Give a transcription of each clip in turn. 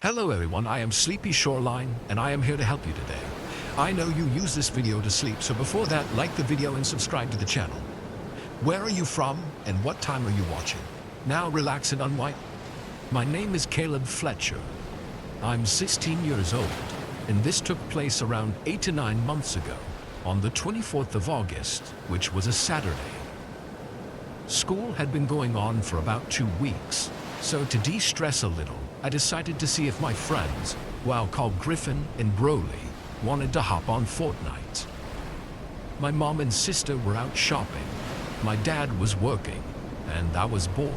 Hello everyone, I am Sleepy Shoreline and I am here to help you today. I know you use this video to sleep, so before that, like the video and subscribe to the channel. Where are you from and what time are you watching? Now relax and unwind. My name is Caleb Fletcher. I'm 16 years old and this took place around 8 to 9 months ago on the 24th of August, which was a Saturday. School had been going on for about 2 weeks, so to de-stress a little, I decided to see if my friends, who I'll call Griffin and Broly, wanted to hop on Fortnite. My mom and sister were out shopping, my dad was working, and I was bored.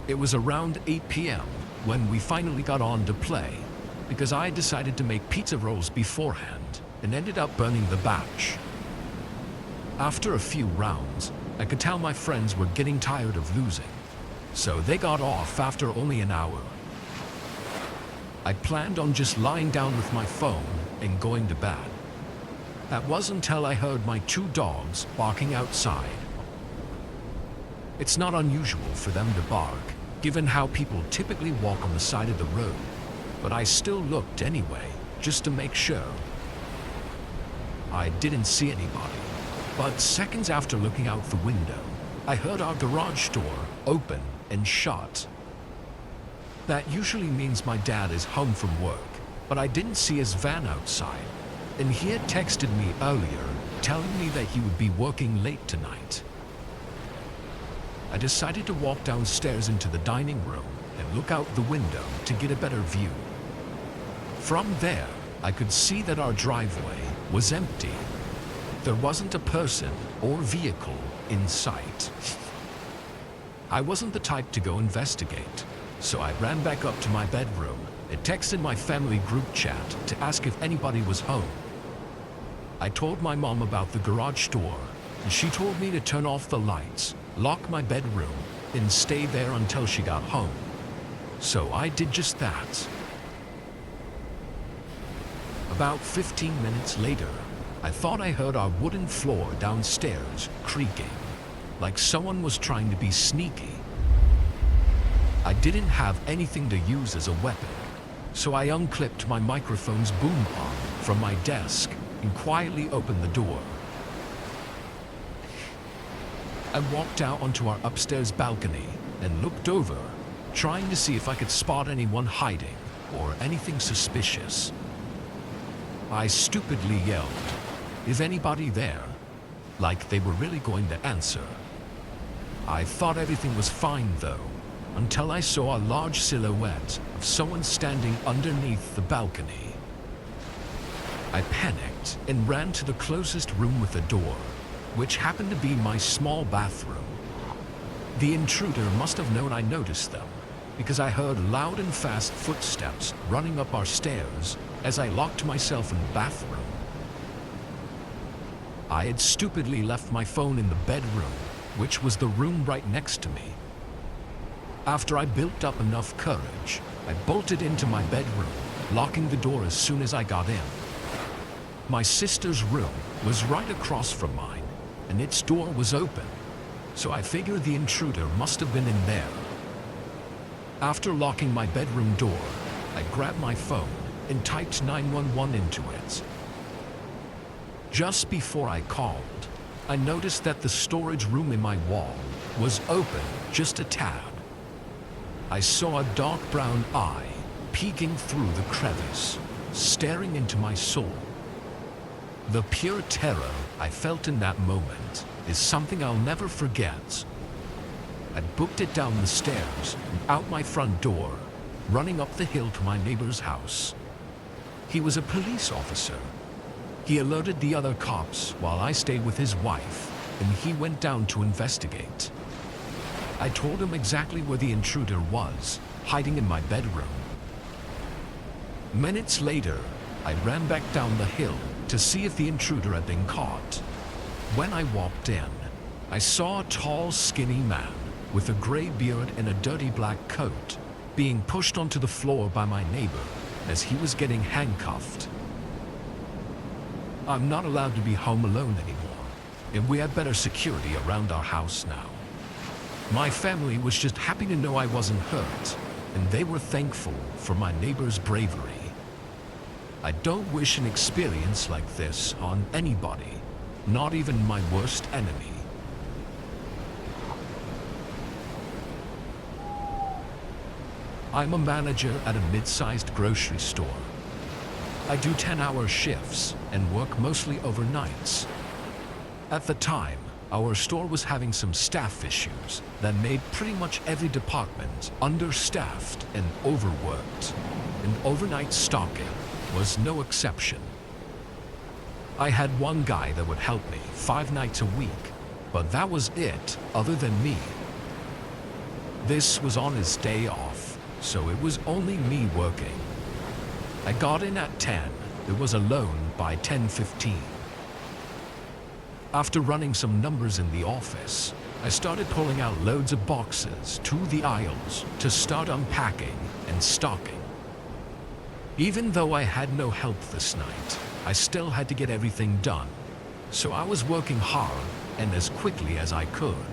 It was around 8 p.m. when we finally got on to play, because I decided to make pizza rolls beforehand and ended up burning the batch. After a few rounds, I could tell my friends were getting tired of losing, so they got off after only an hour. I planned on just lying down with my phone and going to bed. That was until I heard my 2 dogs barking outside. It's not unusual for them to bark, given how people typically walk on the side of the road, but I still looked anyway, just to make sure. I didn't see anybody, but seconds after looking out the window, I heard our garage door open and shut. That usually means my dad is home from work, but I didn't see his van outside, and he had texted me earlier telling me that he would be working late tonight. I decided to walk downstairs into the dining room and look out the window to get a better view. From there, I could see that our driveway was empty. There wasn't a person or vehicle in sight. I wasn't the type to go investigate, so I ran back up to my bedroom and texted my family group chat to ask if anybody was home. I told my mom about the garage door, and she told me to turn off the lights, lock my bedroom, and stay there until she got home. So I did just that. About 15 minutes later, I thought I heard our wooden floor downstairs creaking, like someone was trying to be sneaky. I didn't have anything to use as a weapon, so I unclipped my microphone's boom arm from my desk and quietly opened the door. I walked out onto our upstairs balcony and looked over, trying to see if I could spot anyone hiding or anything suspicious. I stupidly yelled, "Is anybody there?" like they were really going to answer. I thought everything was fine though, until I saw a large silhouette of someone standing underneath the balcony. I panicked and ran to the closest room with a door, which happened to be my small bathroom. The intruder must have known I noticed them, because I heard loud and fast footsteps running up our stairs as I locked myself in the bathroom. I had stupidly left my phone in the bedroom, which was the room right next to me. After I built up enough courage, I bolted into my bedroom, locking the door as soon as I got in. My sister's room was right across from mine, and its door was open, so I figured the intruder must have been in there. After locking my bedroom door, I grabbed my phone and typed 911 into it. Just before I called, I noticed that the storage room in my wall was open just a tad. I saw a dark brown eye peeking through the crevice, staring into my soul. The pure terror I felt in that moment is something I'll never forget. I booked it down the stairs and out my front door, running up the hill to my neighbor's house. He was a police officer. He alerted the other cops while I stayed with his wife, and he went down to investigate. I told him exactly where the intruder was, hiding in my bedroom. Minutes later, I ran back down the hill to see if the intruder had been caught. When I walked in, I saw a tall, skinny man with a gray beard and a dirty black coat being pushed onto the floor by my neighbor as he was getting handcuffed. I'm not allowed to be home alone anymore, and we had better security around our house now. My family was just happy to know I wasn't hurt, and they were thankful for my neighbor's bravery. I don't wish an experience like this on anybody, not even my worst enemy. I'm a manager at a mid-sized grocery store. I do 10-hour shifts and work mostly overnights. At the time, our store was having some staff issues that made pretty much every department understaffed and overworked, and overnight stocking was no exception. I had one guy that would help me 5 nights a week, but that was it other than me. This was on his day off, so it was only me working. I got in at 10, it was alone by 10:15. After running some numbers in the office, I started pulling out loads of boxes to the aisles to start unpacking and stocking. Even though I had no help this night, I still had to get everything done, so I was working hard and as quickly as I could.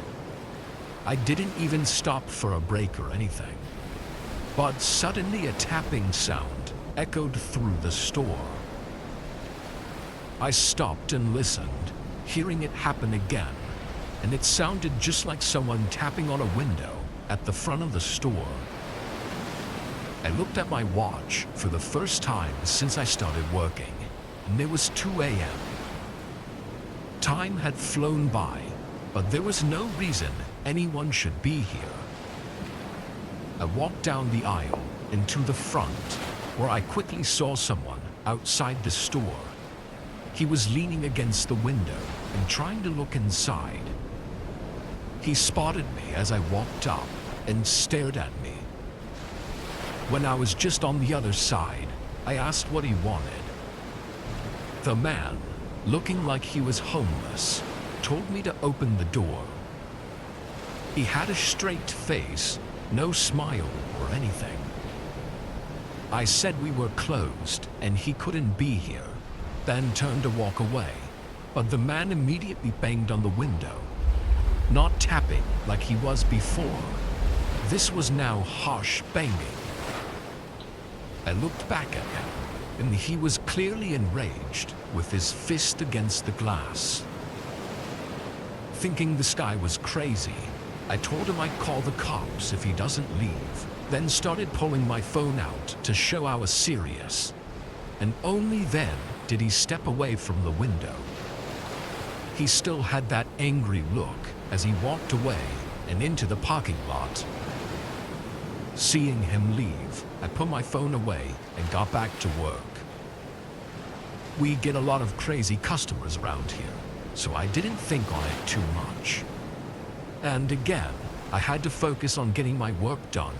I didn't even stop for a break or anything. But suddenly a tapping sound echoed through the store. I stopped and listened, hearing it happen again, and it sounded just like someone tapping on a window at the front of the store. I looked at my watch for the first time since I started working, and it was 2 a.m. Time had flown by, but there was no reason anyone should be here. I walked down the aisle and to the front, where I quickly saw someone outside the store. He was leaning against the window and trying to look inside. He spotted me as I walked up and stared at me. When I was just on the other side, I asked what he wanted. The man, looking like he was homeless, told me to open the door. He had a straight face, no smile or anything. I said we were closed and he couldn't be here, then turned to walk away, but the man immediately banged on the window, not tapping like he was before. This was now harsh banging. I looked back at him, and he was clearly enraged with his fist against the glass. Thinking this guy was crazy, I told him I'd call the cops if he doesn't leave, then started pulling my phone out to show I was serious. And only then did he step away from the window. He still had that angry look as he walked away and into the parking lot. Seeing him leave, I put my phone away and got back to work. We get a lot of crazy customers around here, so I didn't think on it too much. And again, I had to focus on getting my work done.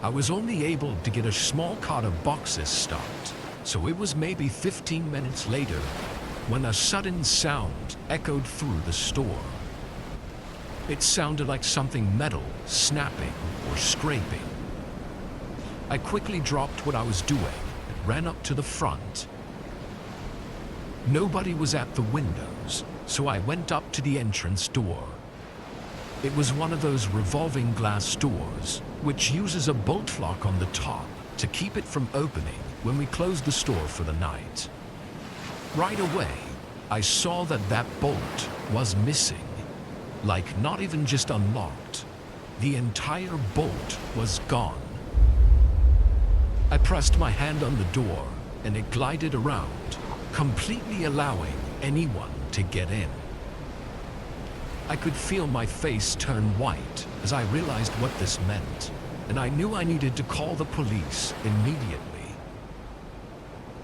I was only able to get a small cart of boxes stocked, so it was maybe 15 minutes later when a sudden sound echoed through the store. It sounded like something metal snapping or scraping. I quickly dropped what I was doing and ran up to the front. Nobody was at the windows, so I went up to the entrance door. It was one of those revolving glass doors, which uses a bolt lock on the top to keep it from opening when we close the store for the night. Right away, I saw that bolt was missing. Like not even just unlocked, the entire bolt was gone. I pressed my hand on the door and it glided around, completely allowing anyone to get in. I could feel my face turn white as I realized what this meant, and I knew I needed to call the police immediately.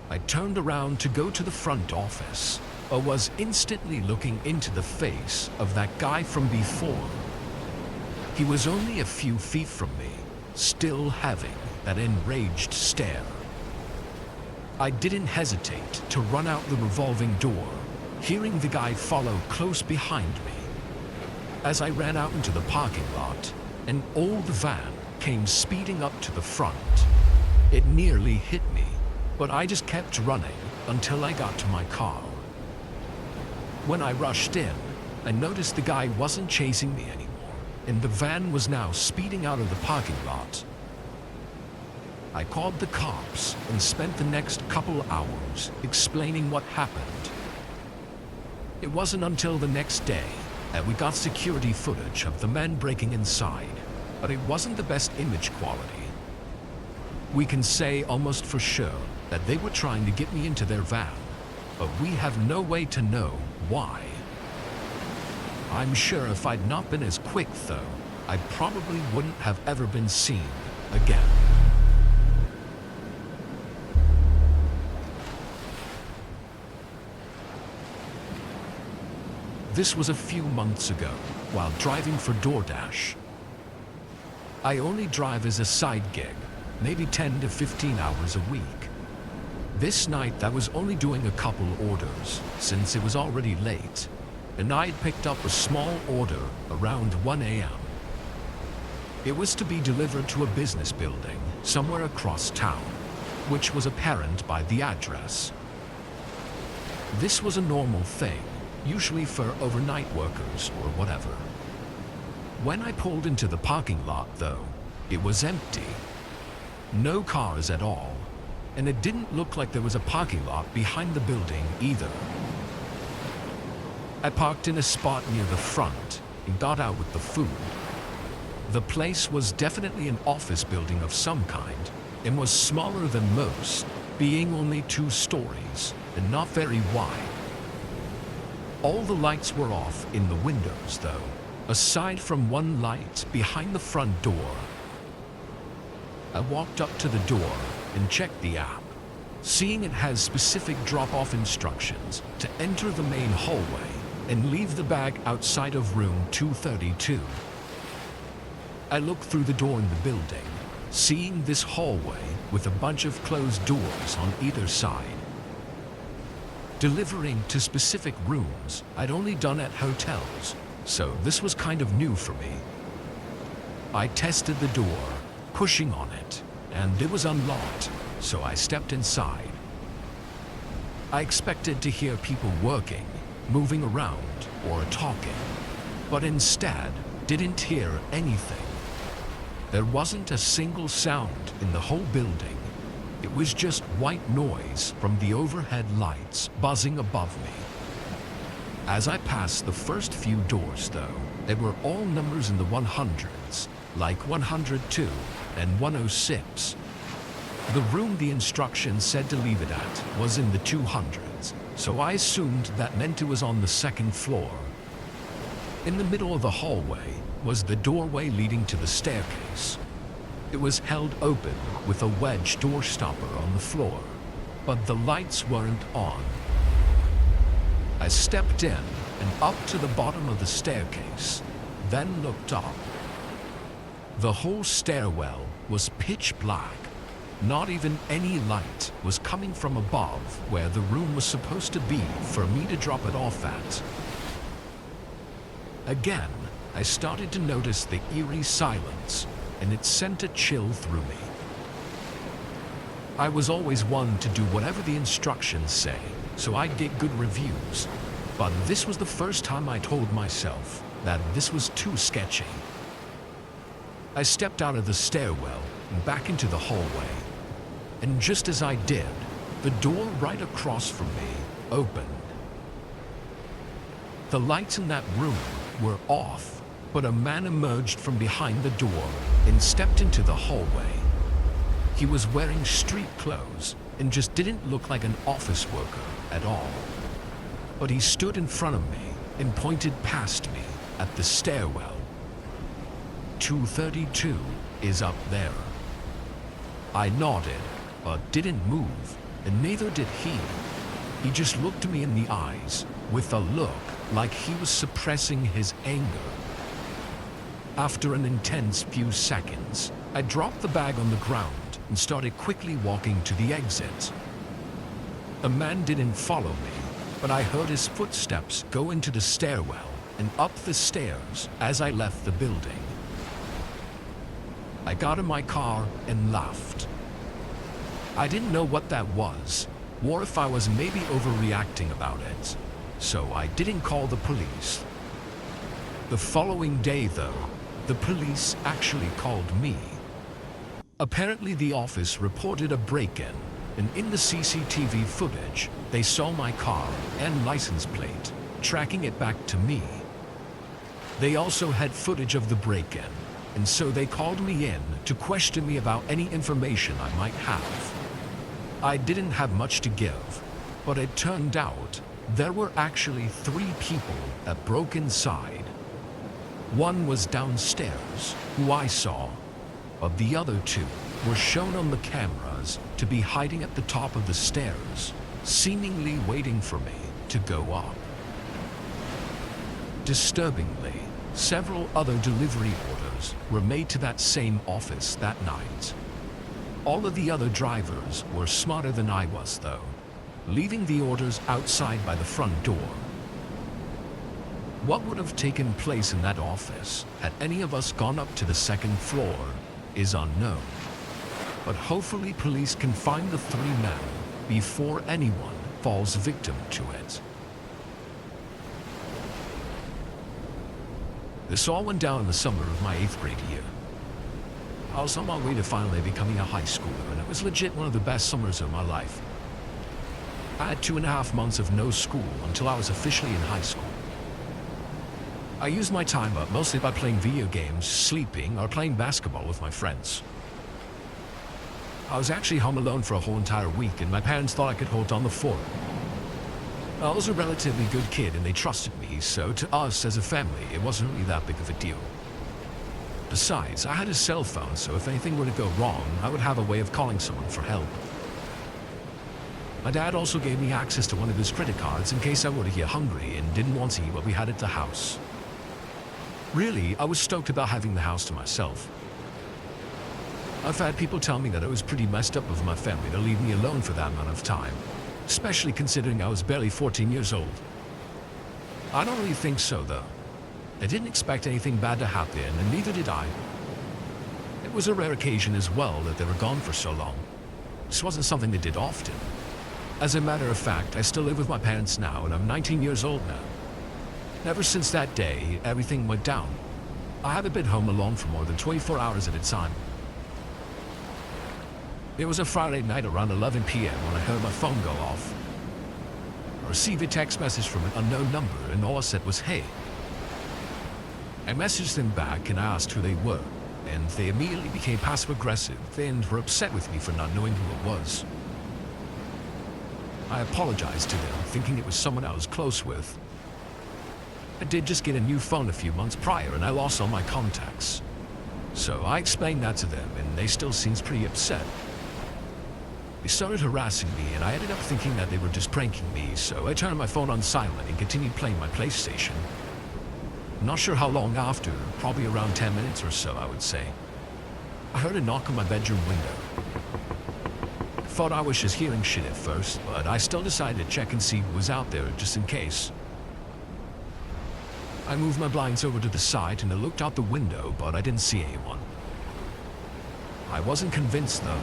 I turned around to go to the front office, but was instantly looking into the face of that guy from before. He was only a few feet from me, still having that enraged stare. I didn't hesitate to run out the revolving door, hearing the guy follow close behind me. As I ran out into the parking lot, an old van came speeding up to the front. It nearly hit me, but I just kept running until I got to my car. When I rushed in, I noticed the guy wasn't chasing me anymore, and the van was now speeding out of the parking lot. I called the cops and spent the next couple hours explaining what happened. It wasn't until the next day that we got security footage of the men breaking inside, but it wasn't the best image quality. We can say almost for sure that they were trying to get me into their van, but we have no way to know why. I'm sure if I'd not been as quick though, I probably wouldn't have ever been seen again. This was a few months ago, while driving for DoorDash. I only drive as a side gig, maybe 10 to 15 hours a week. This night I was only doing a couple orders, since it was already late, and I'd picked up a small order around 1 a.m. It was to be delivered to a business building somewhere across town, which was apparent by the address. This was a normal thing, usually for overnight workers or whatever. When I pulled into the parking lot though, it was empty. No cars at all, and it didn't look like there was a parking lot behind the building either. I parked in a spot near the front and got out with the food. The place was definitely an office building of some kind and was smaller than most, being only 2 stories and not very wide. All the lights were off in the windows though, aside from one light behind the front door. I walked up to the door and checked the app, seeing it has specific drop-off instructions to enter the main hallway and leave the bag outside of room 232. I looked through the door in the building, seeing this hallway with a bunch of closed doors on either side. Delivering to specific rooms I'd only done at hotels, so this was kind of new for me. I tested the door, pushing on it, and it was unlocked, so I stepped inside. I expected to hear people working, moving around, or talking, but instead didn't hear anything. There wasn't a single sound in the whole building. It was just white noise from the overhead lights buzzing above me. As I passed the first few doors though, they were all numbers in the 100s, like 102 and 106. The room the instructions said to leave it at was in the 200s, so I assumed that meant it was on the 2nd floor. In the middle of the hallway was the doorway leading to the staircase. It was held open with a wedge door stopper on the floor, but the lights weren't on. I stepped in and up to the bottom of the staircase, then looked up. The whole stairwell was pitch black. Not even any light was coming from above where the room was supposed to be for me to drop it off at. Again, I started to notice the eerie silence, and it sent a chill through me. I was always one to do whatever the instructions say, so I'd get good reviews. But this was the first time I told myself that this was too sketchy. I stepped out of the stairwell and back into the hallway. And just as I did, the door right across from me opened. The lights in that room were off, but a man emerged from behind the door and stepped into the hallway. He was wearing street clothes and just didn't look like an office worker at all. But he stood in front of me and pointed past me at the stairwell. 232 is up there. I nodded, but didn't move, and neither did he. He just looked me in the eyes with a look like he was suppressing his anger. After an intense few seconds, I dropped the bag on the ground and started quickly walking to the exit. The man didn't follow me, but I heard his footsteps go into the stairwell and up the stairs as I left the building. I got in my car and left. I didn't know what that was, or if I was maybe overreacting about it, so I didn't call the police. The following day, though, the police actually called me. Apparently the office reported a break-in, and in the CCTV footage, they saw my car and license plate, tracking it back to me. They also had footage of the break-in, and so they called me in to question me about any information I might have. I didn't have much to give, but it turned out there were actually 3 people that broke inside. One was downstairs, who I saw, but the other 2 were shown on the cameras to be hiding at the top of the stairs, seemingly waiting for me to go up. Disturbingly, several other delivery orders were made to that same office that night. All of the other drivers were smarter than I was, though, leaving the orders outside by the front door. What would have taken place in that office had any of us gone up to the 2nd floor is unknown. But hopefully police can find the 3 men before anyone falls victim to it. This all went down in the summer of my 8th grade year. I was on my way to finally becoming a high schooler, and it was legit one of the best summers of my life. I had 2.5 months of no school until I was officially in high school. I used my time up mostly by playing video games, sleeping, or playing basketball with my friends. I was actually home alone for a whole entire week, and my parents thought I could hold down the fort. I was a relatively good kid and they trusted me, so to us as a family, it wasn't really that big of a deal. Besides, I had a cell phone, so if anything were to go wrong, I would have a way of calling someone for help. My dad also gave me access to one of his credit cards in case I were to get hungry and didn't want to eat what we had at the house. Really, I was stoked about having the house to myself. I've had people tell me that it was pretty messed up of my family to leave me alone for that amount of time, especially considering I was barely 14 years old. I don't really think so, though. They didn't expect anything bad to happen, and neither did I. It was a rare occasion as well that they were gone for so long. This wasn't something they did often. As a matter of fact, I still live with my parents now, and I'm 19 years old now. Ever since that day, everything went down. I haven't been home alone for more than 24 hours at a time. It was a Friday night around 11 p.m. when I heard my phone go off. I received a text message from an unknown number, and all I said was, "Hey." I messaged them back and asked who they were, and they immediately became passive-aggressive and were upset with me for not knowing who it was. I apologized to them, thinking it was someone I was close with. I did just get a new phone a few months prior, and I lost all my contacts. So I explained that to them, and they still seemed pretty upset. They started harassing me, and I ended up thinking that they were just pranking me, so I turned my phone on silent and continued playing my PlayStation. I'm not sure how long after, probably around 10 minutes or so, I would say. I heard a knock on my bedroom window. I thought I was just hearing shit at first, but I still decided to check and see who was out there, just in case. I moved my blinds over to the side and I looked out the window, but I didn't see anyone. I wasn't convinced, though.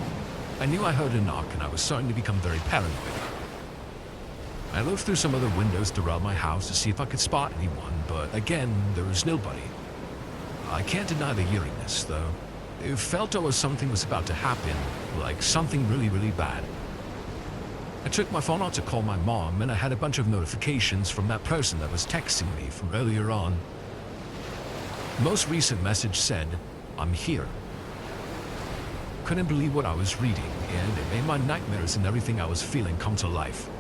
I knew I heard a knock and I was starting to become very paranoid. I looked through some other windows throughout my house to see if I could spot anyone, but again, there was nobody. I can't deny the eeriness, though. It felt as something was about to happen, like something really, really bad. I took my phone out to call my mom, and I had a bunch of notifications from that person that was texting me from earlier on. The most recent message said, "I'm here." Couldn't believe what I was reading, and it made my nightmares and everything I was feeling come to life.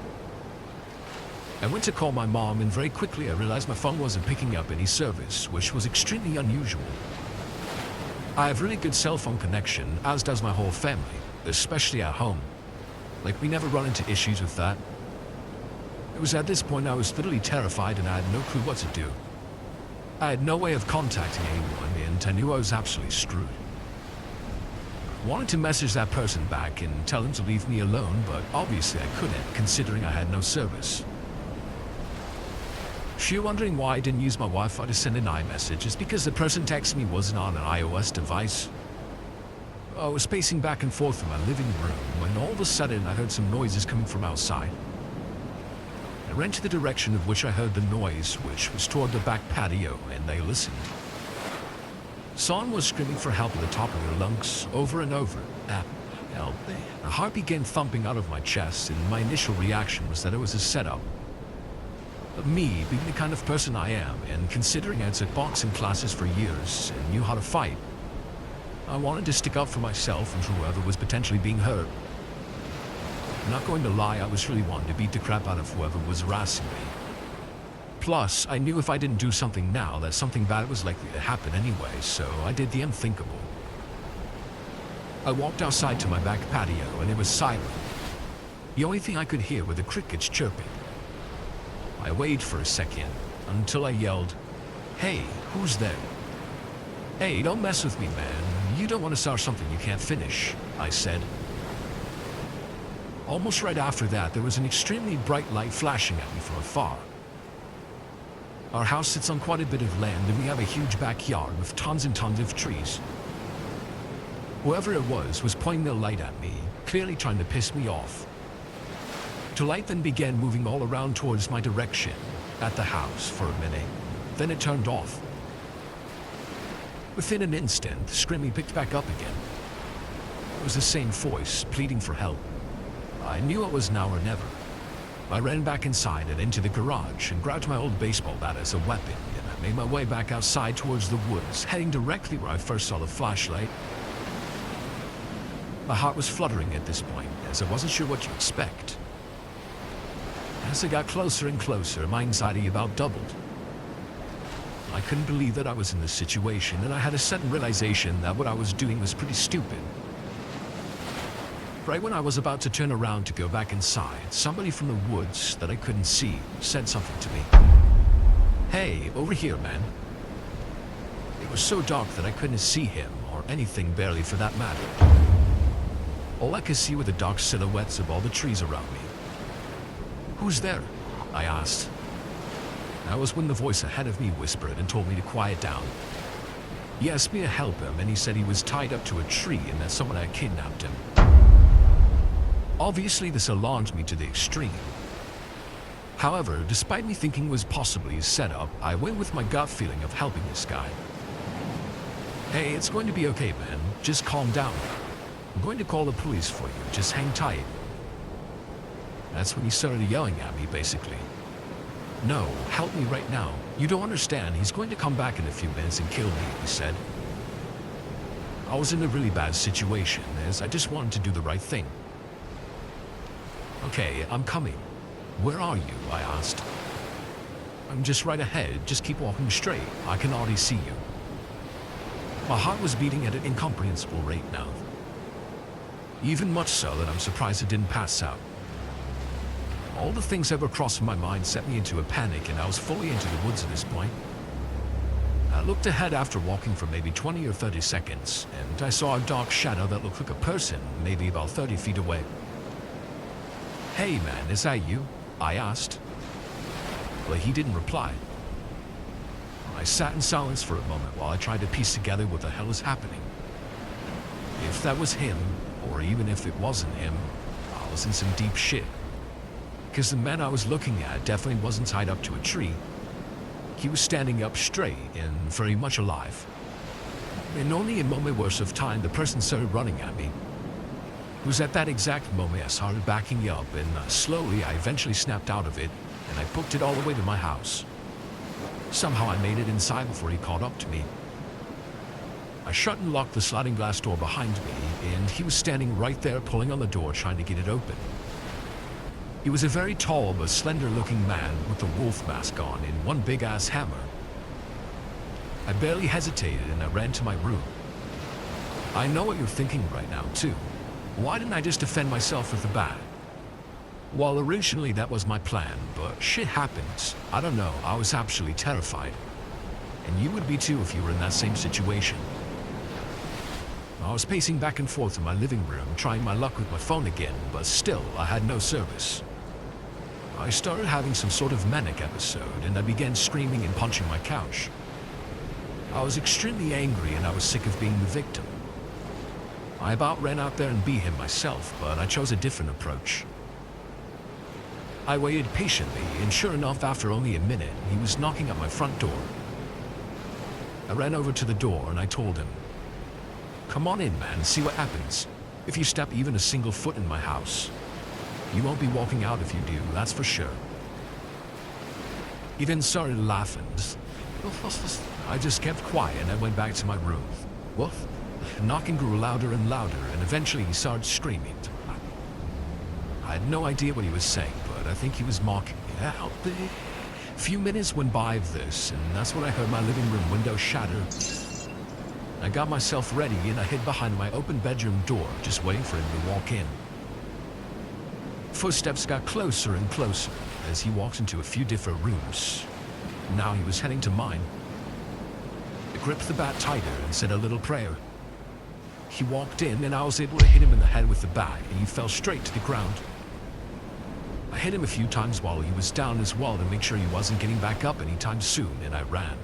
I went to call my mom, and very quickly I realized my phone wasn't picking up any service, which was extremely unusual. I have really good cell phone connection, as does my whole family, especially at home. Like, we never run into issues with that. It was at this point I was literally terrified and I had no clue what to do. I had no way of contacting anyone, and I knew I was absolutely screwed. I wanted to message that person back and tell him to leave me alone, but obviously I couldn't, considering I had no service. If you're wondering why I didn't use my Wi-Fi to send an iMessage, it's because the person texting me wasn't on an iOS device. I was pacing back and forth in my living room when all of a sudden I heard some noises coming from outside. I ran to the direction of which I heard the noise, which was toward the back patio, and I listened. Someone was screaming for help at the top of their lungs, over and over. Help me. A heart began thumping out of my chest, and my initial reaction was that it was a setup. But me, being the kind of person I am, and considering I'd took boxing classes for years and knew how to fight, I wanted to stick up for myself and for whoever was potentially being hurt. I'm not going to lie, I was really wanting to beat the crap out of whoever was harassing me. Plus, I knew if I didn't do something now, that something bad was likely to happen anyway, so I did the unthinkable. I walked outside to my back patio, and it was silent. The only thing I could hear were the crickets chirping. I waited for a second, until I yelled, "Hey, who's there?" "Hey, don't mess with me, man. You don't want to start something you can't finish," I said. Almost right after that, there was an extremely bright light flashing at me from afar. Our house sits on quite a bit of land, and we have a huge backyard with tons and tons of trees. Whoever it was pointing their light at me, clearly trying to piss me off. The light then began moving all around towards my direction, at the house, for a minute. Then it turned off. Within an instant, the screaming picked back up again. It was the same voice, pleading for help. I knew it was now or never. I ran back inside and into the garage and grabbed my old baseball bat as a weapon, and I made my way back outside towards the woods, heading directly where I first saw the flashlight. My heart was fluttering at this point, as I wasn't sure what to expect. As I got closer and closer, my anxiety about doubled. I couldn't believe that I was in this situation, and I had a sudden realization that what I was doing was pretty stupid. Right when I was about to turn around to go back inside, somebody from the woods that I couldn't see said something to me. "Hey, over here, man." It was so dark that I couldn't see him, or anything barely for that matter. All I could see were the dark silhouettes of all the trees around me. "Who's there?" I asked. That was when the voice ahead of me whispered and told me to quiet down. He asked me to help him, and he said he was tied up to a tree and that someone had kidnapped him. Obviously, this alarmed me to the extreme. However, despite me thinking it was possibly a setup, I went with my gut feeling of helping this guy. "Hey, it's going to be okay, man. Just calm down. I'm going to call the police for you. Just hang tight." That's when he started yelling at me, basically. "No, help me right now. You don't understand. He's going to come back in a few minutes and kill me," he said. I was in a really bad situation, as I just wanted to do the right thing. "Okay, I'm coming. Where are you?" I asked. "I'm just right ahead. Just keep walking straight. I can already see you." My heart was beating at an incomprehensible rate now. Even much so that I'm surprised it didn't pass out. All the things that were crossing my mind set me into a panic, and I was fully into the woods at this point. I looked ahead after walking for maybe 20 or 30 seconds, and I saw a dark shadow that looked like a person, maybe about 30 feet away. "Hey man, is that you?" I asked. But he didn't reply. I sat in silence for a moment while I tried to piece together what the hell was happening. If that was him, or even if it wasn't him, I was in some deep shit. Because the man I was looking at definitely wasn't tied up to a tree. He was standing up straight and very much alive. In only a moment worth of time, the person started running at me. It was at that exact moment I started backing up, and slowly I eventually snapped out of it, and I booked it all the way to my house. Somehow I made it inside before he caught up to me. I shut and locked the sliding glass door behind me, and he was standing right there pulling on the door trying to get it open. He was a very tall but slender-looking man with a wolf mask on and one big-ass hammer. I barely hesitated and I ran to my room. I know what you're thinking right now, too. Why didn't I just defend myself with a bat? Well, originally that was my plan, but shit happens. I don't know, I was absolutely terrified. And you would be too if you were in that same situation. I was pacing back and forth in my living room, trying my luck with my phone again, but still, I had no service. I started having some sort of manic episode, and I began screaming and punching my couch. I was extremely angry, and I was sick of being the victim. I about ran out there and beat him myself, but I chose a different approach. I waited patiently, and sure enough, after only a minute, he was knocking at my front door. I ran over to the door and I told him, "Come on in, man, see what happens. If you step even a single foot in my house, you won't be walking out if you do, that's for sure." He then started laughing. I just kept quiet and I went back to my room. Woof. Knocking grew louder and louder, and eventually he started screaming. I had no idea what he was saying, but I think he was mocking me. Help me. A few minutes went by of this, and that's when I heard my living room window shatter. I got myself ready and I hid behind my open bedroom door, just waiting for him to walk in. Footsteps got closer and closer as he walked into a few different rooms. Now he was heading to mine. I gripped the bat tighter and said a little prayer. He walked in and I was able to hit him in the head with the bat, and he fell straight to the ground. I hit him a few times while he was down as well to make sure he wasn't getting back up anytime soon, and I ran.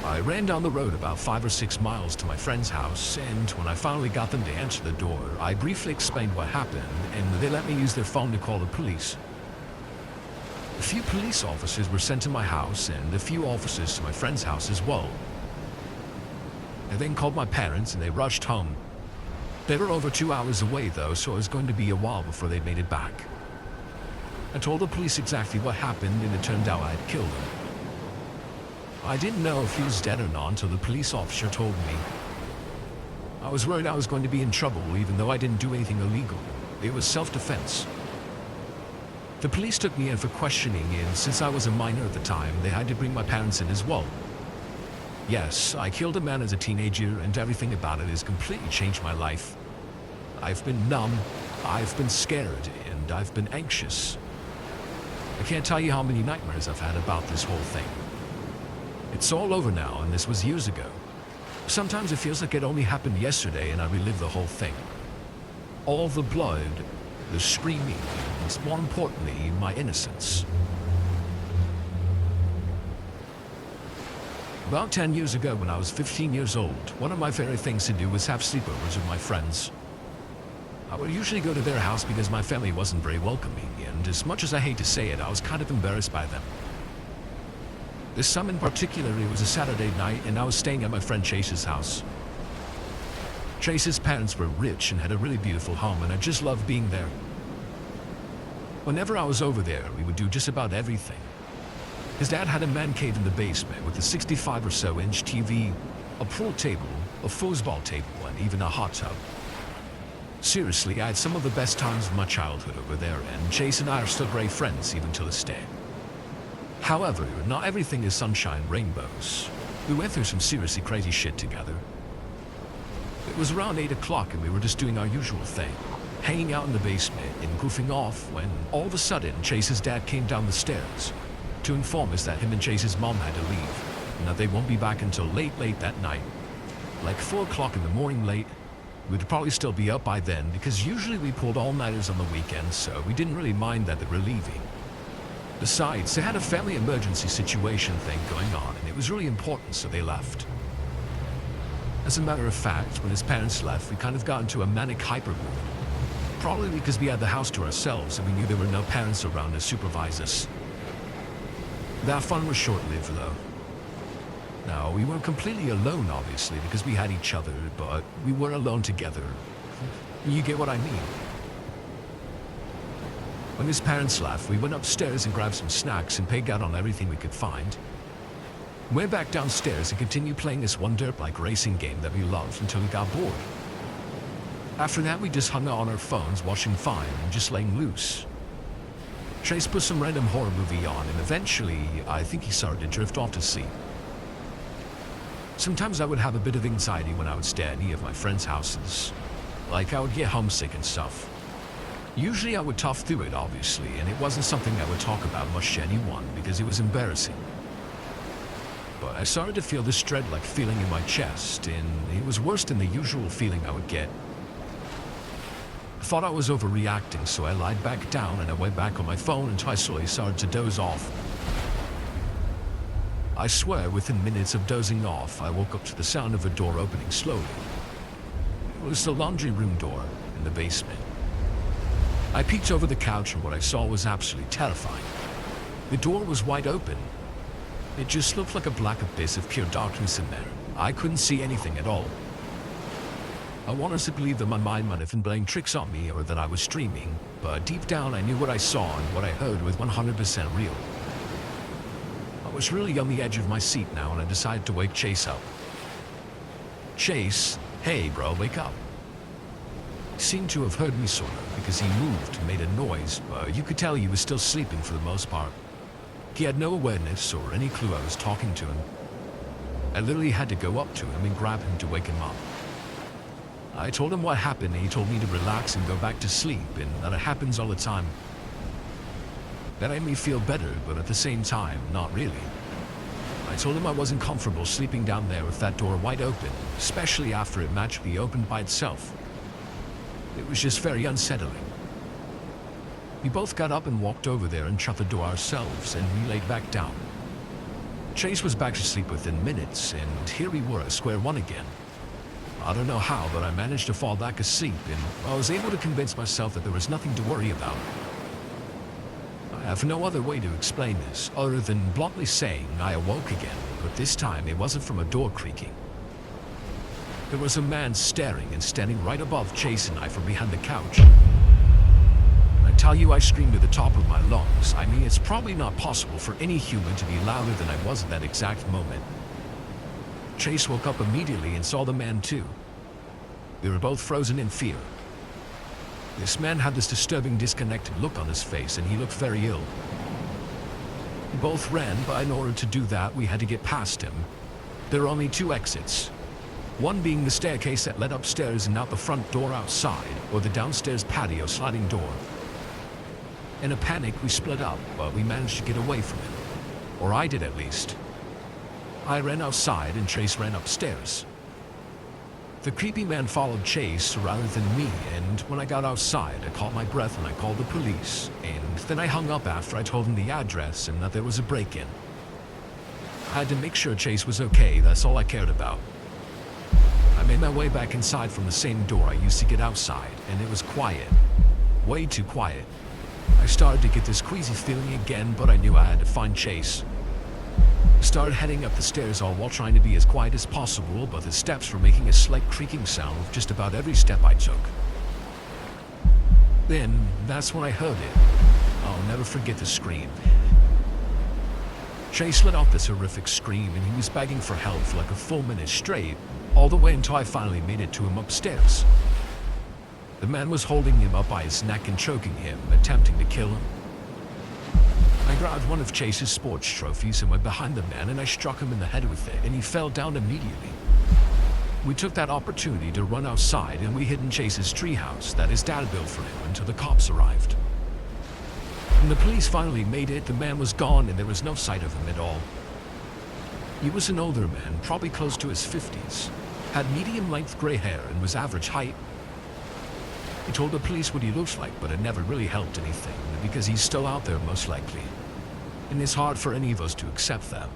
I ran down the road about 5 or 6 miles to my friend's house, and when I finally got them to answer the door, I briefly explained what happened, and they let me use their phone to call the police. A few police officers were sent to my house, and a few officers to my friend's house as well. I then called my parents, and they rushed home. They were over 2 hours away, though, so it was going to be a while before they made it back. I told the police exactly what happened, and it turned out I had killed him. I didn't know if he was dead or not until the police officer told me. I was worried I was going to be in trouble, even though I didn't do anything illegal. It was self-defense. The police took me in for questioning, and since I was a minor at the time, they had to bring my parents in as well. Yes, I killed a man as a teenager, and everything about it has completely changed my life. I've been numb, I've been scared, and I've been anxious. I can't tell you how many nightmares I've had about this whole thing. It's all over now, and this was years ago. Sometimes it feels like it only happened yesterday, and I relive the whole thing. All the blood, the screaming, and more importantly, my innocence. About 10 years ago, when I was 15 years old, one of my favorite things to do was have sleepovers with my friends. I would usually go to their house because my family wasn't very welcoming, and as much as I hate to say it, I was kind of embarrassed by them. This time in particular, it was a Saturday night, and I was staying at my friend Chase's house. Chase's parents were rich and had a really beautiful home, and I just loved being there. Whenever I was over there, we would do just about everything. His dad had a man cave in the basement with a 65 or so inch TV, a pool table, a foosball table, and even a hot tub. Seriously, I had some of the best times of my childhood over there, and Chase and I are still great friends even to this day. However, not everything is sunshine and rainbows. We went through some seriously crazy shit together. It was around 8 o'clock and we were just doing our usual thing, hanging out in the basement and goofing off when all of a sudden Chase's dad came down the stairs to inform us that him and Chase's mom had to leave and that they won't be back until late that night. Like 4 o'clock in the morning late. We'd probably still be up by then because usually we pulled all-nighters on the weekends, so we didn't really mind that they were leaving. Besides, they had a family emergency situation thing going on, and it was really important, so they left. As a matter of fact, when his parents left, we kind of got into a manic hyper mood. Probably because we had the house to ourselves and we knew there were no parents around to supervise us. That fun was short-lived, though. Now, we weren't completely alone, obviously, because we had each other, but we were alone together. You get what I mean? When his parents left, we went upstairs and grabbed some snacks and paid out on everything we could find. Went back downstairs and continued playing this one dirt-like racing game that we loved until we got bored. After that, we just hung out on our phones, watching Vine and just laying loose. Chase put some random horror movie on, and eventually, I think he started to drift off to sleep. Sometimes I would have a bit of anxiety when I would stay at any of my friends' houses. Like, I would get homesick and stuff. Usually I would tough through it, obviously, and it wasn't something I would talk about much to anyone because it was embarrassing. But I started to feel this dread-like feeling in my chest, and it was worse than the usual feeling I would get. I thought I was overreacting, so I lied back down and I went back on my phone until I slowly started to doze off. I swear, within minutes of dozing off, I woke up to the sound of a door opening slowly. It was the laundry room door in the basement. I peeked over the couch and what I saw was absolutely terrifying. The door was wide open. It just looked like a black abyss of pure darkness in there. I couldn't see anything at all. I wanted to believe that my mind might have been playing tricks on me or that I was dreaming, but deep down I knew what I saw and what I heard was 100% real. I was really on the edge of my seat now and I decided to wake Chase up. Chase, hey bro, wake up. He seemed to have heard me sort of because he moved and made a noise, but you could tell he was still sleeping for the most part. He had no awareness or any clue I was talking to him. I literally had to go up to him and grab him to wake him up. I told him what happened and he told me to relax and go back to sleep and that it happens all the time. That made me feel better, but at the same time, not really. I told him I wasn't comfortable sleeping down there with that door wide open, especially after it magically opened by itself. It was just very unsettling. We both got up and walked over there and shut the door ourselves, and we laid back down. Chase was back to sleep within minutes, and here we were at square one again. I don't know how, but I managed to fall back asleep, and I was able to convince myself that there was nothing to worry about. I have no other way to explain this, other than bluntly saying I awoke again, but this time it wasn't from a door creaking. There was a man staring and standing right above Chase and I from behind the couch. I tell you, I screamed at the top of my lungs. I mean, it's probably not possible for any human to be louder than I was at that exact moment. Chase woke up immediately and saw the man too. We were both frozen in fear. This man had this disturbing, disconnected look on his face, and he looked very ill. We both ran, but in order to do that, we had to get past him. There were only two exits. One being the staircase that led upstairs and out the front door outside, or the downstairs patio sliding door. In a panic, we split up, but we managed to get away from him. Or I did, at least. I ran outside and Chase ran upstairs. The creepy man followed Chase rather than me, and when I got outside, I caught my breath and I called the police, and then I hung up after I told him the address and that there was a break-in. I had to make sure Chase was okay, that's all I cared about. I made my way back inside from the same door I used to get outside, and it was quiet. Way too quiet. I started to get this queasy feeling again, but I knew I had to find Chase. I started heading up the stairs all while trying to be as quiet as possible, but the steps were making a slight creaking sound with just about every step I took. Then, that's when I heard it. I'll never forget the scream. Chase let off this horrific scream and he was begging for help for like a full minute straight, all the way until I finally made it to him upstairs. The man was holding him up by his neck and choking him, attempting to kill him. I grabbed one of Chase's sports trophies and went behind the man and I struck him in the head with it and he fell down immediately. We took that opportunity to run outside and we hid in Chase's treehouse that his dad built for him until the cops arrived. When the police finally made it, the man was gone and there was no sight of him at all. He was an older man, probably close to his 50s, had medium-length gray hair and was average height. He told the police what he looked like, but it never really helped anything, because he's still out there most likely. And it's hard for any of us to accept that.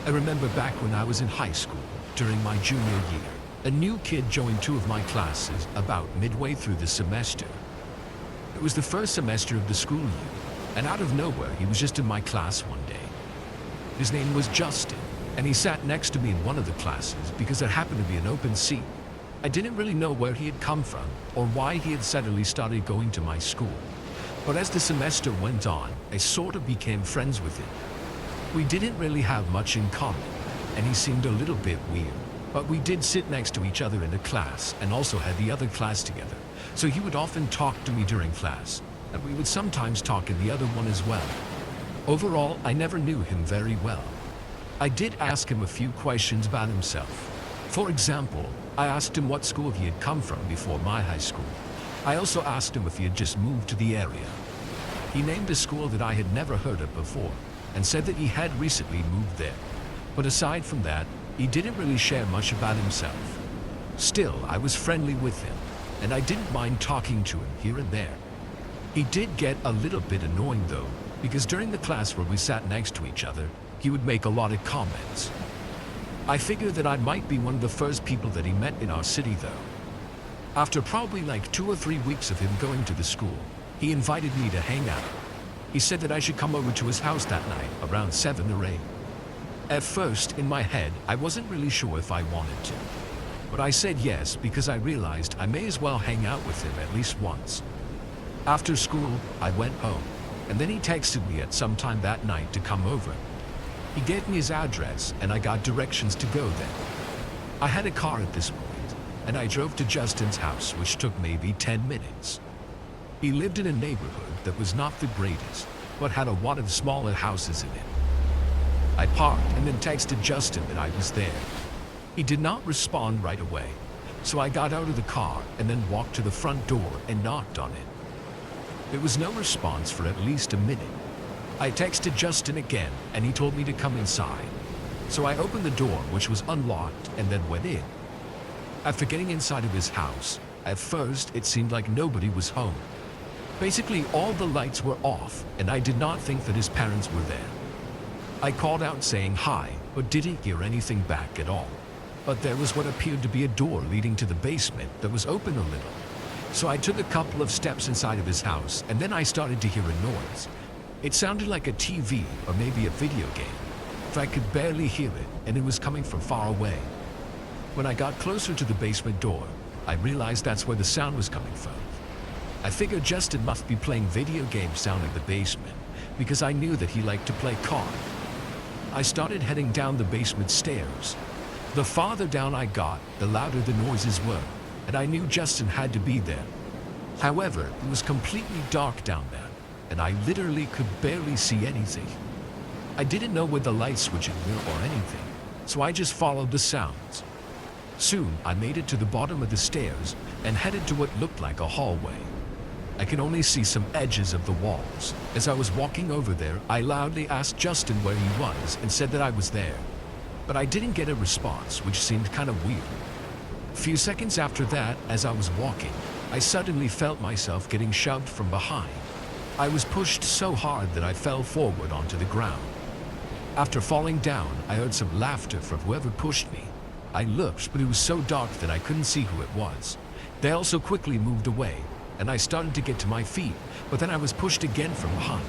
I remember back when I was in high school, during my junior year, a new kid joined two of my classes about midway through the semester. It was the first semester of the school year, and out of nowhere, he was just in my class one day. His name was Justin, and he sat next to me in one of the classes because there happened to be an open seat. I didn't really know where he had come from or why he had suddenly started going to my school. But as the semester went on, I sort of became friends with him. We didn't really have much in common, and he seemed a little bit weird. But we did sit next to each other in a class and also had the other class together. So he would often talk to me during class, and we would sometimes talk in the other one as well. Overall, I never knew him very well. I did ask him a few questions about himself. For example, I asked him what school he had come from before my high school. I also asked him if he had just moved to the area. He named a school that I had never heard of before and said that he had recently moved there. But aside from that, he didn't really share much about himself. Still, I was friendly with him, and I didn't mind talking to him here and there. He did get a little bit annoying though, because during the class where we sat next to each other, he would make a lot of comments. I figured that I might be one of the first people that he met in our city though. After probably like 2 or 3 weeks of him going to the school, he invited me to hang out. He said that I should come over to his house that night around 7 or 8. At first, in my head, I wasn't really sure if I wanted to. But I said yes because I realized I may as well hang out with him at least once. After school, I went home, and then he texted me at some time that night to come over. He gave me his address, and I got directions to go there. I had a car at this point, and I drove to Justin's house, which took maybe 10 minutes. He lived in a neighborhood that was not the greatest, but had a lot of smaller houses in it. I parked and then texted Justin that I was there. He did not respond right away, so I got out of the car and then walked to the front door and knocked on it. There was no response for at least a minute. I texted Justin again and he told me to come inside. So I opened the door, which was unlocked, and then went in. After getting inside of his house, at first it seemed like nobody was home. Basically, all the lights were off and I did not think that his parents were there. I called out saying hi, but didn't hear anything back at all. But there was what appeared to be a door leading to the basement that was open a little. So I took a couple of steps inside of his house and then I started to hear a noise. It sounded like a TV or maybe a video game, but I could barely hear it and it was coming from far away. When I got closer to the basement door, I realized that's where the sound was coming from. I figured Justin must be playing video game sound in the basement because I knew that he liked to play COD. I started heading down the basement stairs. The farther down I got, the louder the noises were, and I knew Justin had to be there. However, it was completely dark down there, and I literally could barely see anything. I didn't know where the light switches were or anything, so I just followed the sounds. Soon, I made it to the bottom of the stairs and headed to what looked like a hallway. I could only see some edges of the walls. As I was walking over there, I loudly asked Justin where he was and said that I was there. But I didn't get a response, which seemed kind of weird. A few seconds after that, as I was walking, I suddenly felt myself getting shoved from behind. I was pushed so hard that I fell forward onto the ground. After falling down, I heard some laughter from whoever pushed me. I looked, but it was so dark that I couldn't see who it was. They also quickly moved away, and I started to get to my feet, but then I was pushed again from behind.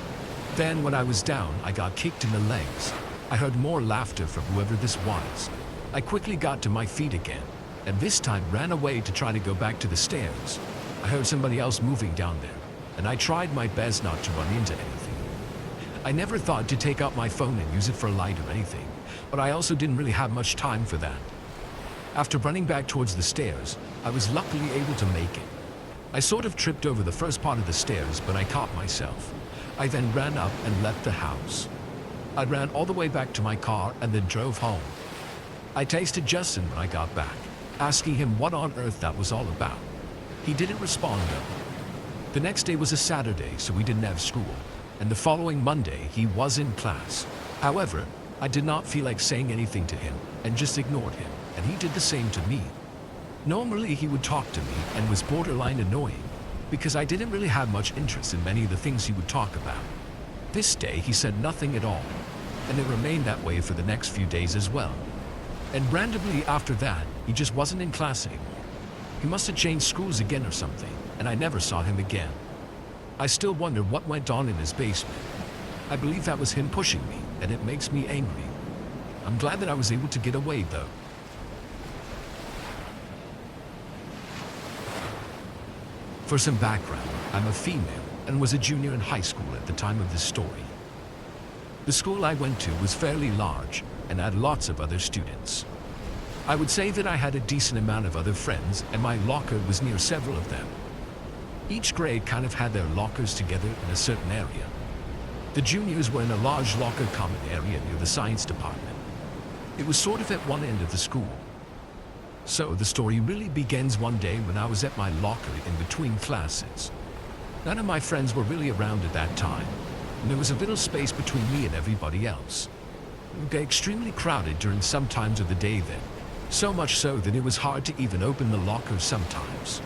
Then when I was down, I got kicked in the legs. I heard more laughter from whoever this was. I quickly got to my feet again, and this time ran away to try to go back to the stairs. I heard somebody else moving down there, and I tried my best not to run into anything. I never thought to take out my phone and use it for a light or anything, but I also didn't really have much time for that. After running back towards the stairs, I was luckily able to make it. I sort of tripped over the first part of the stairs, but I caught myself. I then ran up and left the house. I ran all the way back to my car and then drove home. I texted Justin when I got back, asking him what on earth that was all about. He didn't respond though. The next day was a Saturday, so we didn't have school, and the following Monday he was in class. However, I did not feel like saying anything to him and just ignored him, and he did the same to me. Normally he would talk to me and was borderline annoying because I didn't really have much interest in many of the things he would talk about. This day he said nothing at all, and it remained that way for the next few days as well. And randomly after that, he just wasn't in class anymore. He must have changed schools again or something, and I never saw him again. I still wonder what went on in his basement. I believe that was him pushing me, and it makes me angry. I'm glad that I was able to get away though. For some background, I'm a female and was a junior in high school at the time of this story. The school I went to was fairly large and had lots of other students. I would say that I had a decent amount of other friends and my locker was near several of them. Each grade kind of had their lockers together in a certain area. The juniors were in a large locker common area near the science department. It was sort of at one end of the school. So the story really begins one day when I was at my locker in between classes. None of my friends were really around at that time, and there was a little space between me and everybody else. It would get extremely crowded during some times of the day then, so much so that it was hard to even open the locker sometimes.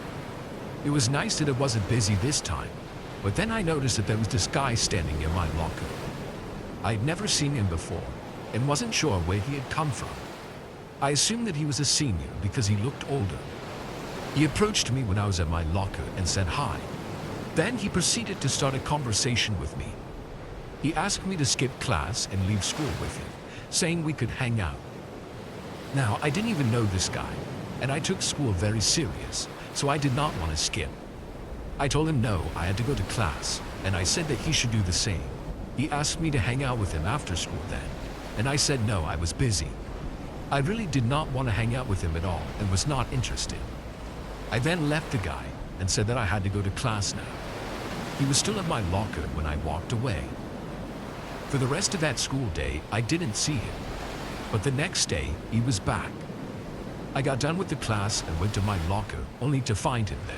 It was nice that it wasn't busy this time, but then I noticed that there was this guy standing near my locker. I'd never seen him before, and wasn't sure where he had come from. I assumed that he was a senior because he looked older. He approached me when I was at my locker and said hi. Then he proceeded to start a conversation with me. He asked me to skip class and leave school with him, saying we could hang out. Now, I didn't even know this guy, and I took school very serious, so I did not want to skip. I told him no, I had to go to class, and I said that he should do the same. He asked me to hang out with him after school then, and I said no, I was busy. I really did not want to hang out with him at all and was not interested. I then left the guy and said that I had to go to class now. He was still at my locker when I walked away. For the rest of that school day, I didn't see him, but the next day, he was back. I got done with the class and went to my locker, only to find him there.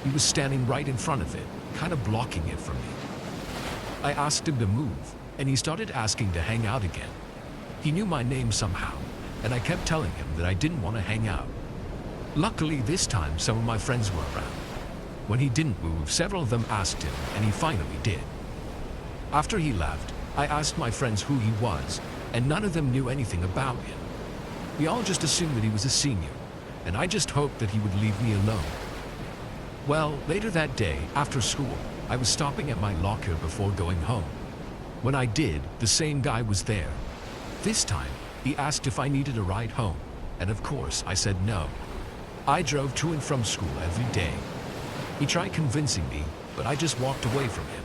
He was standing right in front of it, kind of blocking it from me. I asked him to move, and he started asking to hang out again. He knew my name somehow, and I kept telling him that I didn't want to hang out. Luckily, this time, some of my friends were around. When he didn't move, several of them asked him, and he finally did. After he left, I asked my friends who he was, and none of them knew anything about him. We all just assumed that he was a senior, and I just hoped that he would leave me alone. Well, later that day, after school, I was stopping at my locker before going home. When I did, the same guy was there. This time, he asked if I needed a ride home, and of course, I said no. I drove to and from school every day. He tried convincing me, but I just walked away from him.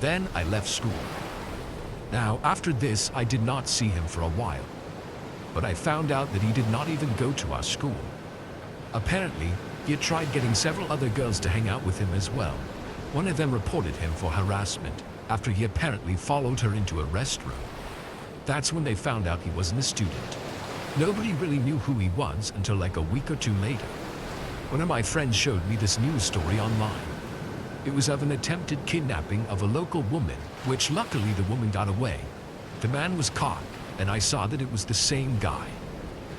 Then I left school. Now, after this, I did not see him for a while, but I found out that he did not even go to our school. Apparently, he had tried getting several other girls to hang out with him as well. One of them reported him for harassment after he apparently followed her into a restroom. That's when they found out he wasn't a student. Nobody really knew who he was until like a week or two later. One of my friends showed me this news story online. It was of an attempted kidnapping of a local woman, which luckily the woman got away. The man was caught, and I saw that it was the same guy.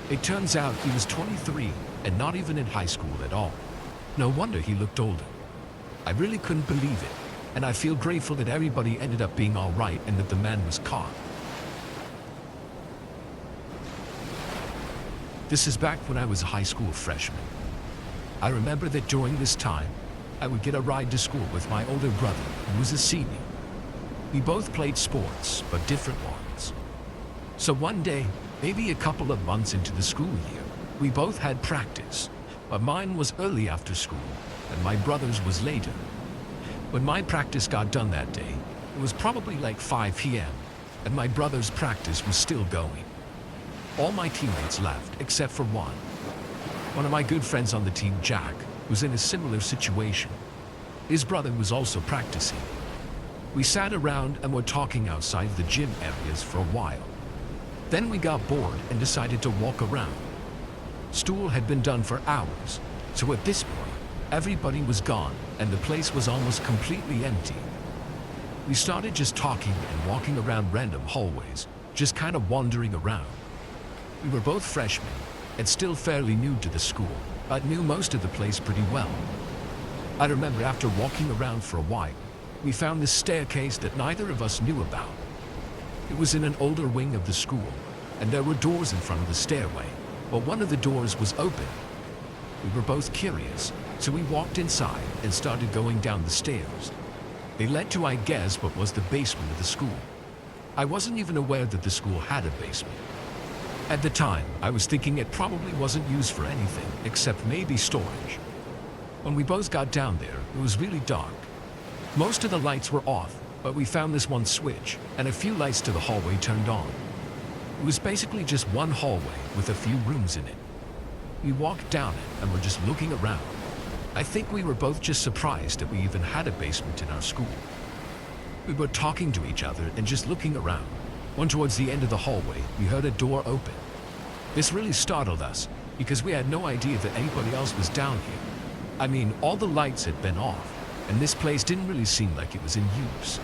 It turns out he was 23 and not even in high school at all. No wonder he looked older. I really couldn't believe it, and I feel grateful that everybody ended up being all right and that the man was caught. This is back when I was a high school freshman. I remember that during this time, I would get a ride to school with my older brother, who was a senior. We both played sports, but different ones. So one day, maybe a couple of months into the school year, we both had practice, but mine was early after school, and my brother's was later. When my practice got done that day, it was probably like 5 p.m., and my brother's practice was still going. All my teammates left, except for one. One of my good friends on the team, Jack, was in a similar situation. His brother was also practicing. We sat around and were talking outside the gym areas for a while. Then we got bored and decided to walk around. School had been done for hours, so at this point, everybody was gone and the place was almost completely empty. We started just talking and walking around random hallways, just kind of wandering around. We were both freshmen and still fairly new to the school, but knew most of the place pretty well. I remember after walking around for a while, we found this staircase that neither of us knew about. It was in an older wing of the school, and there were doors in front of the stairway, but one of the doors was open. We were both curious, so we walked inside and started going down the stairs. They led to, I guess, what was the basement of the school. I wasn't even aware that the school had a basement. At the time, I was thinking it probably wasn't used for anything except maybe storage. When we both got down there, it was really dark. Most of the lights were off, but we found this one switch, and a few lights to the hallway turned on. It was basically just one hallway with a few rooms in it. We walked down it and were just looking around. I think we were both just surprised that we even had a basement in our school. We were talking to each other and just looking around. When towards the end of the hallway, we heard a door open. This really startled us, because we had no idea that anybody else was down here. I mean, all the lights had been off, and this place didn't really seem like it was in use.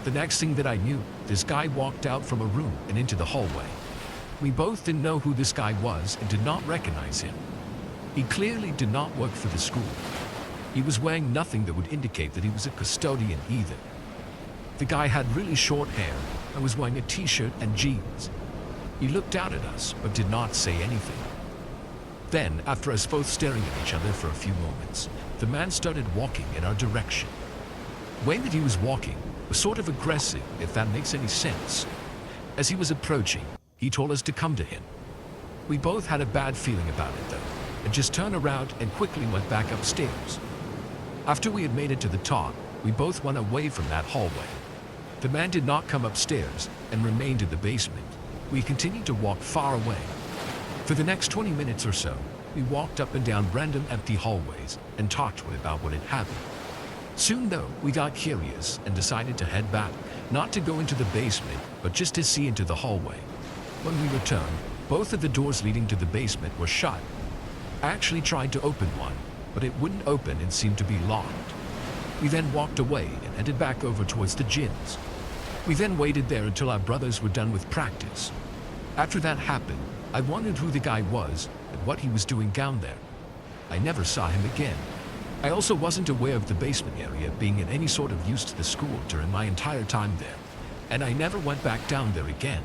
The next thing that I knew, this guy walked out from a room and into the hallway. We both didn't know who this guy was and did not recognize him. He clearly did not work for the school. He was wearing nothing that would indicate that he was a custodian either. The guy had really short hair and was wearing a t-shirt and jeans. He looked out at us but did not say anything. Then, after us both staring at each other for a few moments, the man started walking in our direction. The way that he was walking was sort of aggressive, if that makes any sense. As he was approaching, he told us to come to him. We both had a bad feeling about it though, and just turned around and quickly went back upstairs. After we had made it to the top, we both went away from that hallway. The man did not come upstairs and remained in the basement. We continued to walk far away. For the next 20 minutes or so, we walked up and down random empty hallways and talked about what had happened. Soon though, we got curious and decided to head back, not to go into the basement, but just to see into the hallway. When we returned, both of the doors leading to the basement were shut. I actually tried to open one, but it wouldn't open and seemed to be locked. We then walked away and headed back over towards the gyms. We then waited there until our brothers were done with practice. After that happened, I wondered who the guy was and what he was doing down there. I never saw him again. I also wasn't aware of the basement area being in any sort of use to the school during my entire time there, and I never went back down there again.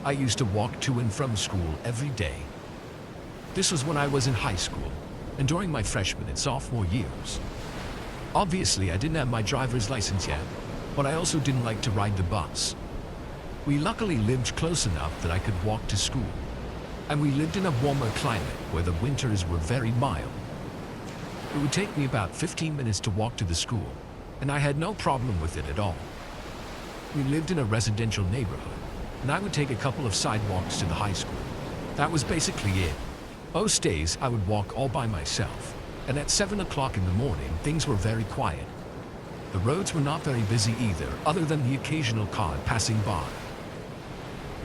I used to walk to and from school every day. This was when I was in high school, and during my freshman and sophomore years. Obviously, I didn't have my driver's license yet, but I also didn't like to ride the bus. We luckily lived close enough that I could walk to school, and we lived in a warmer climate where the winters were very mild. It would take me about 15 minutes to walk to the school, and I had no problem with it at all. We lived in a residential neighborhood, and I would take a couple of sidewalks to the high school. That was basically it. Most days I would walk all by myself, and at 7 o'clock in the morning things were very quiet. The roads were not very busy either, other than the occasional car passing by.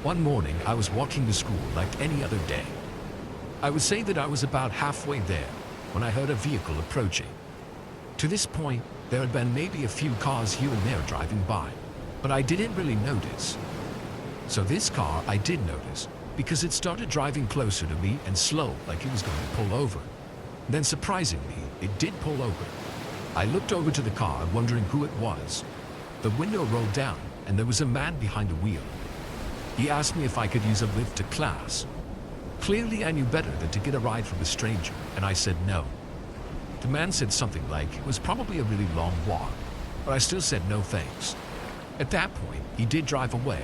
One morning I was walking to school like any other day. I would say that I was about halfway there when I heard a vehicle approaching. To this point, there had been maybe a few cars here and there driving by, but I didn't really notice. So this car I did notice, because it started driving closer to me and slow, like it was going to pull over. Then surprisingly, it did pull over. I looked over to the car, wondering who it was. The window rolled down, and there was a man behind the wheel. He asked me if I could use a lift to class. Clearly I knew better than to get a ride from a stranger, and I said no. The man said something like it was probably a really long walk, but I still said no thanks. At that point, he did drive away.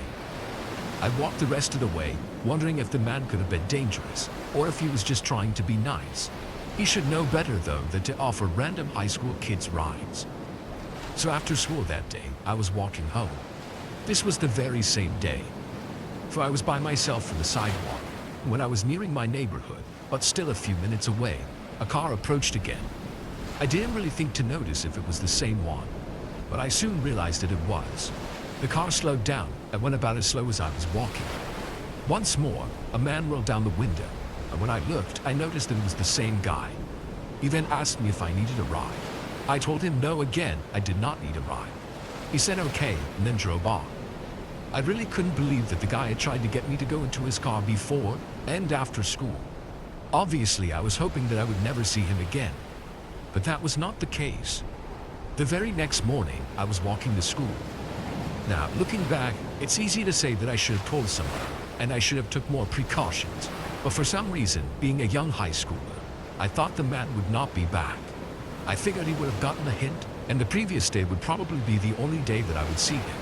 I walked the rest of the way, wondering if the man could have been dangerous, or if he was just trying to be nice. He should know better though than to offer random high school kids rides. So after school that day, I was walking home. This was the very same day. For I was by myself on the sidewalk. When I was nearing my neighborhood, but still a few minutes away, a car approached again. I didn't really think to notice if it was the same one, but I soon realized that it was. The car slowed down and went about as slow as I was walking. Once more, a man rolled down the window, and when I looked, I noticed that it was the same guy. He then asked me if I needed a ride. I told him no again, I did not need a ride. He said okay, and then drove off. I really couldn't believe that the guy had tried to get me to go into his car before and after school. Obviously, I was hoping that I would never see him again, but that was not the case. The very next morning, I was walking to school. Now, looking back, it's easy to say that I should have told someone, and I should have took more precautions. But for some reason, being a young high schooler, I thought the man would not be back. I figured he would have gotten a hint, and the previous day would probably be the only day that I would see him.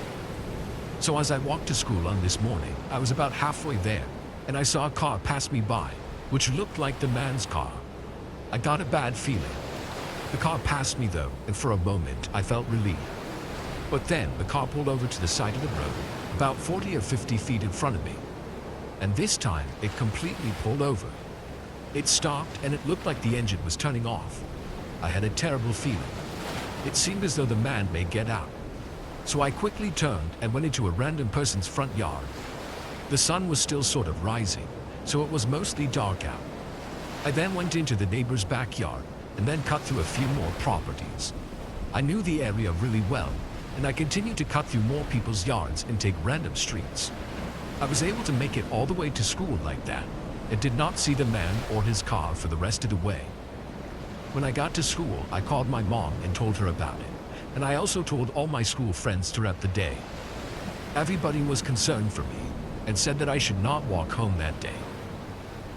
So as I walked to school on this morning, I was about halfway there, and I saw a car pass me by, which looked like the man's car. I got a bad feeling. The car passed me though, and for a moment, I felt relieved. But then, the car pulled over to the side of the road, about 40 or 50 feet in front of me. And this time, it completely pulled over. It stopped, and it looked like the engine was turning off. I had a terrible feeling. It seemed as though the man may get out. So I quickly turned and went into a random person's front yard. The sun was still sort of rising, so it was mostly dark out. I then went into the neighbor's backyard, and then cut through a few more properties. I knew the area really well, and I continued to cut through more people's yards and take random streets. I was able to make it all the way to school like that, and did not see the man or his car for the rest of the way. When I got to school, I called my mom and told her about it, and I also told all my school friends throughout the day. Everybody was concerned for me, and said that I should not walk home that day.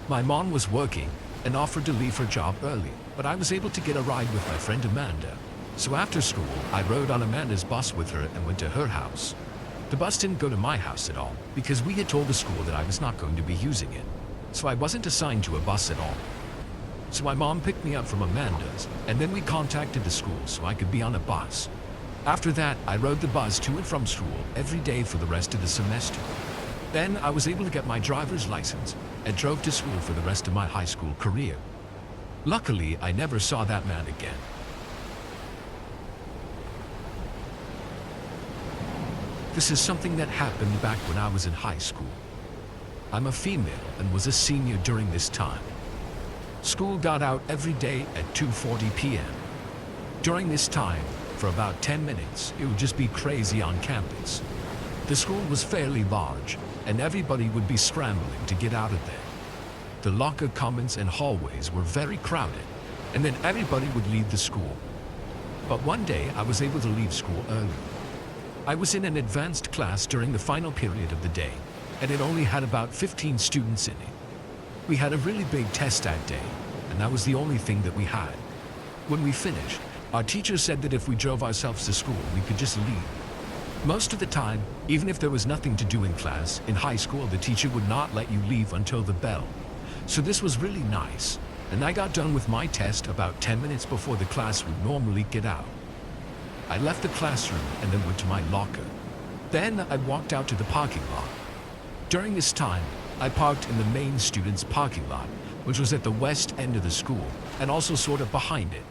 My mom was working and offered to leave her job early, but I was able to get a ride with my friend Amanda. So after school, I rode on Amanda's bus with her and went to her house. The bus didn't go to my house at all because we had told the school that I was not going to be using it. So I wasn't assigned to a bus at all. So my mom picked me up from Amanda's, and then we contacted the school so I could be on a bus. After that, I rode the bus to and from school every day for the rest of the semester. Then I was able to get my driver's license and drove to school for the rest of my high school career. Luckily, I never saw that man again. This is something that happened back when I was in high school. I'm a female and was a senior during this time. School got out every day at 2:40 p.m. During this time, for about 10 minutes, it would just be crazy on campus. The school was fairly large, and everybody would be scrambling to get out of there. The locker commons and hallways were very crowded, and then everybody would leave the school. But one day, I was able to leave school early. I was in an advanced class during the final period of the day, and it only had about 15 students in it. We had a really big test that day, and that was the only thing that we had. When we finished, our teacher said that if we drove ourselves to school, we could just leave. Most of the time, even if there was nothing to do in class, in high school the teacher would not let you leave until the bell. So this was really nice, and I got done with my test about 10 minutes before the class would normally get out. I left the classroom and then went to my locker. Then I walked out to the parking lot. During this time, I parked in the main students' parking lot, which was at the west end of the school and also sort of behind it.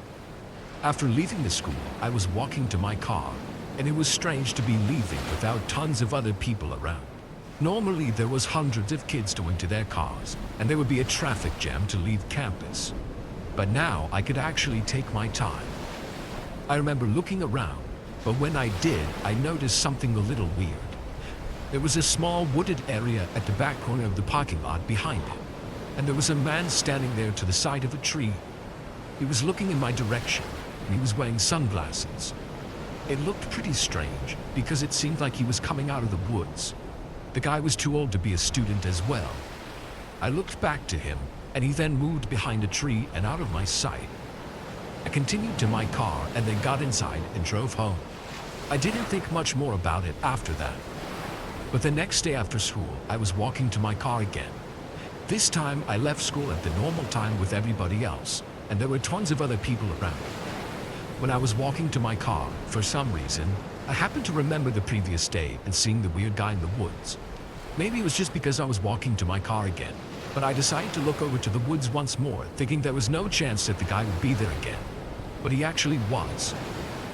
After leaving the school, I was walking to my car, and it was strange to be leaving without tons of other people around. Normally, there was hundreds of kids going to their cars, and there would be a traffic jam to leave campus. But now I could actually take my time. I remember looking around, but when I did, I noticed something a little weird. There was a small wooded area at the back corner of the parking lot behind it, and there was a man standing there to the side of a tree. He was looking in my direction, and he was wearing sunglasses. It looked pretty strange, because it seemed like he was coming out of the woods. The guy was too old to be a student as well. I looked back to him, and he then moved behind a tree and out of my sight. I continued to my car and then got inside and drove home. I didn't think much more about it after that. But the next day after school, I was walking to my car again. This time, I left school at the normal time with everybody else, and there were tons of other people around. When I was walking to my car, for some reason, I happened to remember the previous day and seeing the weird guy in the woods. Maybe it was just because I was walking to my car again, but I decided to look over to the woods once more, thinking there was no chance that the guy would be there again. But he actually was.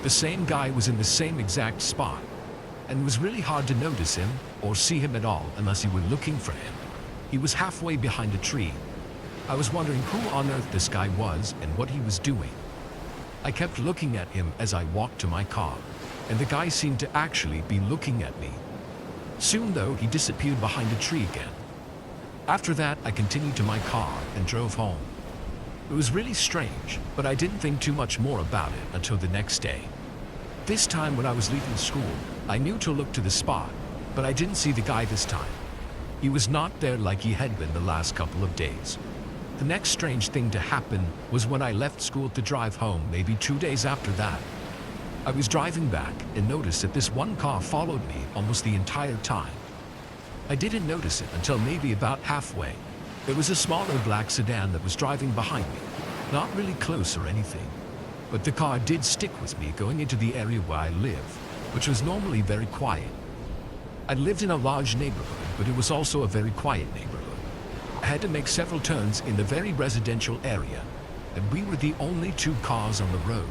The same guy was in the same exact spot, and it was really hard to notice him or see him at all unless you were looking for him. He was halfway behind a tree. I was wondering who on earth this guy was and what he was doing. I kept looking at him as I walked to my car, and the guy seemed to actually be looking at me. Soon, though, he disappeared behind a tree again. After that, I continued to my car and drove home. It was really strange, but I didn't think too much more about it until the next day. This time when I was leaving school, I knew to look to the spot, but I didn't see the guy this time. He was not there like he had been the last couple of days. The next strange thing to happen was when I left school to drive home, maybe 2 days after that. I was driving back and noticed that this one car followed me almost the entire time. I didn't notice it until maybe about halfway. There was a smaller black sedan that was driving behind me, not really close or anything. But the car did stick with me going into the area where I live, which was normally very quiet. I lived in a large neighborhood, but it was also a very quiet neighborhood. I had to make several turns in the very residential area, and we were the only 2 cars on the road.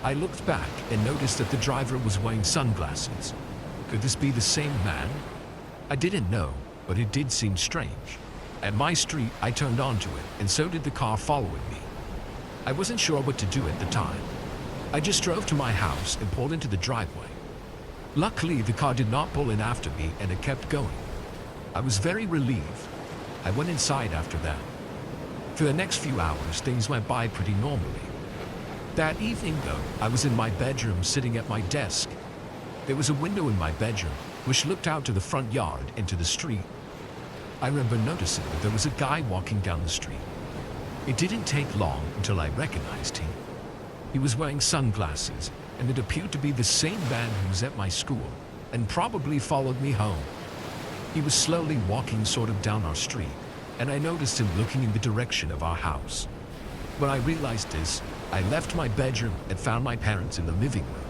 I looked back and noticed that the driver was wearing sunglasses. Could this be the same man? I didn't know, but it did seem strange. At my street, I turned onto it, and so did the car following me. I wasn't sure what to do at the time. I just drove to my house and pulled into the driveway. Luckily, the car did not pull in after me, and it kept going. I was very relieved. I went inside after that. For the next few hours, things went by pretty normally. That evening, though, I was in my bedroom sitting at my desk. There was a window in my bedroom, which looked out to the front yard into the street. I remember noticing that there was a guy walking down the street. It didn't take long until I recognized him. He was wearing sunglasses, and it appeared to be the same man who was at my school and probably followed me home. He was slowly walking sort of down our street, and I noticed him looking in the direction of our house. When I realized this, I left my bedroom and found my parents in the living room.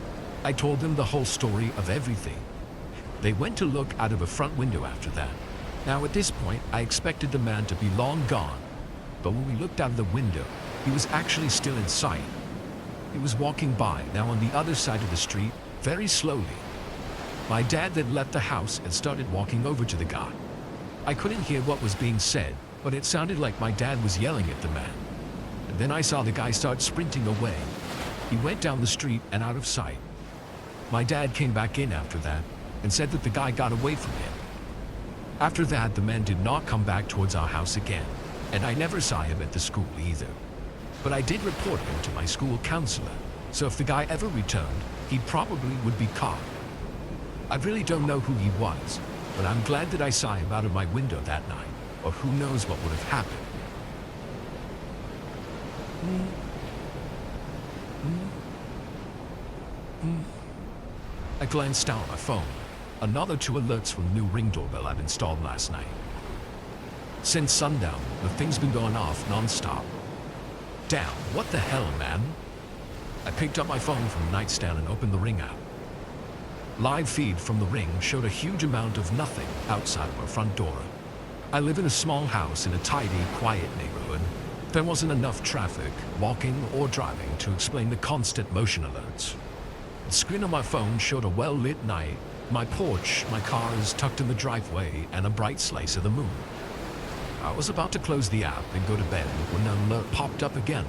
I told them the whole story of everything. They went to look out of a front window after that. Now at this point, I expected the man to be long gone, but when we looked out of the window, he was actually still in sight. He was walking by, now on the other side of the street, very slowly. My dad then left the house and started walking over to the guy. I couldn't hear what was being said, but it sounded like my dad was yelling at the man. And then I saw the guy start sprinting away. He went down the street and out of sight. My dad came back in after that and said that the guy got away from him. After that, the man did not come back towards our house again, and I never saw him at the school either. But I did report him to my school counselor, so if the guy ever returned, he probably would be caught. I really don't know who he was, but I'm glad that I saw him out of my window that night, or who knows what would have happened. I glanced down at my phone. Another 2 alerts from the new Ring doorbell I've installed last night. Since sundown, the thing's been going off non-stop. Damn, what the hell, man? I picked up my phone from the nightstand and opened the Ring app. Live feed from the Ring showed a huge amount of nothing outside of our front door. I live in a small house in a tidy, quiet neighborhood. There wasn't enough traffic, walking or driving, to explain the constant motion alerts. The screen on my phone showed a well-lit night, my porch, my cars tucked in the driveway, and a bright slice of the moon. I was about to close the app and go to bed when an alert popped up again.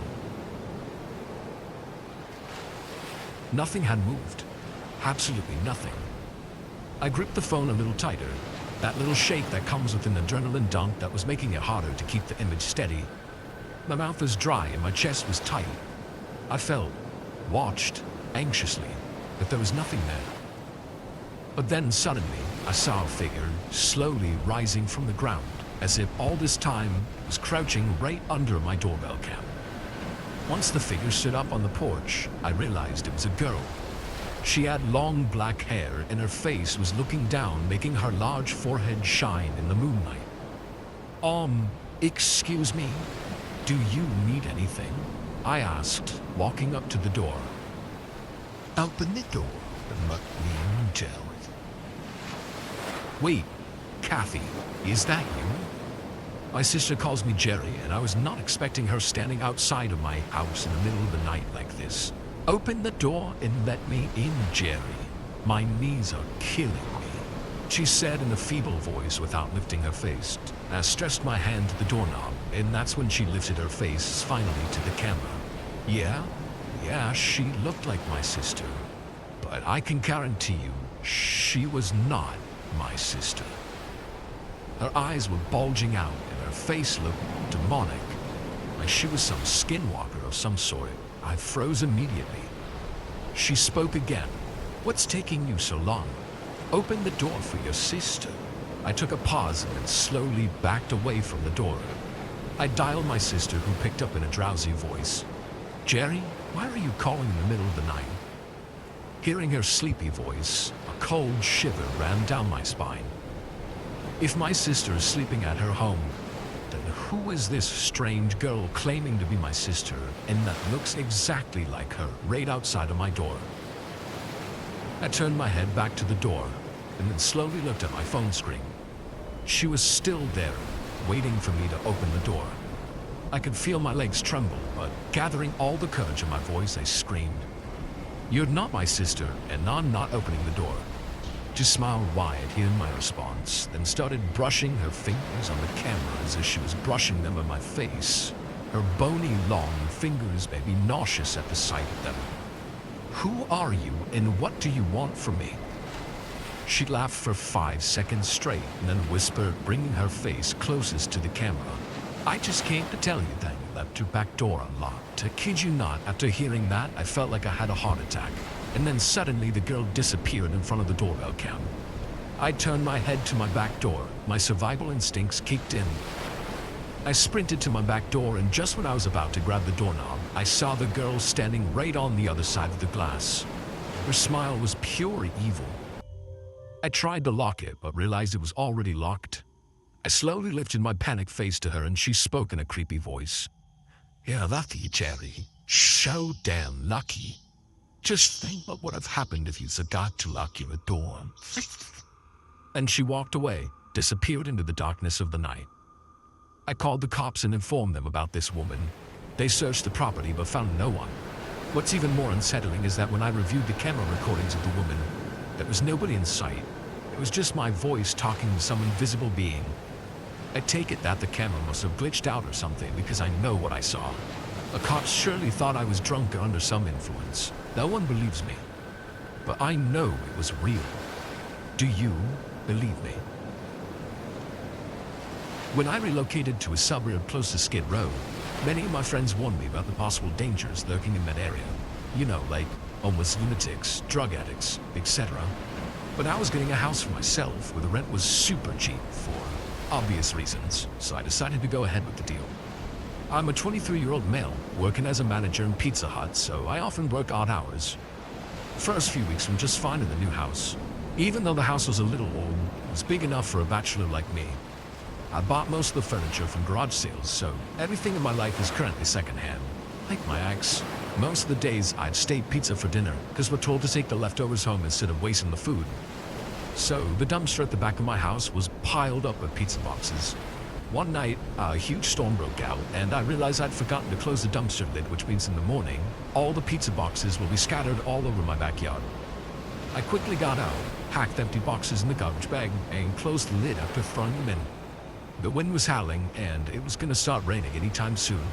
Nothing had moved. Absolutely nothing. I gripped the phone a little tighter, that little shake that comes with an adrenaline dump that was making it harder to keep the image steady. My mouth was dry and my chest was tight. I felt, watched, anxiously, but there was nothing there. But then suddenly, I saw a figure slowly rising from the ground, as if all this time was crouching right under my doorbell cam. Once the figure stood up on the porch, I realized it was a girl. She had long black hair and her face was looking down, making her large forehead shine in the moonlight. Excuse me, do you need anything? I asked, walking up to the door. Open the door and let me in. Wait, Kathy, is that you? My sister calls me Jerry, and I was not expecting her standing outside of my house in the middle of the night like this. Open the door and let me in, Jerry. My knees are killing me, she said in a feeble voice without lifting her face. I stressed my hand to the doorknob, and that's when she lifted her face finally to the camera. Yeah, she looked like my sister. But I can guarantee you, she was not my sister. Her eyes were bulging out and her face looked demonic, like she was some skinwalker of some sort. I froze immediately. She spoke again. What's taking you so long? Open the door for your sister. I took a pause and then slowly backed away from the door. I dialed my sister, who picked up in a drowsy voice. Jerry, why are you calling in the middle of the night? Hearing her sleepy voice, a cold shiver ran down my spine. If my sister is sleeping at her home, then who is this strange girl claiming to be my sister and that looks exactly like her right outside of my door? I turned my head back to the door and then slowly looked at my phone screen. She was still there, waiting for me to open the door. I could feel my legs tremble, but gathering all the courage in my voice, I screamed, "You're not my sister, and I'm not opening the door." She smiled wide, hearing my response, then started brushing her fingers on the camera as if she was brushing them on my face. Her bony, long fingers made me nauseous at the sight of them. "Who are you, and what do you want from me?" She laughed for 5 seconds straight, and then whispered, bringing her face closest to the camera, "I just came to tell you that you left your back door unlocked." To kid you not, after hearing that, I felt like I had a heart attack. And then suddenly the girl disappeared in front of the doorbell cam. I turned my head to my back door. My survival instincts kicked in. I sprinted to my back door, and just when I was about to grab the doorknob, I saw the girl standing right on the other side of the glass. Her smile was pure evil. I tried to lock it, but realized it was already locked. I slowly lifted my panicked face to her, and she spoke in a creepy voice. "You're lucky, Jerry. So damn lucky. Just think what would have happened if you forgot to lock your door." And she walked away, disappeared into the darkness of the night. I called the cops and informed them about this woman. They searched the property but found no one. What's even more unsettling is that when I reviewed the camera recordings of the woman, there was nobody in sight. It was just my voice talking to some invisible being. I take it that the camera must have glitched out or something, because I know what I saw. The cops surely thought I was drunk or under some influence. No one believes me. But I know it was real. Do you believe me? When I relocated to a suburb close to Skid Row, many of my friends warned me about the possible dangers lurking in that area. You know, like homeless lunatics, drug addicts, etc. But I was getting a house for myself where the rent was super cheap for obvious reasons, so I decided to go ahead with the deal. I'm a 23-year-old male working as a manager in Pizza Hut, so I often work odd hours. The first few weeks were just fine in the new house. Even though the house was a little old, it was big enough for a bachelor like me. I bought most of the furniture from garage sales, so everything in my life is currently secondhand. Like my ex. Most of the days I'd stayed pizza for dinner, because we're told to take the leftovers home instead of wasting the food. So the dumpster at the back of my house was piled up with pizza boxes. One night, a huge storm broke out, and I realized I'd forgotten to close the dumpster lid, which means in the morning, all the pizza boxes will be scattered all over my backyard. I quickly got out, packed the empty boxes in the garbage bag, and closed the lid after throwing them in. The wind was howling, and it was going to start raining anytime soon.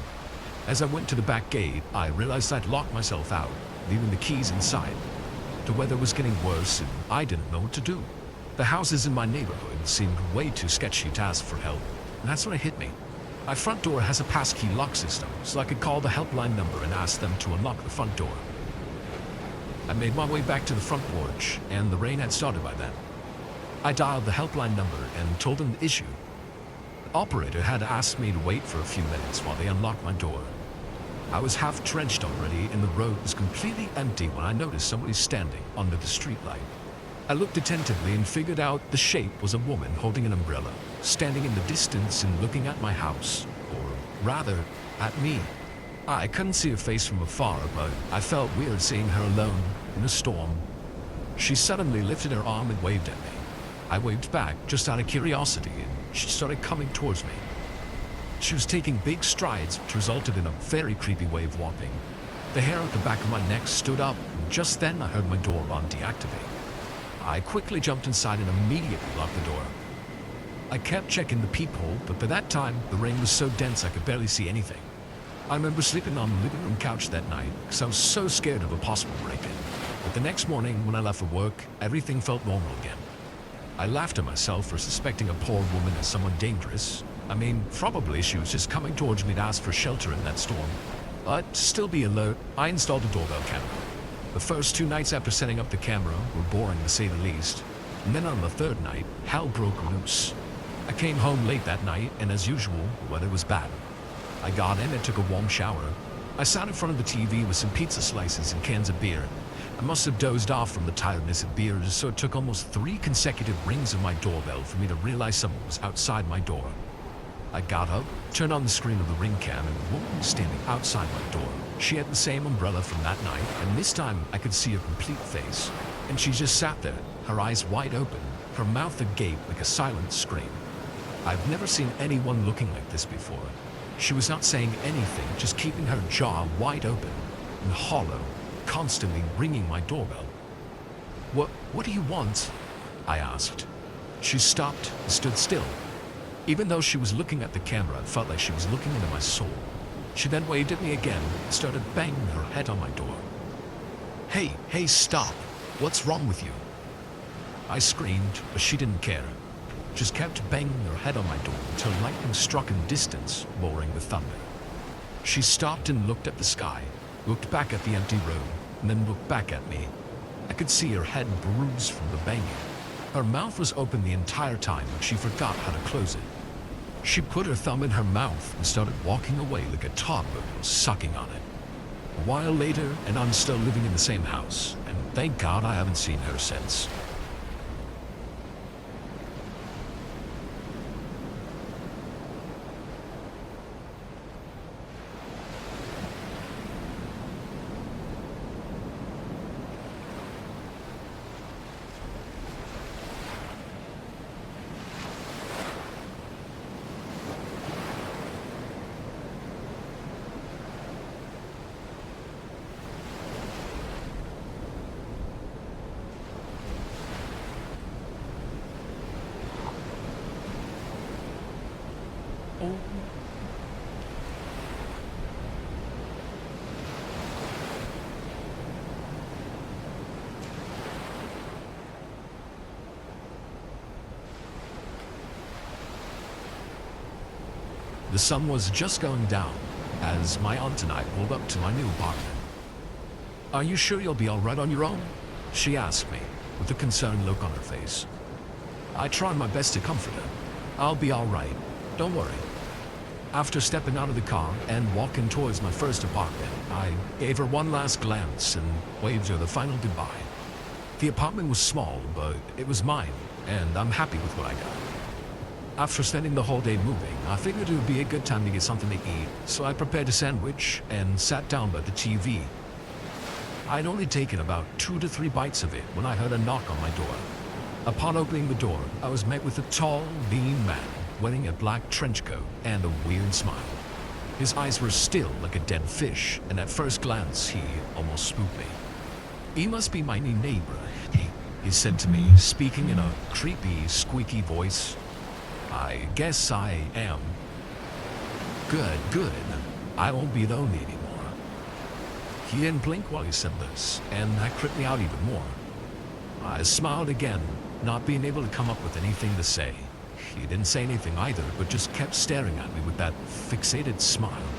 As I went to the back gate, I realized I'd locked myself out, leaving the keys inside. The weather was getting worse, and I didn't know what to do. The houses in my neighborhood seemed way too sketchy to ask for help, and that's when it hit me. My front door has a passkey lock system, so I could call the helpline number and ask them to unlock the front door. I made my way back to the front porch, and the rain had started by then. I dialed the helpline number and told them the issue. The operator had asked me to wait for a few minutes while they unlocked my door. I was half drenched already, and the road was completely empty when I noticed somebody standing under the streetlight. I looked attentively and figured out the shape was a woman holding an umbrella, standing in the distance and looking at my house, or rather, at me. I couldn't see her face from afar, but I felt weird seeing her alone in a storm. She suddenly lifted her arm and waved at me. I waved back just out of curiosity, and she started coming towards me. She was taking big strides, which resulted in a very creepy way of walking. The hair at the back of my neck stood up, and just then I heard my door on deactivate. I quickly jumped inside and immediately locked the door. I kept checking the peephole, but by that time, the rain was so dense I could barely see anything. I remember sleeping on the living room couch that night because I was so scared of a possible break-in. But the next morning, when I left for work, everything felt normal again. I laughed at myself for suspecting a poor woman as someone dangerous. I mean, probably she was just coming towards me to ask for shelter in that storm. But to still be alert, I installed a doorbell camera. The first 2 nights after setting up the camera were boring to say the least. And then on the 3rd night, hell broke loose. I came home late that night, and as usual, the weather was bad. I got in and took a warm shower. I sat in front of the TV with some pizza slices and cans of beer. I must have dozed off from the tiredness of beers, so it took almost 3 consecutive rings of my doorbell for me to realize someone was outside my door. I got up, turned on the screen of the ring cam, and the woman was standing outside my door. She had the same umbrella from that night, and this time I could see her complete face. And she just sat there, her eyes wide open, her mouth agape like a silent scream. I've never seen anyone looking like this before. She was not saying anything, just keeping her jaw wide open and hollow, constantly ringing my doorbell. What do you want?" I asked. She stopped and stood still. Even though she was looking at the camera, it felt like she was looking into my soul. She then waved at me again and started banging her head on my door. Hey, stop. What's wrong with you?" I screamed, but she didn't care. Just kept banging her head on my door until lightning struck in distance, roaring with thunder. She stopped and looked at the sky, looked back at the empty room, and then looked back at me. I could see her head bruised from the banging. Her mouth was open the entire time, but she forgot how to close it. She put her thumb in her mouth and started walking away like a toddler who was sucking on it. A while later, and I'm still living in the same house, and thank God I haven't seen her since. Oh. The sun was just going down as my aunt and I pulled up to my new apartment. "Are you sure you'll be all right on your own?" she asked me with a concerned look on her face. I tried my best to comfort her. "I'll be all right. Don't worry." After stepping out of the car and walking towards my first apartment, I gave her one last glance and waved her the final goodbye. The apartment was small, but it was mine, and I'm happy with what I got. After spending the whole day moving, I figured it would be a good time to get something to eat, so I prepared a sandwich and sat down by the TV. I'd only taken about 2 to 3 bites of it when I heard a knock on my door. Upon opening the door, I was met with a tall, lean man wearing a black trench coat and a weird smile. His eyes were still like a dead fish, and at first glance, he almost spooked me. "He must be my new neighbor," he said to me, speaking in a creepy, squeaky voice. "I guess I am." Good. I won't be lonely anymore." He didn't blink while he said this, and that creeped me out even more. I smiled again, not being able to come up with anything to say. He didn't say anything either, but just kept staring at me with that fixated smile.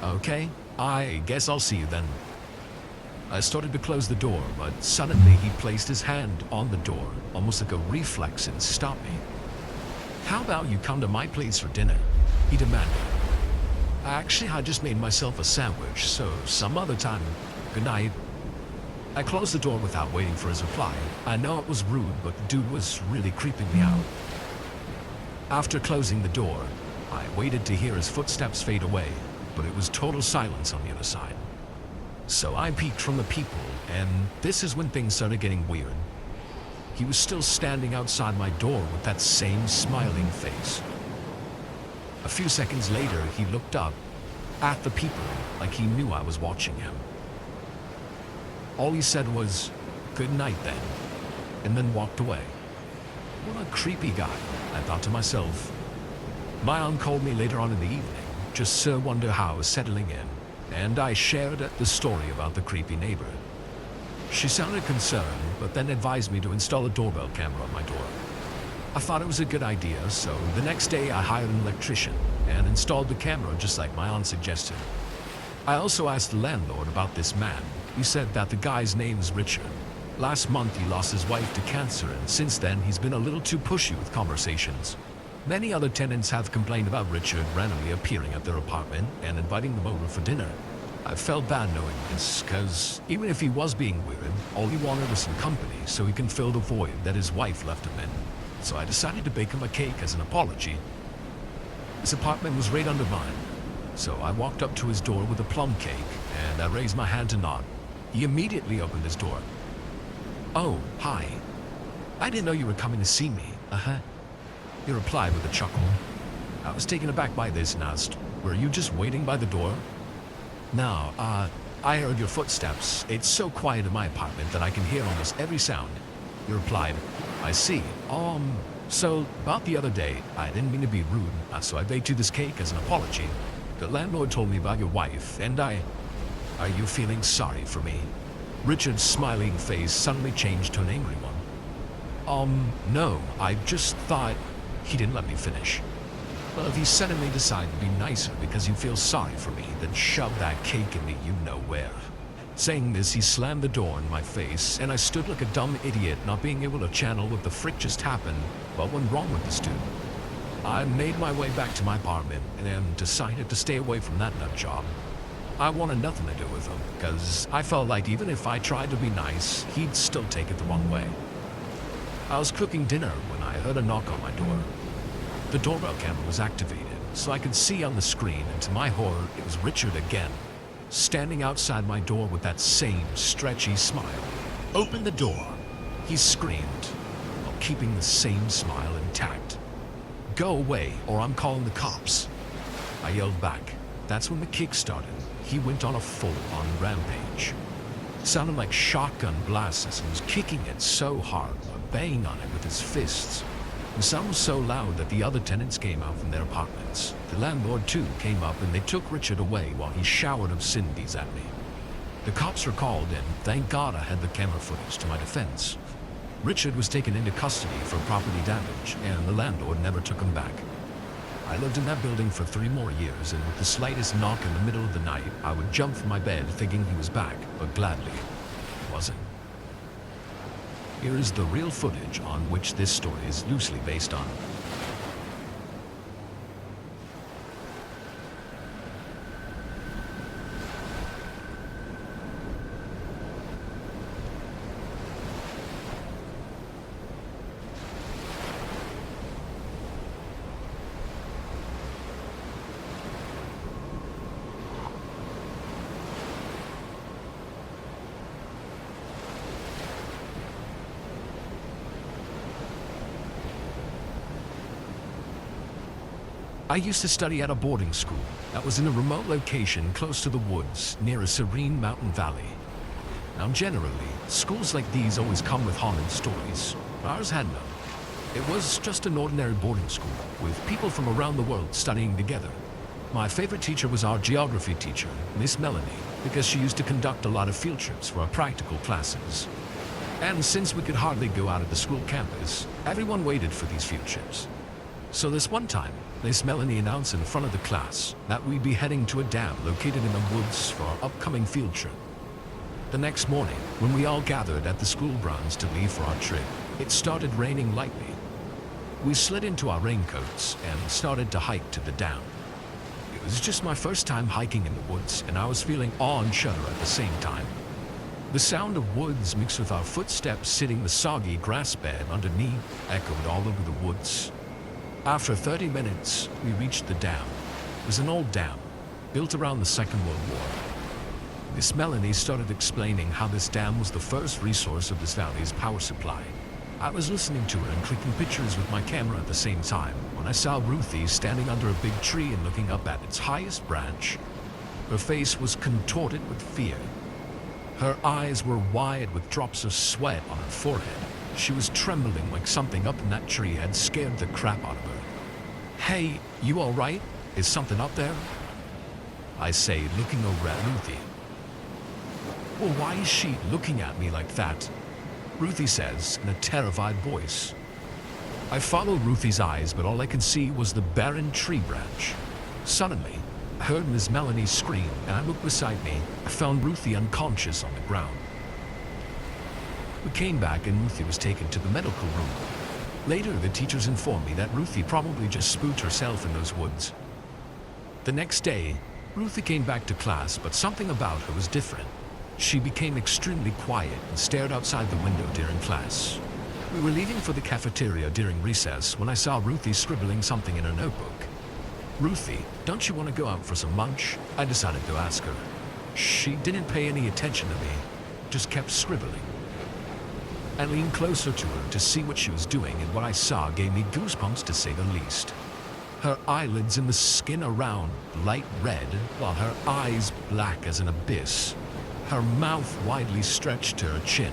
"Okay, I guess I'll see you then." I started to close the door, but suddenly he placed his hand on the door, almost like a reflex, and stopped me. "How about you come to my place for dinner?" he demanded. "Actually, I just made myself a sandwich, so some other time. Good night." I closed the door without waiting for his reply. I know it was rude, but the dude was really creeping me out. After closing the door, I waited to hear his footsteps fade away, but it was total silence on the other side. So I peeked from the peephole, and this is when things started getting weird. He was still standing outside my door with that same smiling face. A few seconds later, he looked up at the peephole like he knew I was watching him. All he said was, "Good night then," and then walked away. What a creepy guy, I thought to myself. My aunt called me later on in the evening, just to wonder how I was settling in, and I shared the story about the creepy neighbor. She sounded concerned, but then advised me to install a doorbell camera on my door. I thought it was a good idea, so the next day I hired an electrician and installed the camera just like my aunt suggested. I also asked the landlord about this man. He said that the guy's name's Richard. Last month he lost his wife to cancer, and since then he's been a little too pushy with conversations. Many other tenants have complained about Richard randomly appearing at their apartment and inviting them over for dinner. I felt bad knowing this, cause even if he was being weird, all he wanted was some company so he can fill the void that his wife left him in. So I decided to bake him a cake as an apology. His apartment was right under mine, so I walked up to his door with a plum cake, and I raised my hand to nod. He immediately opened his door. "Oh, hi. I didn't know you were coming to see me." He replied with a chuckle. I was taken aback by this and asked, "Were you just waiting by the door?" "No, I heard your footsteps. It's so quiet in my apartment that I can hear almost every sound." He replied, "I see. So about the other day, I didn't mean to be rude, so I baked you this cake as an apology. The landlord told me about your wife, and Are you feeling sorry for me?" Richard's smiling face suddenly changed to an angry one. No, I just thought..." He didn't let me finish. "Well, if you suddenly decide to be nicer because you feel sorry for me, then shove that cake in me you-know-where." Saying this, he slammed the door in my face, and I stood like a dumb idiot, not being able to channel what the frick just happened. What went wrong with this dude? I made my way back to my apartment and decided to stay away from that nut job. I wanted nothing to do with him, because I felt like even if I tried to be nice, he'd still take it the wrong way. I was cooking dinner when I heard a knock on my door. The doorbell camera was activated, so I could see on the screen, and to my horror, it was Richard again, standing outside my door with that same stretchy smile. "Open the door," he screamed, while keeping the same smile intact. "Go away, or I'm calling the cops." I yelled back. That's when the kick started. He went on a full-on rampage. It sounded like shotgun blasts, and was kicking it so hard, banging on it with his fists. The sound was so loud that the other tenants came out from their apartments. The landlord too came up, and they took Richard away while he showered obscenities at me. The cops were called, and thank God I had the camera footage to my defense. Richard was taken into custody for property damage, and the landlord never took him back. I lived in that building for 3 more years, and with the slightest knock in the middle of the night, I would jump from my bed thinking he was back, but gladly wasn't. Here is the real footage on which this story is loosely based on. I used to study at a boarding school that was in a remote location close to the woods near a serene mountain valley. Now generally, schools like these always come with haunted stories. Ours had none. It was just an ordinary boarding school with people from around the world studying together. My favorite teacher was our geography teacher, Miss Melanie, because she used to conduct a lot of field trips for our practical classes. And since we could hardly go out of the school campus, everyone waited for these field trips. So this one time, Miss Melanie announced in front of the class that we'd be heading to a dam located in the woods for our upcoming field trip. The next morning, when we all gathered at the school grounds to leave for our trip, it started raining lightly. We slid into our raincoats and started to hike to the dam. It was just my first time hiking in the woods, and I was feeling awe and shudder at the same time. The sound of woods mixed with our footsteps hitting the soggy grass bed underneath echoed all over the woods. After 30 minutes, we reached the dam. It was an old dam, built around the Second World War. Miss Melanie started explaining how this dam was the first resource of this valley's power supply. I was listening to her and clicking pictures with my camera at the same time when I saw Ruthie standing under a big tree and looking up at its highest branch. Her face was contorted with fear. Her eyes were wide with drops of sweat on her forehead. She was trembling like something up in that tree had scared the crap out of her. "Hey, you all right? Is something up there?" I say, looking over at Ruthie. "Well, why is she looking at me like that?" Ruthie says in a terrified voice. I followed Ruthie's eyes, but all I could see was the barren tree branch. Suddenly, I heard Miss Melanie scream, and I looked beside me. I found Ruthie unconscious on the ground. We came back, and Ruthie was taken to the medical room. Later, the teachers informed me that Ruthie probably just spooked herself in those woods. The next day, Ruthie came back to class, but something about her was different. She became extremely quiet and stared outside the window during class. We were leaving for the cafeteria during recess when I saw Ruthie scribbling something in her notebook. "Ruthie, don't you want to go out for some lunch?" I decided to ask her. She didn't pay any attention to me, just kept scribbling. I leaned closer to her to see what she was doing, and what I saw gave me goosebumps to say the least. Her eyelids and the skin around light red, while her eyes black as an abyss. Her mouth widely stretched to her chin.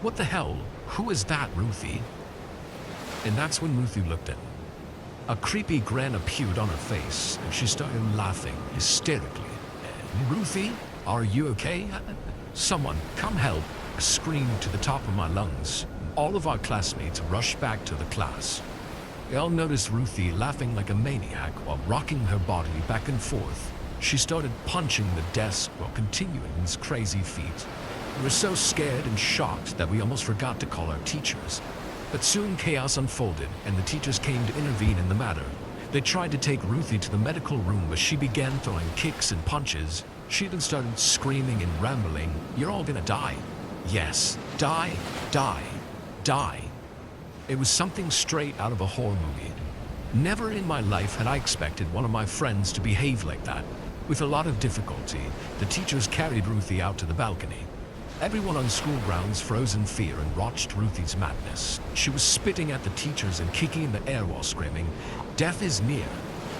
"What the hell? Who is that, Ruthie?" And that's when Ruthie looked at me. A creepy grin appeared on her face, and she started laughing hysterically. "Ruthie, are you okay? Someone, come help!" I screamed to the top of my lungs. All of our classmates rushed back to the class. They all noticed Ruthie laughing like a maniac while rocking her body back and forth, She started punching the desk while continuing this crazy feat. We were so scared and shocked that we almost forgot to call our teachers. But soon chaos unfolded and the teachers came to intervene in the matter. They tried to take Ruthie to the medical room, but she began throwing kicks and punches. She then started screaming and rambling, "You're all gonna die. Yes, die, die, die." It was something straight out of a horror movie. Never in my life had I expected one of my friends to behave like that. With a lot of difficulty, the teachers carried Ruthie out to the balcony. Everyone on school grounds froze in fear and watched Ruthie's madness. She was spitting at the teachers and kicking in the air while screaming, "Death is near.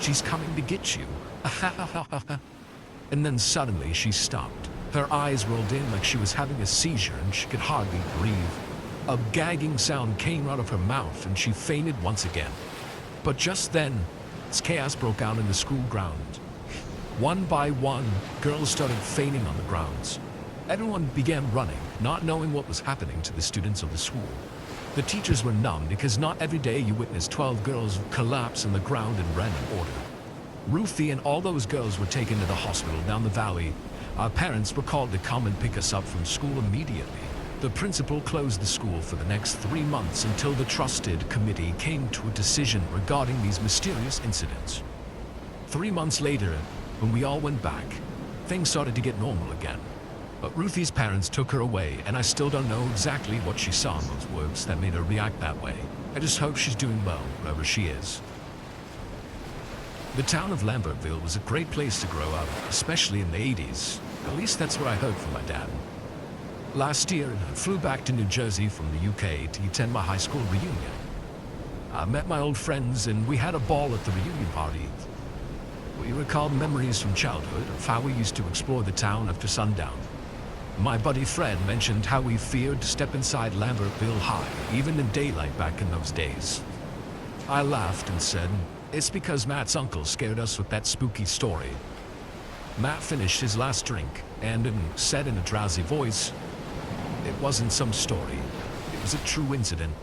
She's coming to get you." And then suddenly she stopped. Her eyes rolled in like she was having a seizure and she could hardly breathe. A gagging sound came out of her mouth and she fainted once again. But just then, as chaos broke out in the school ground. One by one, girls started fainting on the grounds. Everyone began running, not knowing what was happening to the students of the school. The teachers were numb because not every day you witness 12 girls collapse on the ground in random order. Ruthie and all those girls were taken to the hospital down the valley. Our parents were called to come and pick us up from school immediately. The principal closed the school for the next 3 months until the trusted committee came to a decision regarding these mysterious incidents. 3 months later, when we all went back, things started to get normal again. But Ruthie's parents took her away, and I still don't know exactly what she saw in those words that made her react that way. I just hope she's doing well, wherever she is. The town of Lambertville was a great place to grow up, especially in the 80s. At least that's what I heard from my dad. Last year, I flew back to New Jersey from the UK to attend my high school reunion. I met my old friends and we had a ball at the reunion party. We recalled memories from childhood of how we used to explore the town after sundown. My buddy Fred mentioned how we feared to step inside Lambertville High, even in daylight back in those days. I laughed and said, "It's because Matt's uncle scared us with that spooky story." Matt finished his last drink and said in a drowsy voice, "It wasn't some story. It was a true incident."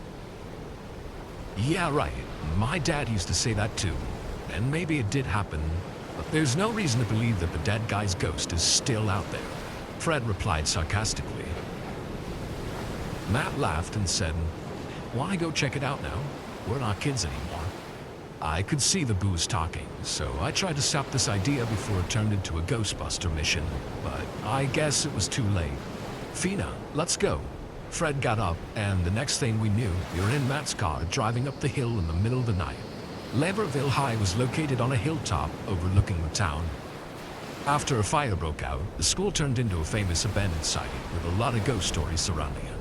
Yeah, right. My dad used to say that too. And maybe it did happen, but there's no reason to believe that the dead guy's ghost is still out there. Fred replied sarcastically. Matt laughed and said, "Why go check it out now? We're not kids anymore." I could see the booze talking, so I tried to stop this idea before it turned into a Ghostbuster mission, but I guess it was too late. "Fina, let's go." Fred got up, and the next thing we knew, we were in Matt's car driving up the hill in the middle of the night. Lambertville High was located on a hilltop overlooking the town. After a fire broke out, the school turned into a famous abandoned site with a lot of ghost stories surrounding it.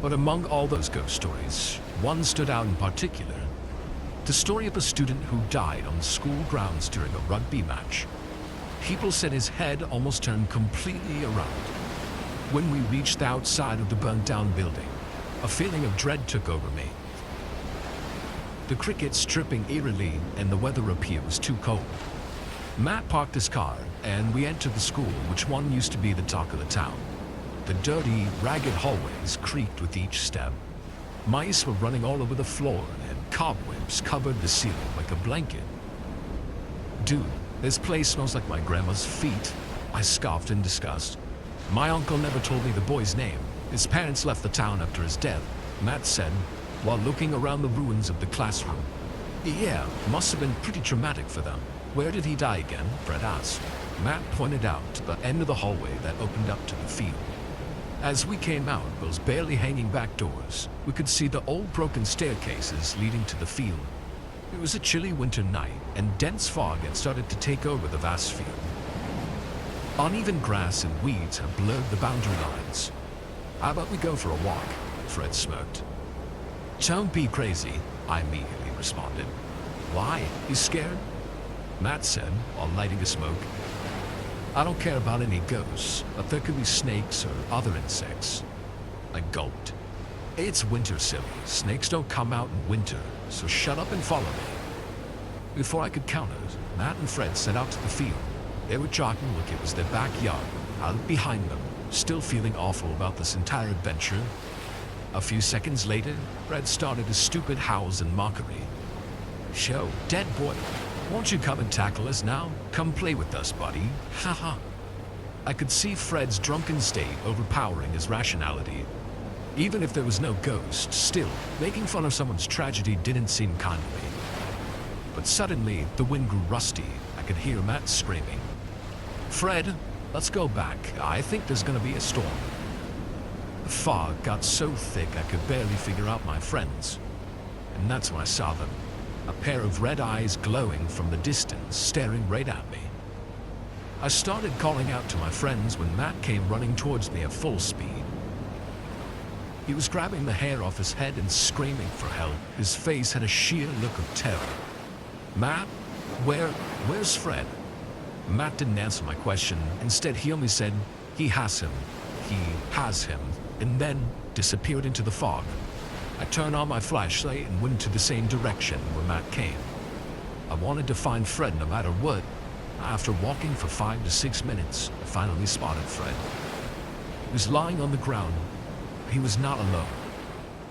But among all those ghost stories, one stood out in particular. The story of a student who died on the school grounds during a rugby match. People said his head almost turned completely around. When we reached the outside of the burnt-down building, a feeling of dread took over me. The crickets chirping eerily and the weather up here was too cold. Matt parked his car and we entered the school, which one used to be the talk of the town. The dirty, ragged hallways creaked with each step. Mice were running all over the floor and cobwebs covered the ceiling like a blanket. "Dude, this place smells like my grandma's feet," I scoffed in disgust. "My uncle never told me the boy's name. His parents left the town after his death," Matt said, while looking around the ruins of the classroom. "Yeah, must have been pretty traumatic for them." "Where did he die again?" Fred asked. Matt pointed out to the end of the hallway that opened up to the field. As we came out those barely hanging back doors, we could see the old broken staircases leading to the field. It was a chilly winter night, and dense fog had started to take over the vast field. Uneven grass and weeds had blurred the boundary lines. "How about we go for a walk?" Fred smirked. "Don't be crazy," I immediately responded. "Why? You scared?" Matt said, while lighting a smoke. "I don't care about any ghosts, but there could be snakes or other insects." I gulped. "It's winter, silly. Snakes don't come out in winter, so shut up and follow me." Before I could counter, Matt and Fred set out to the field. They were jogging like it was their backyard. I looked behind them, still feeling awful about this entire adventure. A few seconds later, Fred started his stupid howls and mockery. "Show, dead boy. Won't you come and tackle us now? Come play with us, buddy. Haha. I could see Fred's drunken state overpowering his rationality. Even if there was no ghost, still, making fun of someone's tragedy didn't seem kind to me. But suddenly, the wind grew rusty. I could hear Matt screaming. Fred, let's go back. I think there's gonna be a storm. The fog got so thick I could barely figure out my friends. And that's when I saw them. A pair of red eyes glowing from the distance, staring right at me. I started calling out to my friends when Matt came running towards me at full speed. He was grabbing the hair off his head and screaming for help. His face had a sheer look of terror. Matt, where's Fred? Matt didn't answer my question. Instead, he only said, he has him, and then disappeared into the fog. I turned on my flashlight and went to the same direction where Matt came. I wanted to find Fred no matter what. After walking for 5 to 6 minutes, I finally spotted Fred. He was lying on the ground. He was not alone.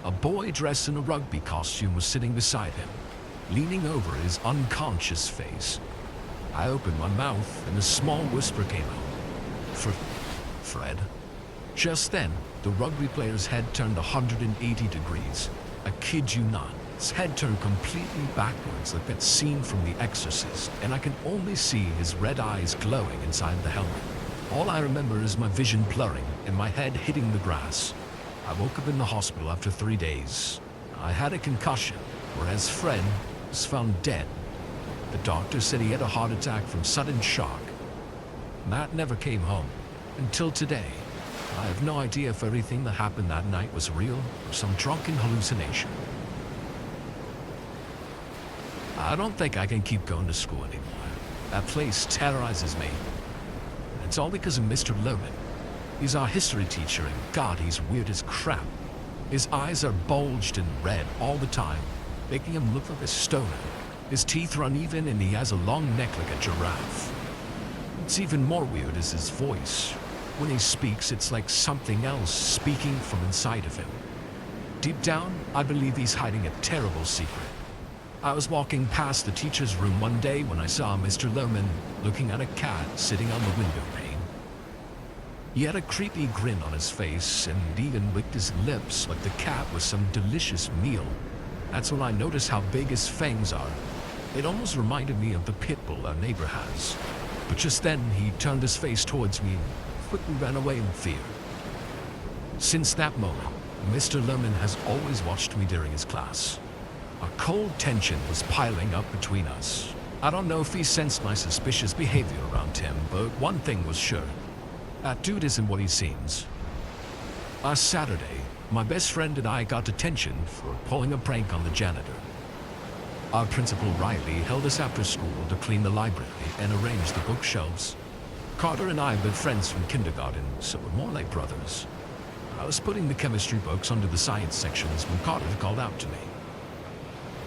A boy dressed in a rugby costume was sitting beside him, leaning over his unconscious face. I opened my mouth and a small whisper came out. Fred. Just then, the rugby player's head turned 180 degrees. I kid you not. His head turned completely backwards like that scene from The Exorcist, and I can only see his red eyes glowing inside the helmet. All I remember is my vision blurring and my head hitting the grass. I woke up in the hospital after 3 days. I had a concussion, whereas Fred was found dead. The doctor said he had a heart attack from sudden shock. Matt never came home until today. I have no idea if everything that happened that night was real or some drunken hallucination. I don't think I can keep going to school anymore. That place terrorizes me. It's all because of Mr. Lohman. He's our history teacher, and God, he's weird as crap. His eyes are bulged and red all the time, making him look like a stoner. His teeth are uneven and he has a long neck like a giraffe. What's even more weird is his voice. When he speaks, it's like something else speaking from inside of him. Deep down, I believe he's hiding a terrible secret. I was walking past the teacher's room one day when I saw Mr. Lohman looking at a cat sitting on the window pane. He had a creepy grin on his face and even licked his lips like the cat was some delicious meal. That's when I noticed how big his fangs are. It almost reminded me of the pit bull our neighbor has. But just then, he turned his face towards me and quickly ran away in fear. Since that moment, Mr. Lohman has always watched me during his class. A cold tension was piling up between us. I don't know if he sensed my suspicious behavior around him, but one thing was sure. That dude isn't what he seems. Last Saturday, my best friend and I got detention for pulling a prank on the janitor. Our principal, Riley, held us after school to clean the library and arrange the bookshelves. Carter and I have been friends from kindergarten, so we're more like brothers. I was putting the chemistry books under the science sections when Carter called out to me.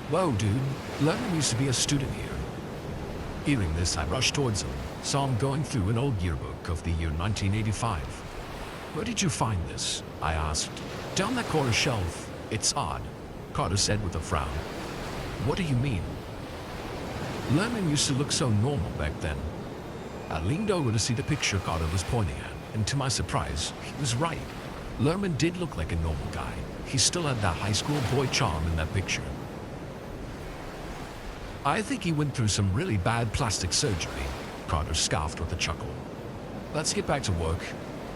Whoa, dude, Lohman used to be a student here. Hearing this, I rushed towards him, saw him going through an old yearbook of the year 1985. Where did you find this? I asked. Down that corner shelf. It's odd, Carter said with a frown. What do you mean? Lohman used to look so normal back then. I leaned over to see the picture Carter was pointing at, and to my surprise, he was right. Lohman did look like a normal guy. He still had that high school boy charm in that picture. I think he went through some really bad plastic surgery, Carter scoffed with a chuckle. Let's get back to work.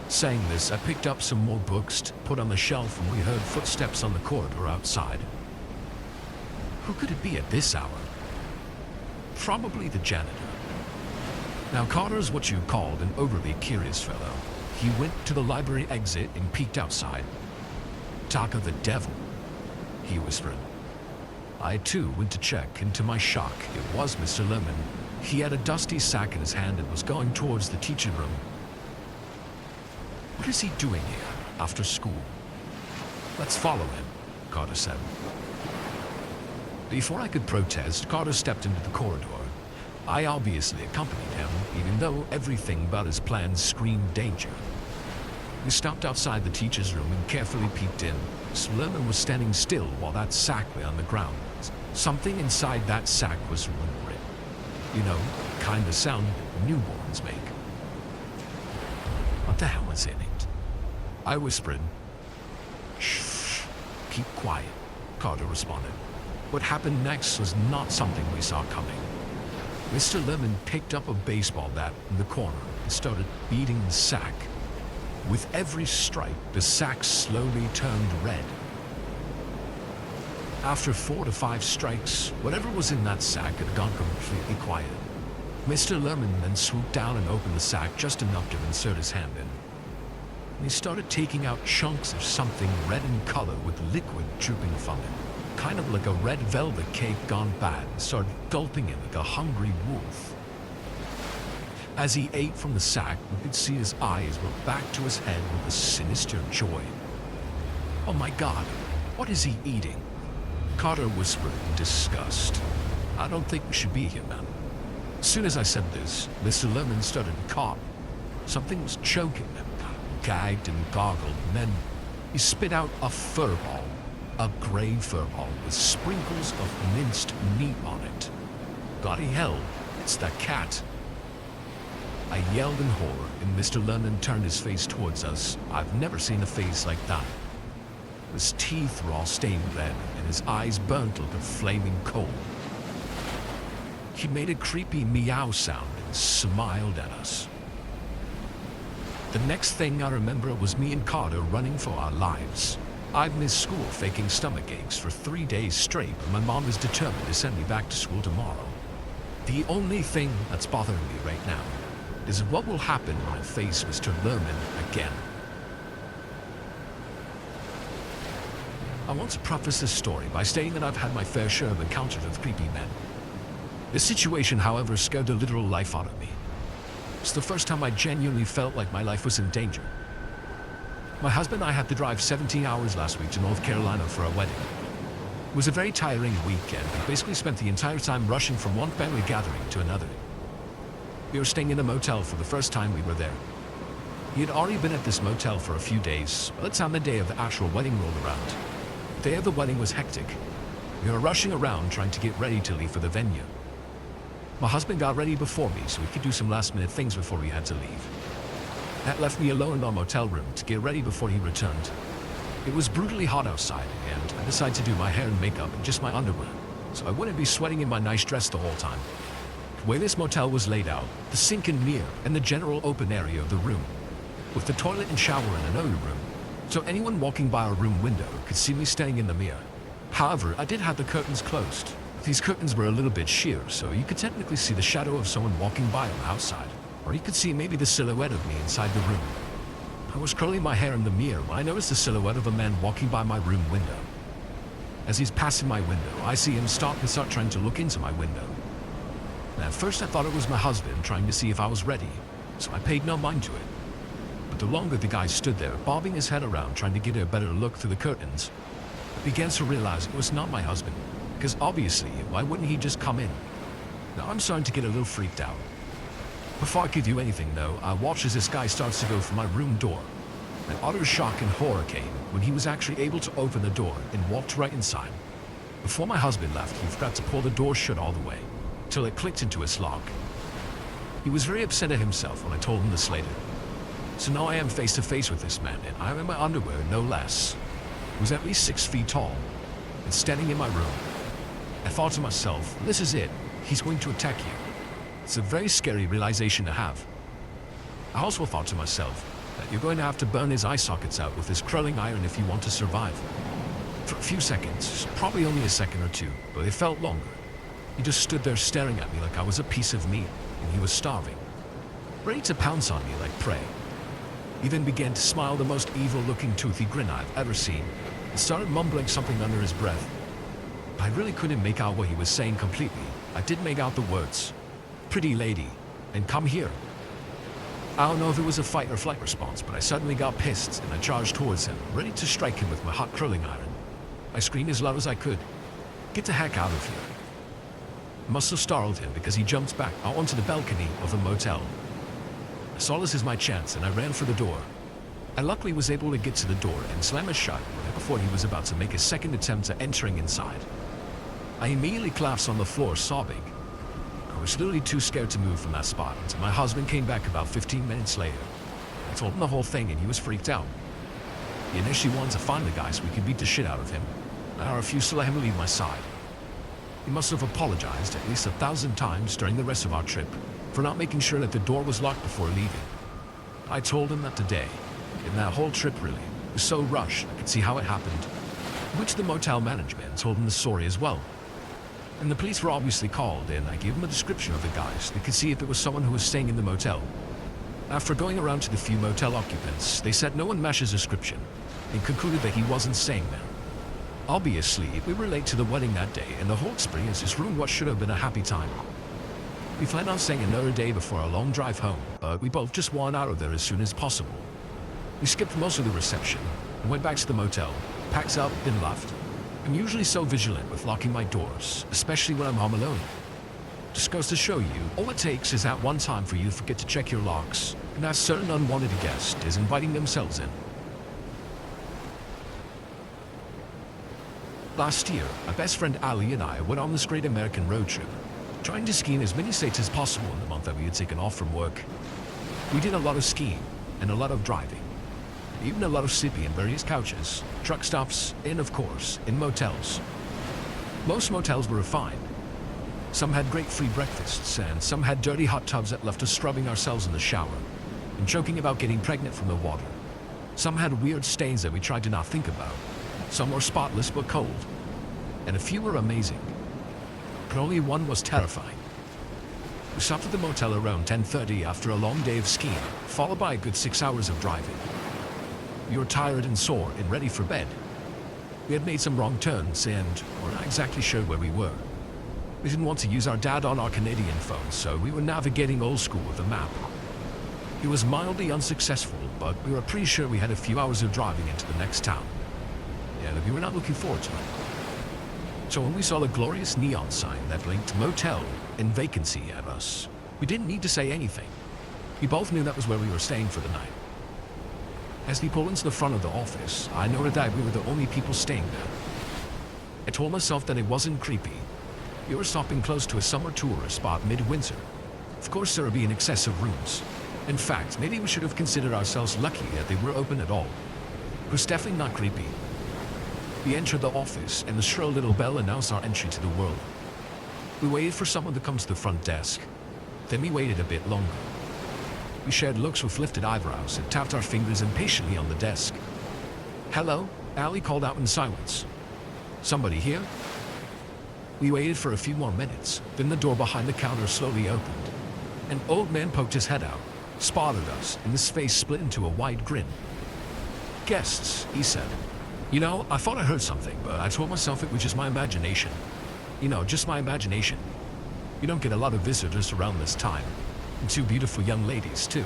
Saying this, I picked up some more books to put on the shelf and we heard footsteps on the corridor outside. Who could it be at this hour? Probably the janitor. Now Carter's what you called an overly curious fellow. He went to the library exit and peeked outside. Talk of the devil, he whispered. I too went to check, and to my shock, it was Mr. Lohman. He had a dusty sack in his hand and was going towards the teaching room. What is he doing here, after school? Let's follow him, Carter said. Before I could protest, Carter stepped into the corridor. I obviously accompanied him, even though everything about his plans screamed danger. We stopped outside the teacher's room and carefully peeked in. Mr. Lohman was standing still while that sack lay on the ground. Something inside that sack was whimpering. You know, kind of sound newborns make. What the hell is in it? I whispered. Shh, keep quiet, Carter responded. What happened next was not something we saw coming. Mr. Lemon picked up a baseball bat in the corner and started beating the sack. With every strike, the sack slowly turned red. After 4 to 5 strikes, whatever was in that sack had gone completely quiet. Mr. Lemon then swooped down and opened the sack just enough to insert his hand in. And he started taking out chunks of something red in color with liquid dripping from it, kind of like a red velvet cake gone bad, and started gulping it like a hungry wolf. As he ate from the sack, we could see his eyes were back to his head with a sinister joy. Oh my God, what is he eating? Carter whispered in disgust. I don't think we should be here, man. As soon as I said this, Mr. Lemon started to cough. Something was choking him, gagged and gargled, and then he spit out a fur ball, a gray fur ball with sprinkles of minced meat on it. Bloody hell, it's that cat. I yelled in horror, and Mr. Lemon turned his face towards us. I've never seen a face like that. His teeth were all stained red, and his eyes burnt like a flaming coal. He made a creepy meow sound and smiled at us. The next thing I remember was me and Carter running for our lives. I'd missed school faking stomach aches for 3 days straight, but my mom is determined to send me back to school tomorrow. The only thing that's bothering me right now is what will happen when I face Mr. Lemon again. I want to preface this story by stating that I've had my fair share of encounters with creepy men. This situation, however, scared the literal life out of me. It's the first time I genuinely felt like my life was in danger. My husband and I had to drive 17 hours last week to North Carolina for a wedding. It was a very tiring weekend. We basically spent the entire time rushing from one family gathering to another. We were staying in a motel for the first time we were there. He had already been at this motel for a few days by the time the day of the actual wedding rolled around. The day of the wedding was hectic. We were rushing around trying to get ready to leave for the venue. My husband got ready before me so we could do some last-minute things before we had to leave. That left me alone in our motel room to get ready before he returned. It was brutally hot outside, and I decided to do my hair and makeup in just my underwear, so I wouldn't be sweating in my nice dress the whole time. The way this motel was laid out, the sink and mirror, and the general open area of the room, with the toilet and shower in another room, so anyone walking by our room window could see me standing in the mirror. However, I did have the curtains closed. These curtains were a little bit sheer, so you could technically see the shadow of someone walking by on the outside, or you could see maybe the silhouette of me inside the room. I was curling my hair in the mirror when I noticed the silhouette of a man walking by my room window. As he's passing my window, I see him stop and start trying to look into my window. And at first I thought it was my husband trying to see if I was ready, so I paid no mind to it. But the longer the guy stood there, bobbing his head around trying to get a better look through the curtains, I began to realize it was not my husband, because obviously, why wouldn't he just come in? Now I'm starting to get a little freaked out. Before I could do anything though, I watched as this guy starts to go for my room door. An utter shock and horror came when he was actually able to open the door and walked right inside. Before my husband left, he forgot to pull the door shut all the way, till it clicked into its lock. He was very upset at himself when I told him this later. So now I am face to face with this man, and I am in my underwear, no less. He was at least 6 feet tall, and standing in my room. I thought to myself, this is it, he's going to attack you. It's a very scary realization to have. I also thought to myself that you're going to have to burn his eye sockets out with this curling iron if you want to survive. For a few seconds, probably only a second or two, but it felt longer. He just stood there staring at me like I was a piece of meat, and he was starving, ready to pounce on me like prey. He then began to smile the most evil-looking toothy grin I've ever seen, and started mumbling something under his breath. I really couldn't make out what he was saying completely. I did make out the words, "Pretty lady," and "come here." I don't know if it was a fight or flight response, but I suddenly got pissed and I charged towards him, ready to strike him with my hot curling iron. I screamed as loud as I could, "Get the heck out of here." I must have startled him because he jumped back out onto the balcony of the motel. I saw this as my chance and I ran for the door. I luckily was able to get to the door and slam it shut right before he was about to make a second attempt at entering inside. I immediately collapsed on the floor sobbing. I was literally too scared to move from that spot until my husband came back about 15 minutes later. I told him the whole thing and he was freaked out. He initially wanted to find the guy so we could beat the shit out of him. I refused to let him leave my side. He must have apologized at least 1,000 times during the rest of our trip for not making sure that the door was locked before leaving. I told him that today, in that whole trip really, was so rushed I could see how it happened, which the motel management told him the story as well. And the police were obviously called and I gave them a description of the guys. They could see if it was someone who was staying in the motel. After going around to the few motel occupants, they said no one matched his description and concluded that he wasn't staying there. Obviously, we were late to the wedding that day and the whole experience just ruined what should have been a happy time. We planned on staying another day before our long drive home, but we both just wanted out of there as soon as possible. We skipped most of the reception and went back to the motel, packed up and left. I'm usually so vigilant with locking my doors, especially when I'm home alone. Just goes to show you, all it takes is that one time for you to forget to check your locks, and that certain unwanted guest is inviting themselves in. Last year, my best friend Ali and I went on this great American road trip, trying to ski in as many states as possible in the month that we had taken off from work. We did a lot of skiing and a lot of driving, even a lot of sleeping in various couches, truck stops, and of course, in motels. Most motels were fine. Some had great free breakfasts, and some had dirty hot tubs that left us scrubbing ourselves in the shower and joking about getting pregnant from the water. Some had weird stains that we tried to not think about. Some were spotless but cold, and a few were amazing. But only one was terrifying. We stopped at the motel around 10:30 after a long day of skiing, followed by a good 6 hours of driving. We were tired and sore and ready for bed. We had made some wrong turns and were not exactly sure where we were. We didn't want to use our dad on our Canadian phone, so we were navigating old school with a map. It was mildly unsuccessful, but we were pretty sure we had a few hours of driving into the next town. And we were not looking forward to it. So when we saw the glorious neon sign that blinked motel and vacancy at us, we didn't need to say anything. We both knew that was where we were staying for the night. As we pulled into the front of the office, I noted that we were the only people staying there. I told myself that it wasn't creepy. We were stopping close to a summer tourist spot midwinter. Of course there would be an excess of rooms. In fact, maybe we should have considered ourselves lucky that they were open at all. It was definitely not creepy. We entered the office and the shrill little bell announced our entry to the world. We waited for someone to come to the front desk. Then we waited a bit longer. We shared looks with lifted eyebrows and tapped our fingers impatiently on the desk. "Hello," Ali called out in silence. "Somebody here?" We waited for a few more minutes, then the door behind the counter slowly opened. An old man poked his head out, spotted us, and his face split into a wide grin. "Guests," he said. "You know, I thought I heard something, but I told myself it was just my imagination. You know, just my imagination. You don't get a lot of visitors around this time. And two beautiful young ladies, too.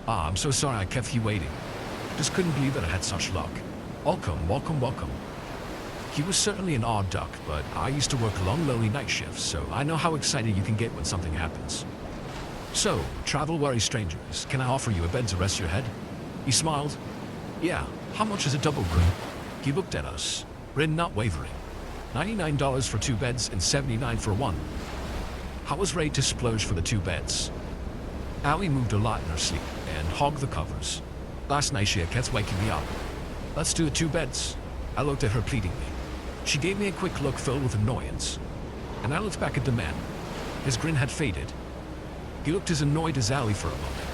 I'm so sorry I kept you waiting. Just couldn't believe that I had such luck. Welcome, welcome, welcome." He was certainly an odd duck, but I used to work long, lonely night shifts, so I know how excited you can get when something happens. "So, travel worry strangers, can I offer you a bed to rest your head?" He smiled. "Yeah, how much is a double room?" He looked at us, grin not wavering. $99 for 2 beds and $79 for 1. I was ready to splurge for the 2 beds. Ali moved a lot in her sleep and hogged the covers. Last night she had kept waking me up. "Let's do the 2 beds. I looked at her pleadingly. She gave me a quick look filled with annoyance, and I looked back at the man. His grin had faded. He looked as annoyed as Ali for a moment.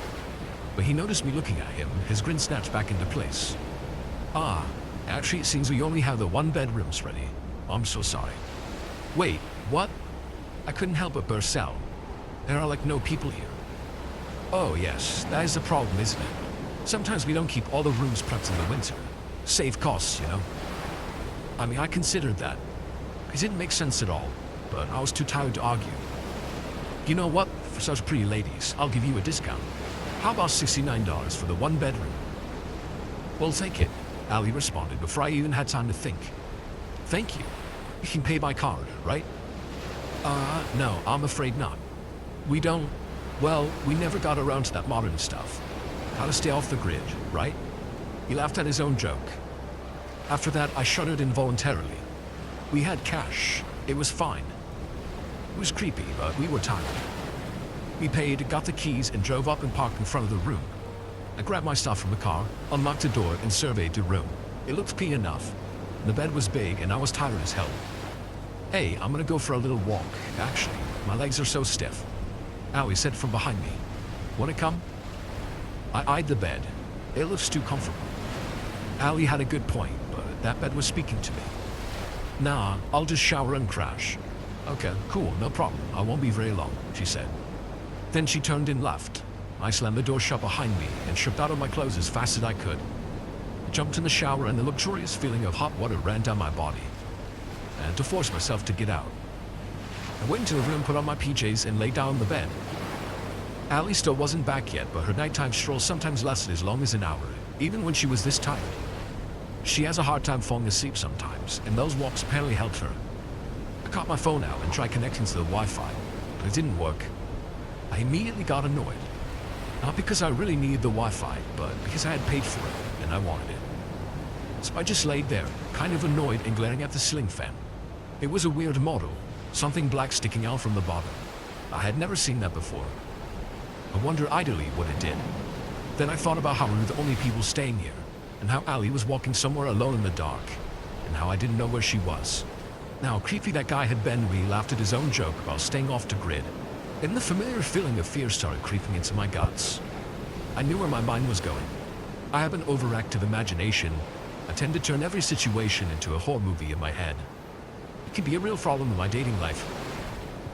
When he noticed me looking at him, his grin snapped back into place. Actually it seems we only have the 1 bedrooms ready. I'm so sorry." "Wait, what?" I couldn't help but burst out. "There are like no people here." "Oh yes, that is the problem, isn't it? Sometimes we don't keep all the rooms prepped in the winter. Save costs, you know." I mean, I considered that. It didn't make sense at all, but I was too tired to argue. "You know what? For such pretty ladies, I'll give you a discount. How about $69 for the 1 bedroom? "We'll take it," Ali responded before I even had time to think. "Thank you. You can pay by card, right?" No, I'm afraid not. We don't, well, we never got around to that modern stuff. How to stay off the grid, right?" He laughed at his own joke. After that, I shuddered involuntarily. We had cash. It was fine. It was creepy, but we were tired. We paid, got the keys, and drove up and parked in front of the room. I grabbed my stuff from the car, unlocked the door, and surveyed the room. It looked clean enough. The bed was big, and I was tired as hell. Hey, I'm gonna go for a little walk. Actually, my legs are so stiff. Allie said from behind me. Wanna come? I eyed the bed. It looks too comfortable. Allie had a good point, but that bed was speaking to me. Nah, I'll just shower and crash. Okay, cool, no problem. I won't be very long, she said. Then she turned and left. I slammed the door shut behind me and stripped out of my clothes as fast as I could. I jumped in the shower and the luxurious feeling of hot water ran down my body. I had to force myself to get out. I went into the room, put on my PJs, and lay down on the bed. Allie still wasn't back yet, but her nighttime strolls sometimes lasted as long as an hour, even when she was this tired. She has a hard time falling asleep sometimes, and those walks apparently helped her. I got my phone out and tried connecting to the Wi-Fi, but it didn't work. I immediately got annoyed. Not because I really needed the Wi-Fi, but because I had paid for it, and I wanted it. So I just laid there, kind of annoyed and glaring at the ceiling fan. It was a weird model, something black sticking out from the bottom. I had never seen that before. I wondered idly what it did. Then I thought about how we were the only people staying here, and how Allie was walking somewhere alone in the dark, and how I didn't know where she was. Now, creepy that guy had been when he laughed at his own joke about staying off the grid, and the familiar feeling of fear started creeping into my guts. I knew where my mind was going. I have an overactive imagination. I tend to turn every situation into a horror movie in my head. It can be a real problem in my dating life.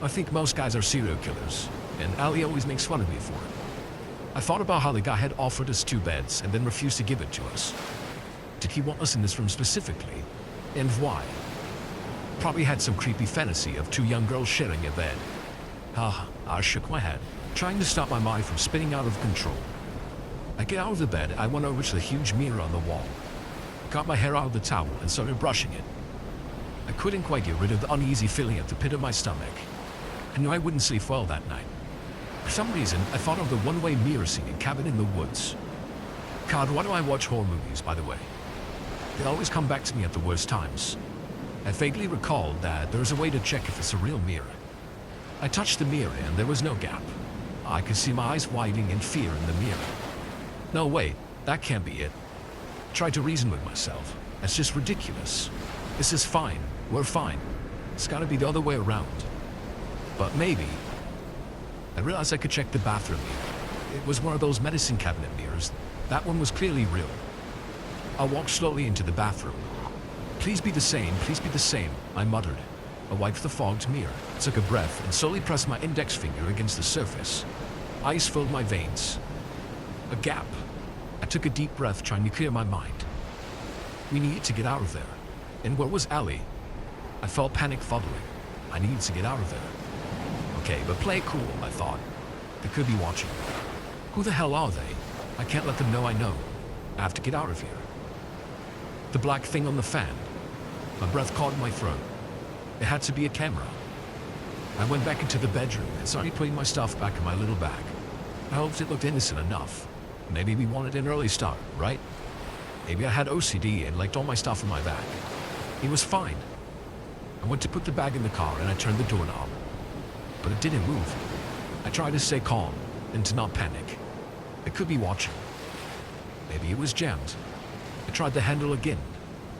I think most guys are serial killers, and Allie always makes fun of me for it. I thought about how the guy had offered us 2 beds and then refused to give it to us. Did he want us in this room specifically? And why? Probably had some creepy fantasy of 2 young girls sharing a bed. I shook my head, trying to stop my mind from spinning out of control. I get out of the bed. I went over to the huge mirror on the wall, got my hair out of the towel, and started brushing it. I couldn't quite get rid of the uneasy feeling at the pit of my stomach. I knew I wouldn't sleep well that night. For some reason, I thought of the one-way mirror scene in Cabin in the Woods. God, why do I watch horror movies, by the way? They always come back to me at the worst times. I vaguely recalled that there's a way to check if it's a real mirror. I touched the mirror and there was no gap. I could see my eyes widening in fear in the mirror. No, wait, that can't be it. I tried to reason with myself. That's just ridiculous. This is fine. We're fine. It's gotta be the other way around. But maybe. I realized I could check the bathroom mirror. It was one of those medicine cabinet mirrors. That one was clearly real. I walked slowly into the bathroom. Please be the same, please be the same, I muttered. I wiped the fogged mirror, took a breath, and slowly pressed my index finger against the surface. Ice filled my veins. A gap. I took a deep breath, trying to clear my mind. We needed to get out of there. And where was Allie? I felt panic following. I needed to get out of there. Okay, but play it cool, I thought. They could be watching. Who the hell are they? I can't let them know I know. I have to get out of here. The black thing on the fan. My breath caught in my throat. It had to be a camera. I went back into the bedroom and started putting my stuff back in my little bag. I hoped it looked innocent enough. Maybe we wanted an early start, right? Maybe I had OCD and liked all my stuff in my bag. It was fine. I went to put the bag in the car and I turned the doorknob. But it didn't move. I tried to stay calm and to not panic. It could be watching. Maybe it was jammed. I tried the handle again.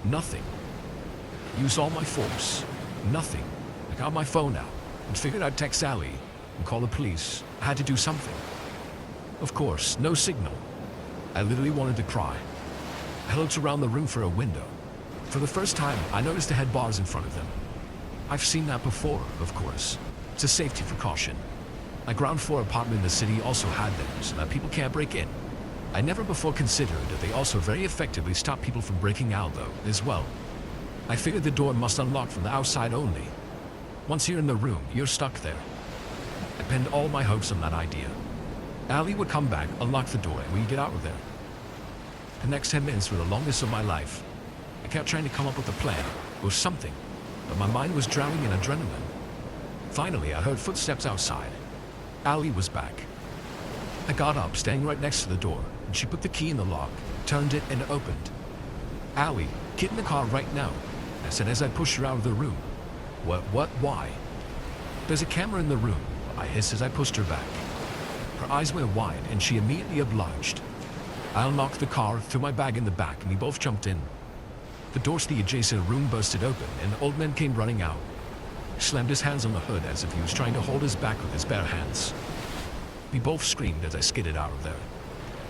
Nothing. Used all my force. Nothing. I got my phone out and figured I'd text Allie and call the police. I had to do something. Of course, no signal. I literally wanted to cry. I looked around the room for a window. For the first time, I noticed they had bars in front of them. I've seen that before, of course. It's a safety precaution. My ground floor apartment in the city also had them, so that people can't break in. I never before considered that they also very effectively stop people from breaking out, though, as well. I figured the door must unlock from the outside only. Once you're in the room, you're stuck there. I pinned all my hopes on that idea. Allie would come back, unlock the door, and we'd get out of there. The next 10 minutes were the longest of my life. I kept trying to come up with a plan, or something, but my mind was drowning in adrenaline. Finally, I heard footsteps outside. Allie was back. I got up, standing right next to the door, and she put the key in the lock, turned it, and it opened. Allie, get in the car right now, I said as I pushed her out of the room. What, why? "There's a camera in the room," I hissed as I pushed her back. Her eyes were wide and she immediately obliged. I unlocked the car, threw my bag in the back, and we both jumped in. The doors to the adjacent room busted open and an old man came running out. He slammed his hands on the hood as if he was trying to hold his back with his bare hands. We both screamed as I skidded out of there.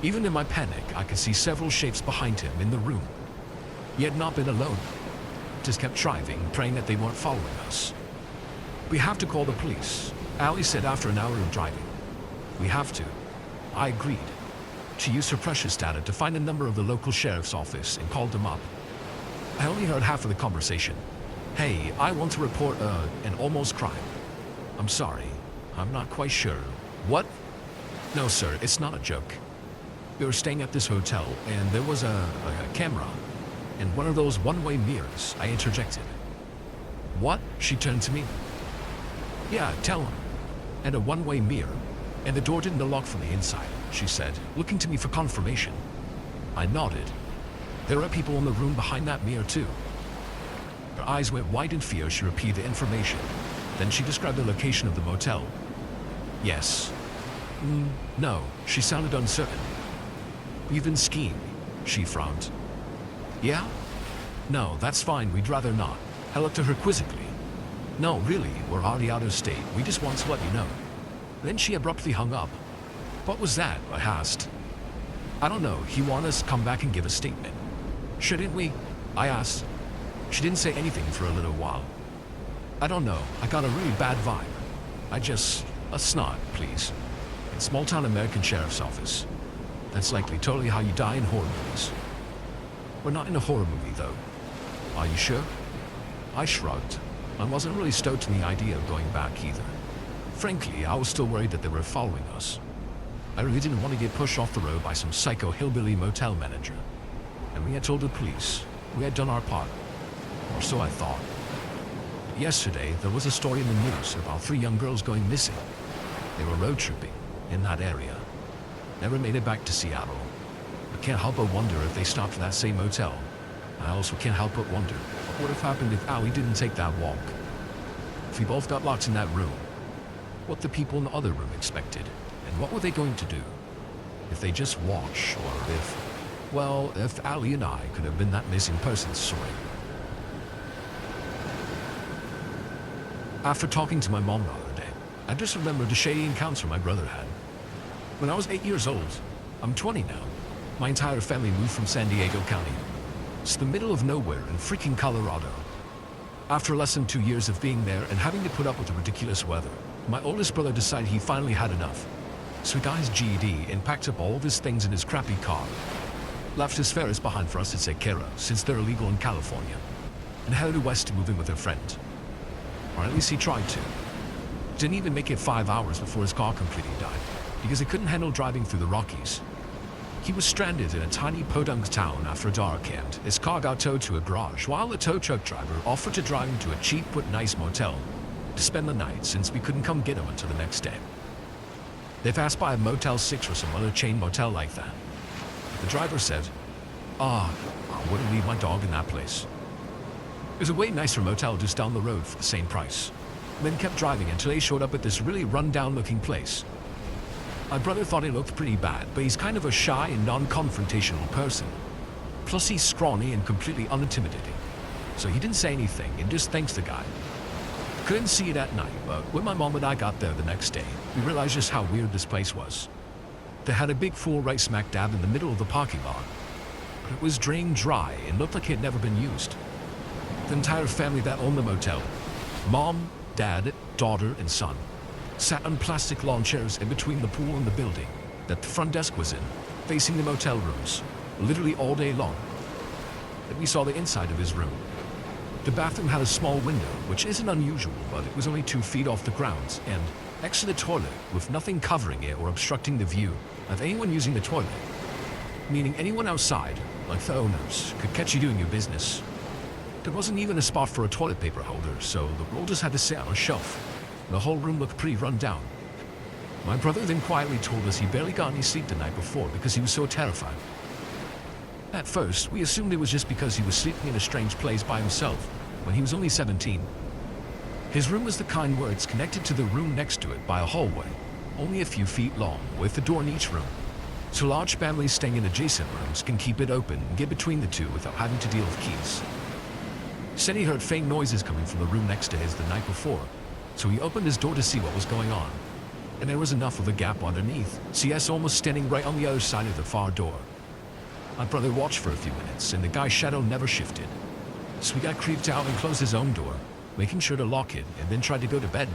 Even in my panic, I could see several shapes behind him in the room. He had not been alone. Just kept driving, praying that they weren't following us. "We have to call the police," Allie said after an hour of driving. "We have to." I agreed. She used her precious data to find the number of the local sheriff's office and called them up. I only heard half of the conversation. "Hey, I want to report an almost crime." "I'm sorry, I'm not quite sure." "What?" "No, sir, it's not a joke. We were staying at this hotel, and there was a camera, and one of those one-way mirrors," I interjected. "What?" She turned to me. "Yeah, tell him. And a one-way mirror, and the door didn't lock from the inside," she said, looking to me for confirmation. I nodded. "There are people in the room behind that mirror, too." Her eyes went wide in fear. She repeated the information. Then she described the location of the motel. "Yes." No, she sounded uncertain. "You've been skiing," she frowned. "Yeah?" "No, that's fine, we'd rather not." I looked at her quizzically. "No, really, we're already out of state. We just want to let you know." Then she abruptly hung up. "What was that?" I asked. "I don't know, he wanted us to come back and give a statement." "Shouldn't we?" I asked. She didn't say anything for a little while. "I don't know, I got a really bad vibe. Let's not, please. It's small-town American sheriff's office. That's likely totally how you die in horror movies." "We're not in a horror movie, though." "Are you sure?" I shrugged. I wasn't really stoked on the idea of going back either. Frankly, I was still worried that they were following us. I really didn't want to get pushed off the road by some psycho hillbilly motel manager. And we had told the police. We had done our part. Or so I thought. But yesterday, there was a story in the news about 3 young girls going missing. They were road tripping in that area. Never made it back to Seattle. I can't help but wonder if they stopped at that same motel. I also can't help but wonder what would have happened if Allie didn't take that walk. If we both got locked in that room, what the people in the other room expected, and what were they going to do? If they just watch, or if Allie and I could have been that missing person's story. After talking to my mom the other day, I just remembered a shady encounter my brother had. When I was 8 years old, I'm 20 now, my entire family moved from San Diego County. It's the middle of nowhere in freaking Colorado. After less than 2 years of being there and having to put up with the ridiculous weather, my oldest brother decided he finally had enough. So he got his GED and packed up all of his things in his crappy car. Left his Ferris behind for us to take care of, since they're illegal in California, and headed west to move in with a friend. Or at least he tried to. Didn't even make it 5 hours before his car completely died, because he couldn't handle driving through the Rockies. He was stranded in a tiny podunk town after dark, and his car got towed to a garage while the tow truck driver offered to drive him to a cheap but nice motel to spend the night, since we couldn't come get him until the next day. They passed by a Motel 6 or some other chain motel like that. The driver said, I wouldn't leave my dog in that place. It was a way nicer motel just down the road for the same price. And then kept driving until they showed up at this really run-down looking place. My brother thought it looked pretty bad, but he's kind of a shy and non-confrontational person. Plus he's scrawny and completely unintimidating. So he didn't say anything and just thanked the guy. Couldn't see it at night, but when my mom and I got there the next day, we realized just how weird this place was. They had a big pool right smack dab in the middle of the parking lot. But it was drained dry and looked like it had never been used. The entire family that owned the motel, mom, dad, daughter, and son, sat on plastic lawn chairs in between the pool and the building that the front desk was in, facing the motel rooms, literally all day long. Then we saw the inside of his room. The bathroom had a small window, which isn't unusual, but it was only 2 feet off the ground, and next to the toilet, with nothing covering it or obstructing the view of anyone using the toilet. Meaning anyone outside, like the owners, could catch you doing your business. There wasn't even a spot for a toilet paper holder, so the roll just had to sit on a shelf. The whole room looked pretty run down. My brother then quietly told us he barely got any sleep the night before because he was so terrified. At first, we assumed it was just because he was sleeping in a strange place by himself when he was only 17. His room was the kind where it's connected to the room next to it by a hallway, only a few feet long, with a door in each room. So large families staying in adjacent rooms can keep it open and get between the two without having to deal with keys. He said he heard faint noises coming from the room next to his the night before, so he opened his door to see what was going on. And there was enough of a gap underneath, CS almost standing right on the other side of the far door. My brother watched for a few minutes, and the guy's shadow never shifted. So he got creeped out and closed his own door, making sure to lock it, and then tried to go to bed.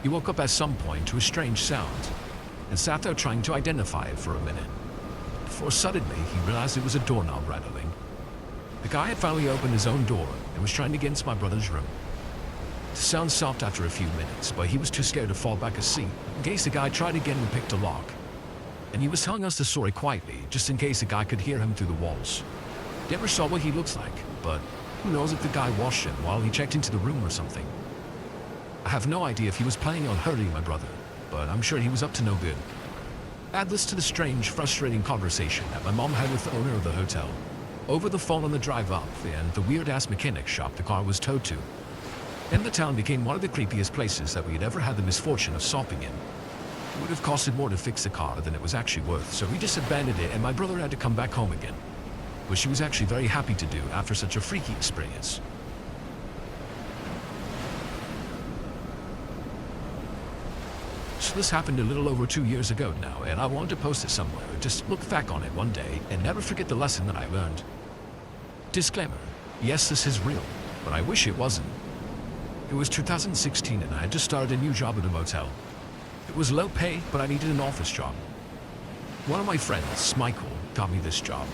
He woke up at some point to a strange sound, and sat there trying to identify it for a minute, before suddenly he realized it was a doorknob rattling. The guy had finally opened his own door and was trying to get into my brother's room. The sound stopped after a few minutes, but he was too scared to fall back asleep in case the guy tried again and picked a lock. And he was telling us the story quietly, just in case the guy could hear him through the walls. Never saw what he looks like, but who knows if the guy watched him while he checked into the room or something. I have no idea if he was planning on hurting my brother, but I'm sure he was up to no good. Add this to the strange, frustrating conversation that my mom had with the owner of the hotel, over the phone on the drive up, and the weird-ass mechanic shop the car was towed to. And the town became one of the creepiest places that we had ever had the misfortune of stopping in. It would have costed more to fix the car than it was actually worth, so we just abandoned it and my brother had to come back home again, which he was actually very happy to do after such a freaky experience. So this happened a little over 2 years ago now, and I wanted to post it somewhere, just look back on it one day and never forget the lesson that I learned. Disclaimer, yes, this is real, but I wish it wasn't. It was 2016 and I had just started a new job at a motel. It was low pay, but I needed an office job. One of my friends, Michael, got me this job.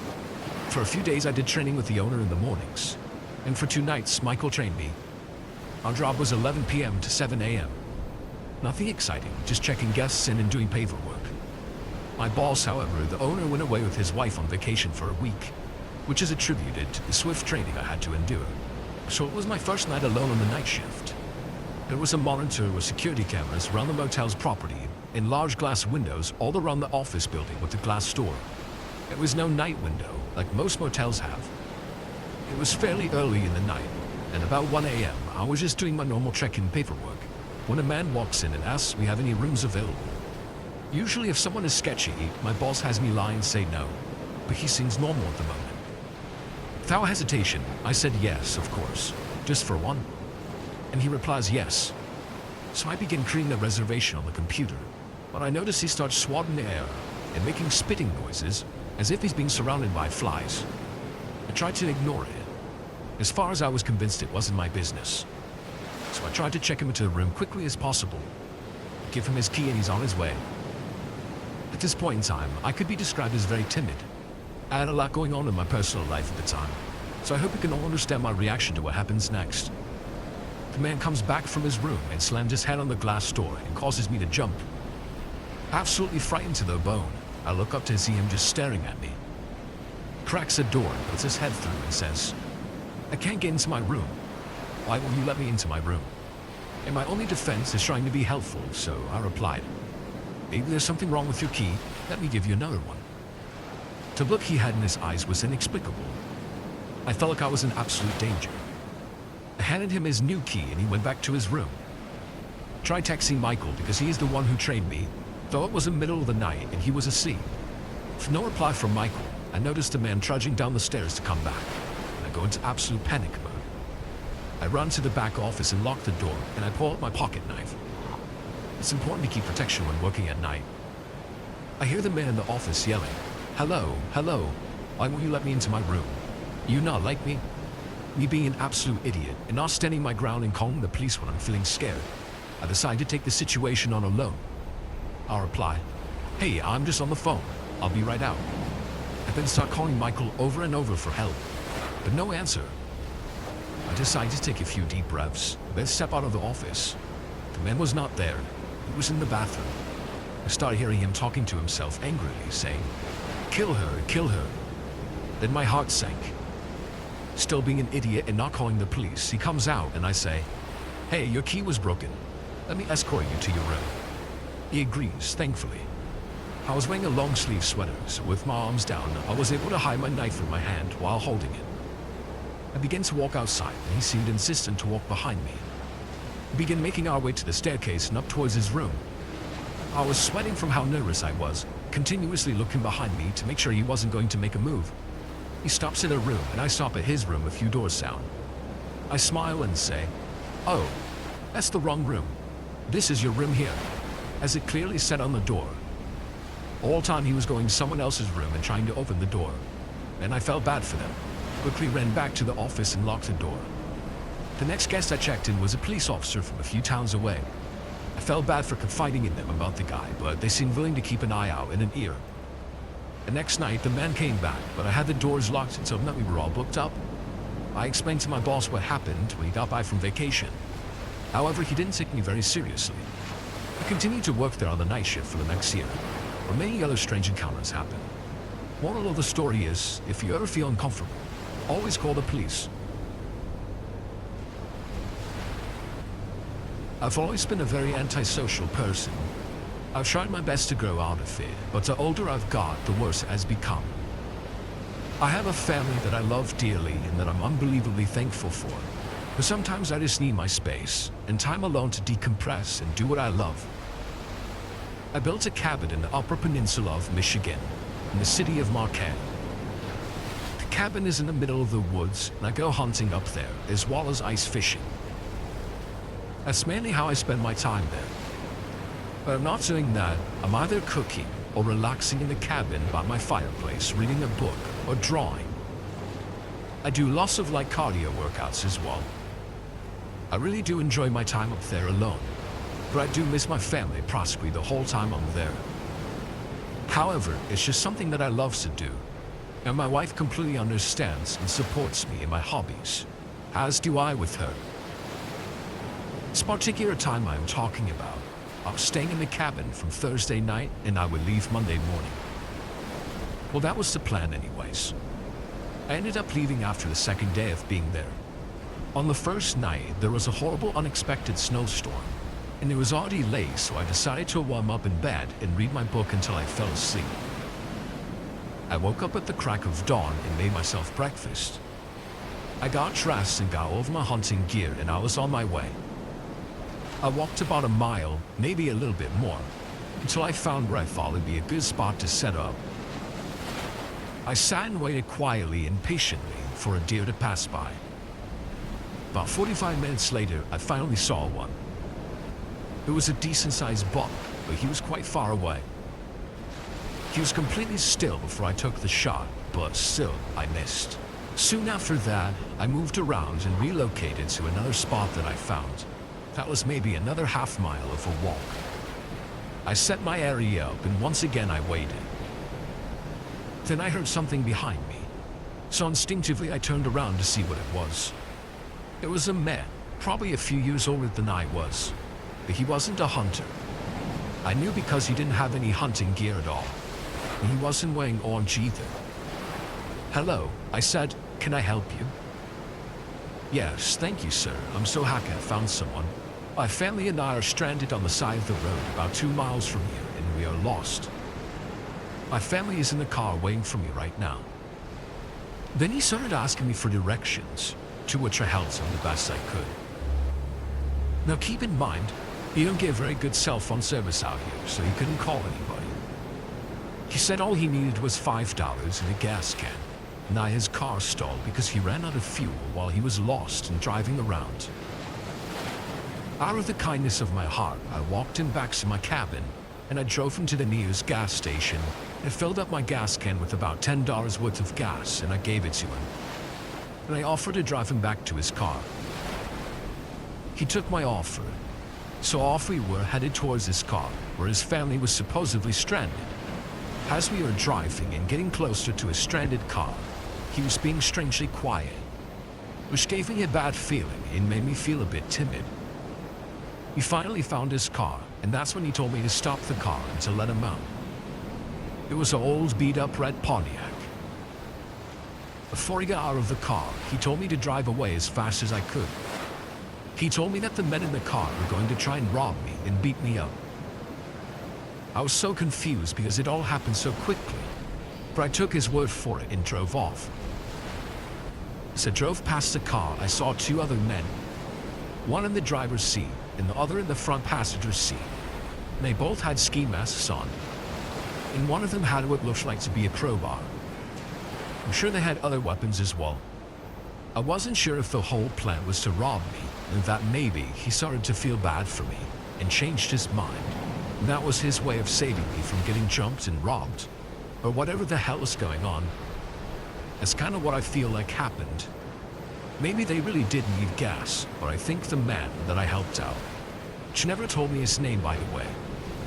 For a few days I did training with the owner in the mornings, and for 2 nights Michael trained me. Our job was 11 p.m. to 7 a.m. Nothing exciting, just checking guests in and doing paperwork. My boss, however, the owner, went away with his wife on vacation for a week, which is attributed to the swift training I had to endure. So it was my first night alone on the night shift. There was a monitor with security cameras around the motel's property and large glass windows all around the office building with the glass door. There was no night window like most motels have. It was fairly early in the night, and about 1 a.m. I was just doing my normal check-in paperwork when a man walks in and asks me have any rooms available. Usually if someone is sketchy, my boss has me lie and say no, but he seems normal at the moment. Without hesitation, I said yes, of course, just for one. And he replies yes. So I begin creating a reservation on the computer, but I notice he starts swatting the air and making spitting noises as if he's being surrounded by flies. I tried to ignore it. As far as I was convinced it wasn't my business. So I tried to check him into the room quickly as possible, give him his key and he's on his way. At this point in time, I could be described as very timid. I had a lot going on in my personal life at the time, so I hope you can all understand my reaction to what happens next. The man comes back from his room and slams his head on the glass door and causes me to jump. Absolutely frightened to the bone, I look up to see him just staring at me. He cracks the door and puts his head through and says, "I can't get into my room. Why won't you let me into my room?" And my only defense is trying to be helpful, so I replied, "Maybe there's something wrong with your key. Let me give you another one." The look he had in his eyes was inexplicable. I felt like I was in absolute danger. I handed him his new key and he went back to his room. Tried texting Michael because he is the one who trained me, though it was the middle of the night and he was asleep. With no reply from Michael, I noticed a man trudging down the stairs to come back, and I go into absolute panic mode. I run to the back office and lock the door, and I pull out my pocket knife. It's important to keep protection when working at night. I hear the man in the office yelling, "Hello, hello, why won't you let me into my room? You not like me?" Me being an absolute idiot and not standing my ground and calling the police when I'm feeling scared, I decide to take the situation on alone. I'll reply, "Hey, I'm just on the phone. I'll be right out." I then start calling Michael over and over for help, but no answer. I decide to take a few deep breaths, then step out of the office. The man was not there. He was in the bathroom. I started hearing him talking to himself angrily, saying, "Kill her, kill her." Then my heart sank. Still being an idiot and not calling the police, he comes out and I say, "Hey, your key was broken. Let me escort you to your room." He agrees, thankfully. I was wearing a long sleeve sweater, so with my arms down, I was able to hide my knife in my hand while holding it. I began to walk outside and he seemed insistent to walk behind me. We began making our way to the staircase and up towards his room. I was sweating from how nervous I was, continuously looking behind me to make sure he wasn't going to make a move. He stops at a room and I stop at his room a few doors down. I smile and say, "Oh, that's the wrong room. This is your room here," as it clearly said on the door. All time he was going to someone else's room and trying to open the door, and I felt bad for them. Quickly ran back to the office and locked the door. The next guest I checked in was a police officer from a few towns away. I felt bad for confiding in them about the guy, but they seemed willing to keep an eye out and an ear. The next night, the man came back, but I had the doors locked and told him that we were all booked up. I explained to my boss what happened when he got back from vacation. However, he didn't take me very seriously. I continued to work there on the night shift for the next year, where many other strange encounters happened. Moral of the story is, if you ever feel uncomfortable, always call the police. I've always been a very antisocial person. I've tried my best to grow out of it, but the older I've got, the worse it has become. I have a family that I love dearly and that I'm unbelievably thankful for, but sometimes I just need my space and time alone to decompress and do what I love. I built a cabin in the Upper Peninsula of Michigan, in the city of Marquette. The cabin is in the middle of the woods, and I go hunting up there, as well as ice fishing. That's mainly how I spend my time there. But I'm not doing that. I'm either cooking or relaxing in the cabin by my fireplace, reading a book or drawing. I do lots of light cardio workouts as well. I really do enjoy my time up there alone, but I do miss my family practically the whole time I'm there. However, it's just something that I love to do, and my wife completely understands and supports me in my hobbies, as do I with her. This particular time I'm talking about, I was staying in the cabin from Thursday night and I would leave Monday morning. Well, that was the plan anyways. I ended up leaving after the second day of being there. On the first night, there was a horrible unexpected snowstorm, and it was already late, so I decided to warm up in bed and read my book until I fell asleep. I woke up at the crack of dawn and made myself breakfast. I got dressed and got all of my hunting gear and I was on my way. I walked about a mile, maybe a little bit more, until I found where I thought would be a good spot to set up. I sat and waited quietly and patiently for a deer to pass by. About 45 minutes later, I finally saw one. It was a decent-sized buck, but he was quite far away. He was completely still before I took the shot, but still, I missed. Soon after that, I moved around and relocated to another spot that I found. That was maybe another half mile of a walk. I set my area up and once again I waited. Then I heard something behind me, so instinctively I turned around to see what it was. It was a man, probably a few years older than I was, but he wasn't a hunter. I knew because he didn't have any hunting gear at all, and he wasn't wearing orange either. "Hello," I said, "can I help you?" "Yes, thank you, sir. I'm so happy I found someone. My family and I are stranded on the side of the road about 2 miles from here, and we are lost. My family is in the car waiting for me right now." Then he started asking me for directions, to which I helped him the best I could. Now keep in mind, he don't get very good cell phone service out here, so he couldn't call anybody. He said all he needed was $5 and a gas can. Now his car stalled because he ran out of fuel while he was lost and driving around. Out of the kindness of my heart, I walked him back to my cabin and I drove him to the nearest gas station and filled up my gas can with about $10 worth of gas and I gave it to him. And I offered to drive him back to his car. He took my offer, so off we were headed towards his car where his family was supposedly stranded. As we were driving and getting closer to his stranded car, he was being strangely quiet, which gave me a bad feeling and made me feel a bit timid. He finally found his car, and that's when he told me to stop the car and to let him out. It was an old beat-up red Pontiac. Before he got out of the car, he told me to drive away as fast as I could. He told me that the men in the car were going to try and rob me and beat me up. I was so confused because it all happened so quickly, but I took his word for it and drove off. As I drove past the car, I saw 2 other men, one in the driver's seat and the other in the front passenger seat. They both had ski masks on, and one of them had what looked like to be a crowbar. I'm sure they had other weapons as well. I wasn't sure if the whole plan was to rob me, and that maybe he started to feel bad for me and changed his mind. That was his way of saving me from getting jumped and robbed, or whatever the hell was going on. That's kind of what I feel like happened. Maybe they really did need gas, or I think the man that I helped out, which never told me his name by the way,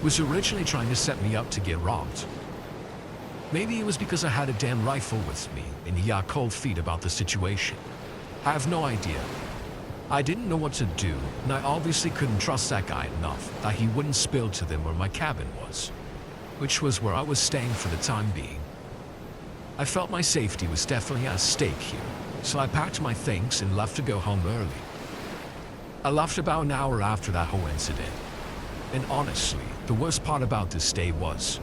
was originally trying to set me up to get robbed. Maybe it was because I had a damn rifle with me and he got cold feet about the situation. I have no idea. I didn't know what to do, and I obviously couldn't trust that guy enough that he wouldn't spill to them where my cabin was, which was where I was staying for the time being. I felt my safety was definitely at stake here, so I packed my things and left to go home early. I left about an hour after that whole incident, and honestly, the worst part about this day was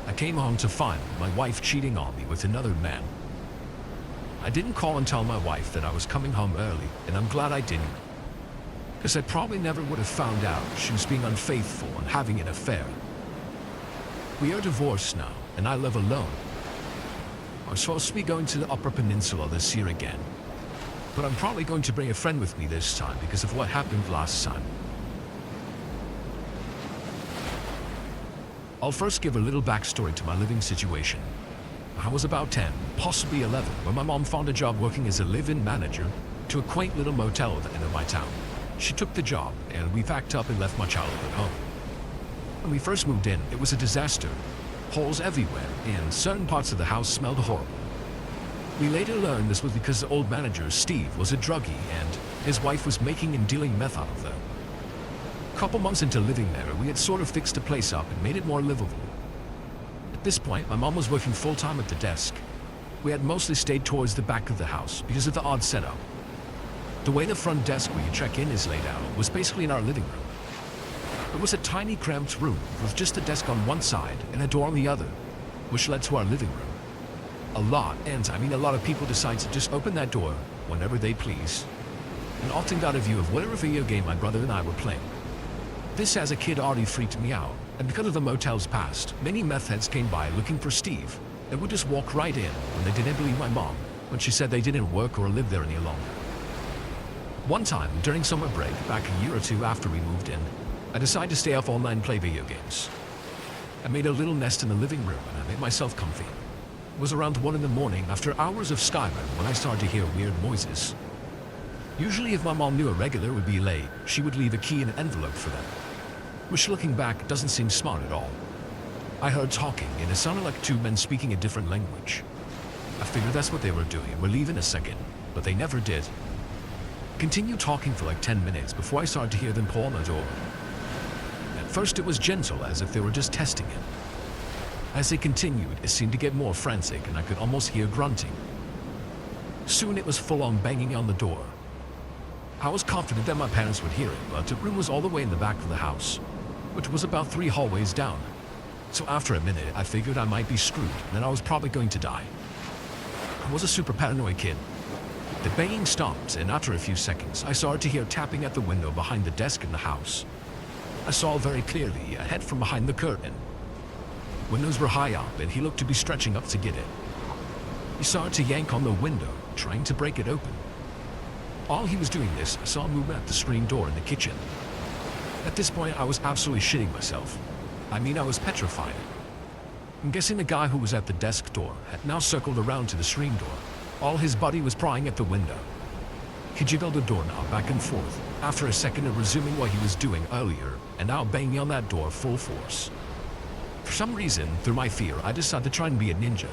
I came home to find my wife cheating on me with another man. I didn't call and tell my wife that I was coming home early, and I'm glad I didn't, because I probably never would have found out she was being unfaithful and having an affair. We are divorced now, and I live alone. I'm supposed to be going to the Upper Peninsula this year again, but I'm probably going to bring a friend with me this time because of what happened last time. I'll first give a little backstory to my living situation. I was about 10, possibly 11, when my mom found a job working as a live-in manager to a quaint little motel at the end of my town. She took the job, and we packed up and left my childhood home. When we first moved in, it was a disaster. Holes everywhere, and certain parts of the house smelled horrible. We later learned this was because the old manager, Steve, was a druggie, and his wife was making and dealing meth out of them. A couple months into living there, we had sort of fixed the place up and made it more livable. At this point, my mom was working full-time at the desk. We had mostly stayed towards the back of the house because of the odd setup. The way the front desk where you check in is laid out was basically in our living room. It was a tiny cramped room with just a desk on one side and a door on the other, which led to our living room. A lot of people decide to just open that door whenever they please, and often got a view of whatever video game my brother and I were playing. This as a kid already freaked me out, and because of the motel's past, many meth heads came by looking for Steve and would just walk right in when they didn't believe my mom when she said they didn't work or live there any longer. One time, during summer break, back a year or two after we moved in, I decided to stay up all night and play video games. I made a little nest in the living room and I made myself comfy. It was around 1 in the morning after hours of Skyrim when I started to hear weird noises. Usually if my mom knew a regular would be late, she would leave a key in an envelope for them, which looking back doesn't seem smart at all. I heard talking and it sounded like two men speaking a different language. I figured that's what they were doing and would leave in a second, but they never did. Continued talking for like 10 minutes before I started to hear them pull on the door. At first it was gentle, as if they were just testing it. As they continued, it seemed to get more frantic and I could almost hear grunting. Soon it was full-on banging on the door. I was confident that my parents would hear it, but the room was all the way in the back of the house, which was about 3 hallways down. So after a minute, I figured I might be screwed and that I was probably going to die. I was a super paranoid kid. The banging stopped, and after a few seconds, I started to hear tapping at the window behind the desk in the house. I saw very clearly a head from behind the curtain. Windows were high up, and he looked to be stretching up to get it. He started to yank on the window, trying to break it open. While he was doing this, I saw movement at the screen door in the kitchen. At this point, I was absolutely shitting myself. I was petrified. I'm guessing the guy who was at the desk door had now circled around to the screen door. All his body was prying at the window. He jiggled the doorknob back and forth, after a second of resuming what he was doing earlier, and now banging on that door full force. For some reason, through my fear, I decided to try and be a ninja.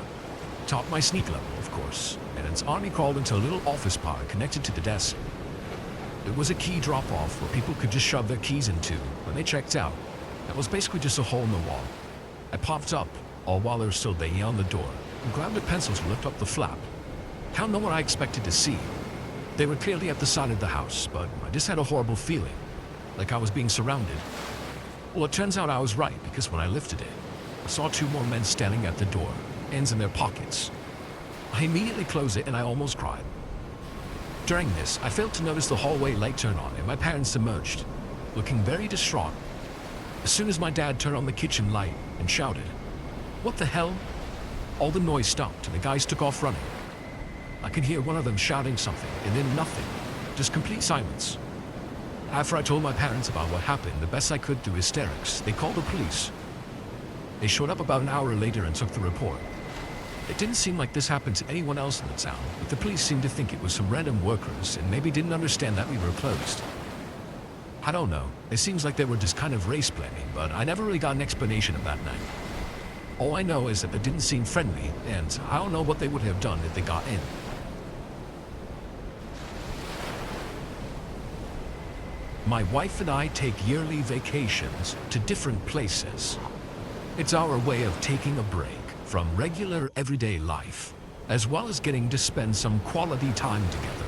Topped my sneak level, of course, and its army crawled into a little office pod connected to the desk. It was a key drop-off where people could just shove their keys into when they checked out. That was basically just a hole in the wall. I popped up, all while they were still banging on the door, and grabbed a pencil to lift up the flap. I don't know what I expected to see. They were clearly at the side of the house, but I just had a horrible feeling, like I was being surrounded. Well, it turns out I was right, because when I lifted it, I saw 2 more men standing at the door, hands in their pockets. I immediately closed it and I almost cried. During this, I failed to notice the hallway light turn on and my parents emerged. looking very distraught. As soon as my dad turned on the kitchen light and shouted, "What the hell?" all the noise stopped and the guys took off running. I could hear one of them shouting something and then nothing, just complete silence. After I told my parents about what happened, the best I could through hysterics, they called the police. They showed up about an hour later and took the report. It didn't seem like this happened to anyone else in the town, but the police seemed to think it was some random workers and maybe didn't understand that we were closed. I don't know, it seems like they were just kind of race planning, but I never really got an explanation of that night. All I know is that they didn't seem friendly, and I don't know what they would have done if they got in. My wife and I take yearly vacations to different places. It's our way of taking a break from regular everyday life, as well as getting to spend some quality time together.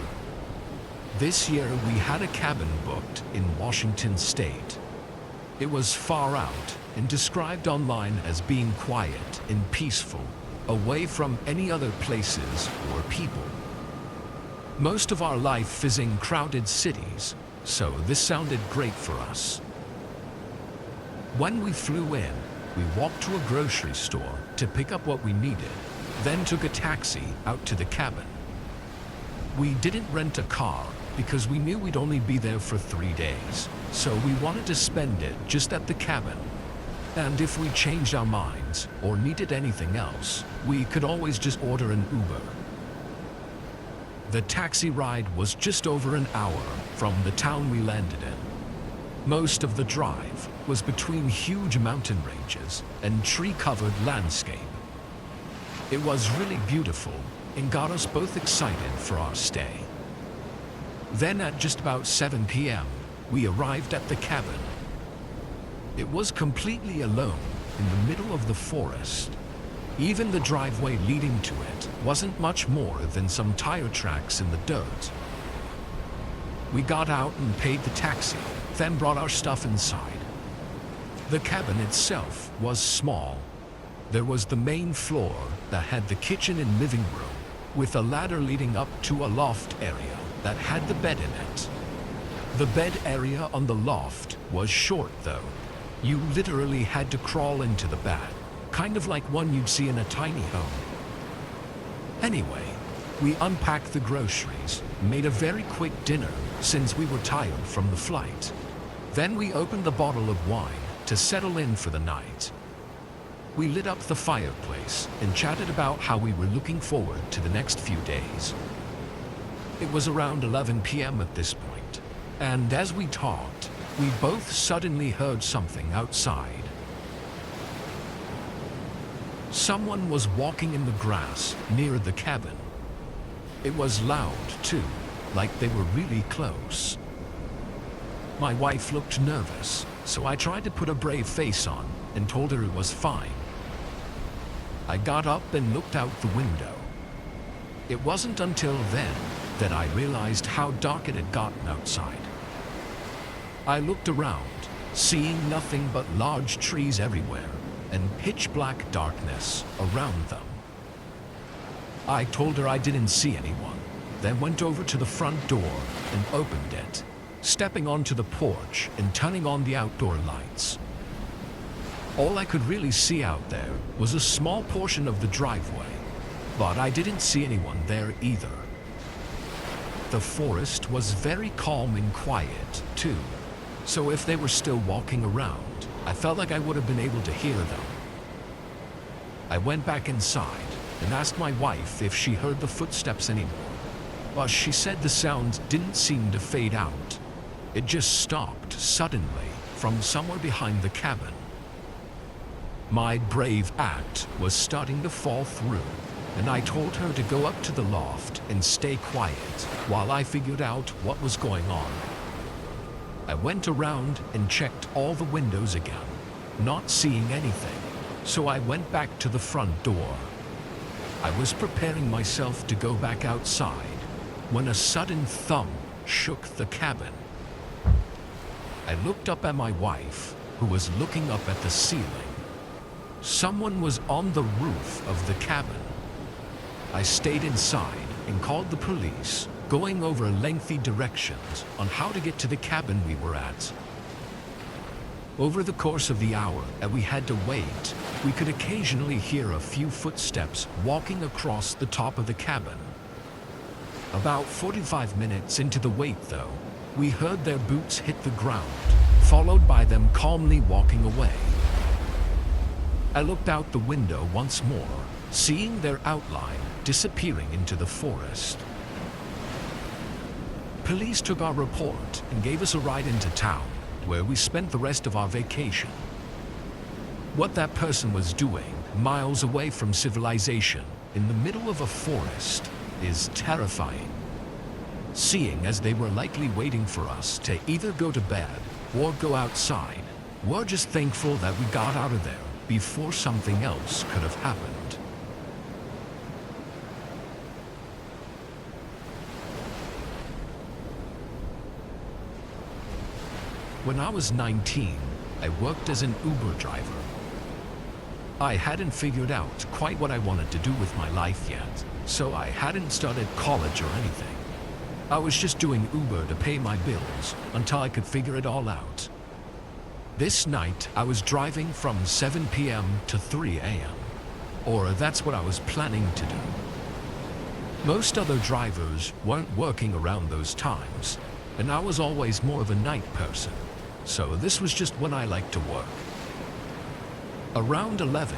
This year we had a cabin booked in Washington State. It was far out and described online as being quiet and peaceful, away from any other places or people. Most of our life is in crowded cities, so this sounded great for us. When we flew in, we walked to a grocery store to pick up what we needed, then took a taxi out to the cabin. We didn't rent a car because we knew we'd only be there for 3 days, so we wanted to spend it just at the cabin. And if we changed our minds or needed anything else, we could always just order an Uber. The taxi ride was just over an hour from the town we landed in. Most of the drive was between huge mountain ranges and tree-covered landscape. It was really beautiful and got us both excited for our stay. Then at just about 7 p.m., we arrived at the cabin. It was completely alone in the middle of the forest. Even the driveway leading to it wasn't much more than some tire tracks in the dirt. We got out and paid the taxi, then brought our stuff inside. The cabin itself was small. There was the main floor that had the kitchen and living room, with a ladder leading up to a loft area that had the bed in it. The bed area on the loft was short though. You literally had to crawl into the bed, kind of like one you'd see in a tiny home. Anyway, we unpacked the groceries, made a very quick dinner since we were tired from the flight. Then we opened a bottle of wine to settle in for the night. We lit up the fireplace and chatted about how we were looking forward to the next few days. It was around 11 p.m. at this point, and as we talked, we both suddenly heard something outside. Someone was walking in the grass near the cabin. It was loud too, like they were really close. My wife looked nervous, so I tried to put a brave face on and told her it was fine. I got up and looked out the window. It wasn't until then that I realized how dark it had gotten outside. I looked around, seeing nothing but large trees everywhere and pitch-black darkness around them. I told her I didn't see anyone, then went over to the front door and opened it, stepping onto the porch and turning on the outdoor lights. All I could really see out there was a small portion of the driveway, but I didn't see anyone there either. The forest was very calm and quiet, too, so if they were still walking around, I felt like I would have been able to hear them. I went back inside and asked my wife if she heard the footsteps anymore, but she said the sound didn't seem to fade out. It just stopped suddenly from somewhere behind the cabin. My brave act was starting to fall through, and I told her to go up to the loft and stay quiet while I figured out what was going on. I went around and checked all the windows again, not seeing anything, so I went back to the front door. I was preparing myself to go back outside when a sudden thump shook the cabin. I looked up at my wife, who was looking up at the ceiling. Someone was on the roof of the cabin. I stayed inside and called the police, going over lengthy directions on how to get to the cabin we were at. Over the course of the hour that we had to wait, we could occasionally hear a few footsteps walking across the top of the cabin. About 45 minutes into the wait, though, we heard their boots hit the ground, followed by them calmly walking away. I looked out the window once more, seeing their outline disappearing into the forest. Police took our report and gave us a ride into town, where we spent the rest of our vacation. What that person was doing, miles away from civilization, in the middle of a forest, is terrifying. Seeing as they were likely waiting for us to either go to bed or go outside, we're just thankful that we got out of there before something else could have happened. When I was 19, I worked as an Uber driver. I hadn't figured out quite what I wanted to do with my life yet, so I hadn't started college or anything. I was just doing Uber to pay my bills until I could figure it all out. This night, I was driving from 7 p.m. to 3 a.m., or that's what I was planning to do. Most other drivers weren't working around those times, and I was always more of a night person, so this was just when I liked to work. Around 11,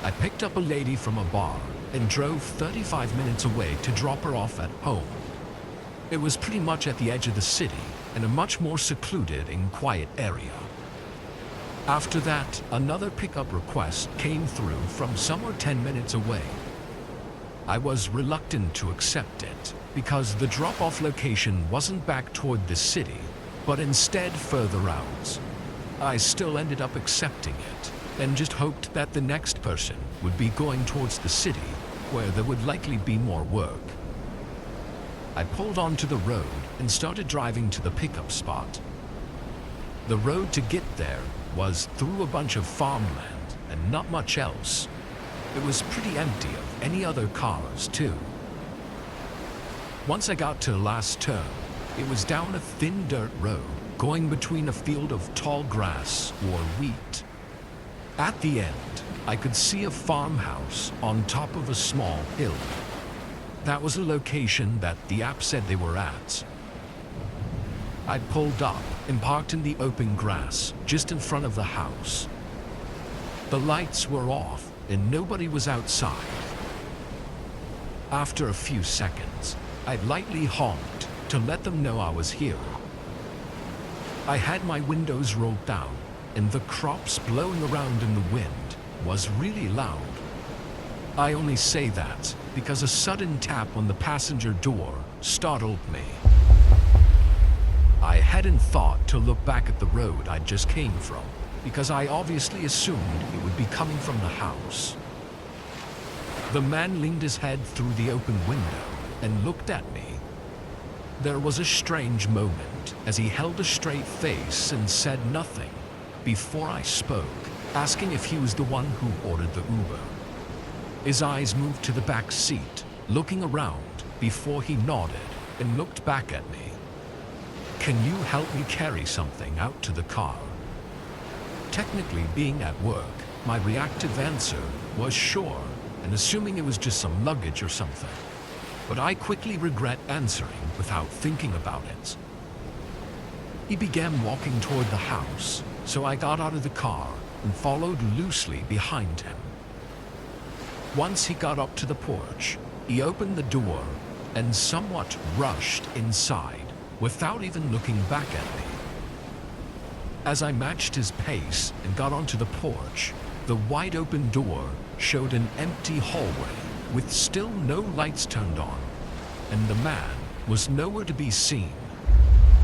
I picked up a lady from a bar and drove 35 minutes away to drop her off at home. It was pretty much at the edge of the city in a much more secluded and quiet area. After that, another pickup request came through from somewhere 10 minutes away. I was reluctant to accept it because the drop-off location wasn't back toward the city, but instead further out. I still ended up accepting it and just hoped that the next person would be going towards the city, where there would likely be more work. I pulled onto the road and started driving to the pickup spot. The road to get there was through a bunch of farmland and not much else. It was pretty empty of any other cars, too. Once I got to the last turn, it was down a thin dirt road going between a field of tall grass or wheat. At the end, I could see a farmhouse on top of a small hill. That was a location that the app said they were at. I pulled up and parked in the open grass just in front of the house. The lights were off and nobody was outside. After a few seconds, I lightly honked to let them know I was here. I had my windows rolled down and the crops blowing around in the wind was really loud. I only say that because a sudden tap on the passenger door startled me. I hadn't thought to look back at the road I just came from, because I obviously assumed it would be coming from the house. The man leaned his head through the open window and looked at me. There was a strange moment as he held a straight face and said nothing before I spoke, asking if he was the one who ordered the Uber. His eyes moved to the back seat, looking around before he nodded and looked back at me. "Can you help me carry something out to the car?" Technically, being at work, my reactive answer was sure, and assuming it was just some luggage or something. But I quickly regret answering without thinking about it. He began walking toward the house, so I got out of the car and followed loosely behind him. Once he got up to the porch, he opened the door and somewhat rushed inside without even looking back at me. As I matched his pace and got onto the porch, the wide open door showed an empty hallway with still no lights turned on, and the man was nowhere to be seen.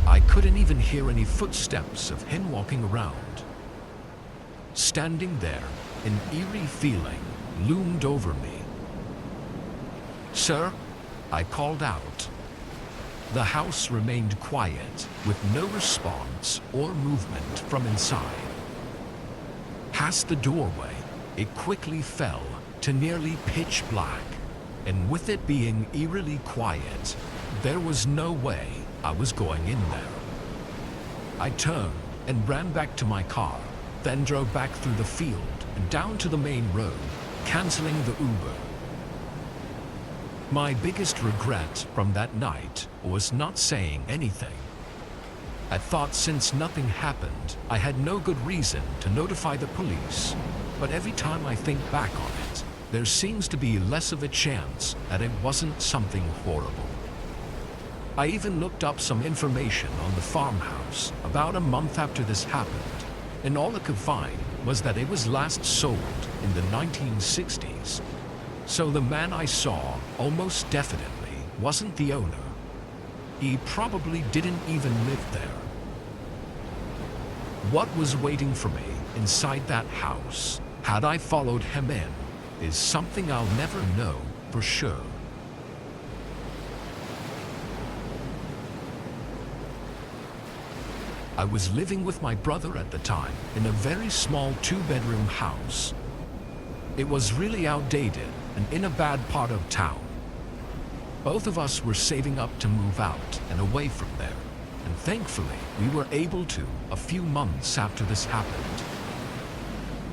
I couldn't even hear any footsteps of him walking around. Standing there, an eerie feeling loomed over me. "Sir?" I called out. The house remained quiet, with no response or movement from inside. Past the doorway, it quickly fell to nearly pitch black, and with it being eerily quiet, there was no way I was going in there. I turned and ran back to my car then drove back through the field and down to the main road, canceling the Uber. My biggest regret from that night was not saying anything. I thought since nothing happened, I had no good reason to notify the police, but every time I think back on it, there seems to be less of a chance that it wasn't something horrible. I even looked up some information on the farmhouse about a month after this happened, and all I could find was that it was last sold in the 1960s. So the man I saw almost definitely wasn't the owner. He probably didn't even live there. What was waiting for me inside that house, had I followed him in, is something I'll never know for sure. I was living with my brother at the time in a very small 2-bedroom house. It was really outdated and in a bad part of town. Both of us were saving up to move out and away from there, and thankfully we were able to a few months after this happened.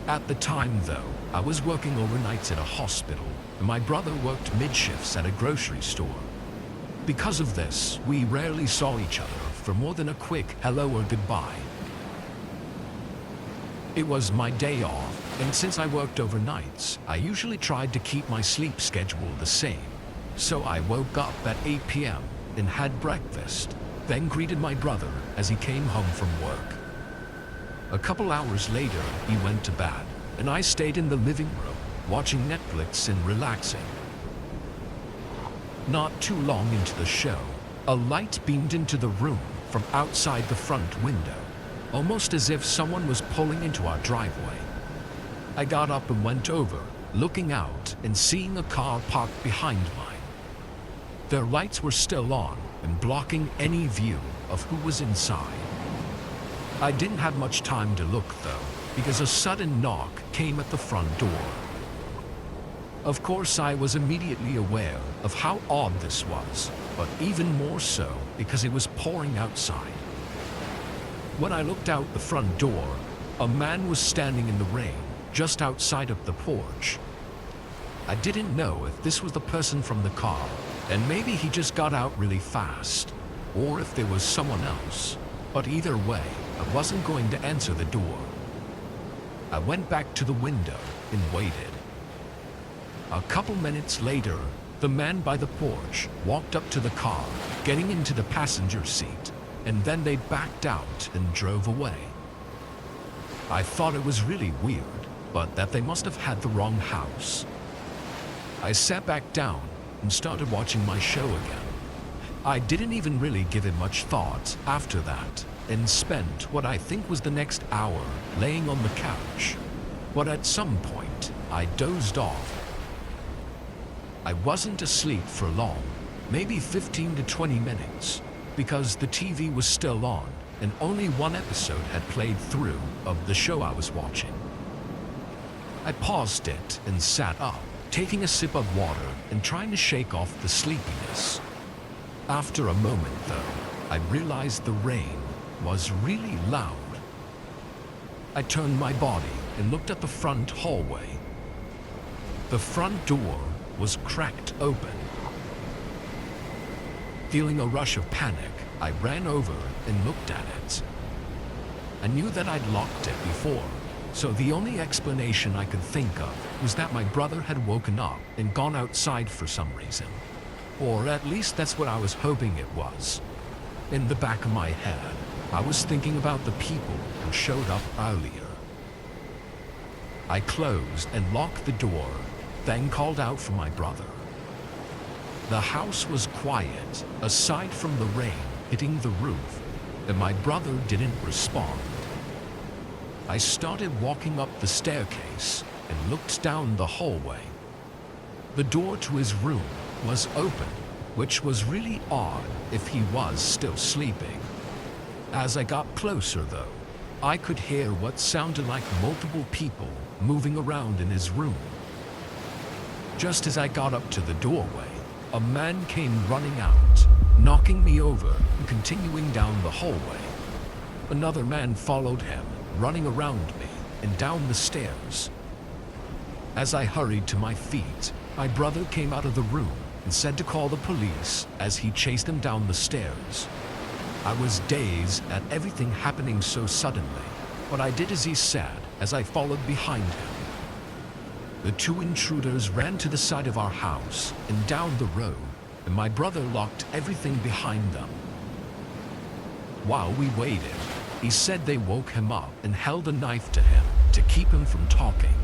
At the time though, I was working overnights at a hospital and my brother worked mid-shifts at a grocery store. Because of this, we rarely saw each other for more than a quick hello or goodbye. It was my day off, and since I worked overnights, I usually tried to keep my sleep schedule the same. So I woke up at 8 p.m. and had breakfast, then greeted my brother as he came home from work. A couple hours later, he went to bed, and I stayed in the living room, watching Netflix and relaxing. Not too long into the show, a light beamed into the room from outside the front window, almost as if someone was pulling into our driveway. I got up and went over, looking out and seeing a car parked behind mine. Their lights were still on and blocking any view of who was inside. I didn't have much time to look though, because a sudden knock came at the front door. Of course, I was immediately aware of how odd this was, but even more so because it was pouring outside. When I looked out the front door, a man was standing in the rain just outside of the porch. I didn't know if this was the person from the car, and maybe he just got out really fast, or if there was someone else, but either way, I wasn't going to answer the door. I went back to the window and waited. A couple minutes later, the man by the porch walked up to the car, getting into the passenger seat, and then they backed out and drove away. I thought it was really weird, but that they must have had the wrong house. I sat back down and started watching my show again. I didn't even really give it much thought after that, and spent what I think was the next hour laying on the couch. But at some point, I dozed off. I wasn't asleep for long, maybe 15 to 20 minutes, because the TV was still on and only one episode had played through of the show I was watching. I paused it and sat up, taking a sip of water and trying to shake off the sleepiness. After a moment though, I realized the rain was really loud. I turned my body and looked at the front hallway. The front door was cracked open. Feeling a rush of panic, I ran over and looked at it. I knew that I'd locked it before, so the only explanation I could think of was that my brother had woken up and gone outside for some reason. Or at least that's what I was hoping it was. In the back of my head, I was thinking about the people who showed up earlier. I closed and locked the door, then called out for my brother. The house was quiet, aside from the rain hitting the roof, and my brother didn't respond. I started walking up the staircase and looked down the hallway. The door to his room was open, which was really odd if he was still sleeping. As I got closer though, I could hear what sounded like multiple people moving around in his room. Just as I got up to the doorway, a man came running out, knocking me over and continuing down the hallway. Another man followed him, running around me, and down the stairs. As I hurried to my feet, my brother came out of the room and said to call the police as he chased him down the stairs. I was dazed at everything happening so suddenly, but I did as he said as I followed behind him. The two intruders ran to the side of our house and down the road, and my brother locked everything behind them. While we waited, he said they woke him up and held a knife to him to keep him from talking.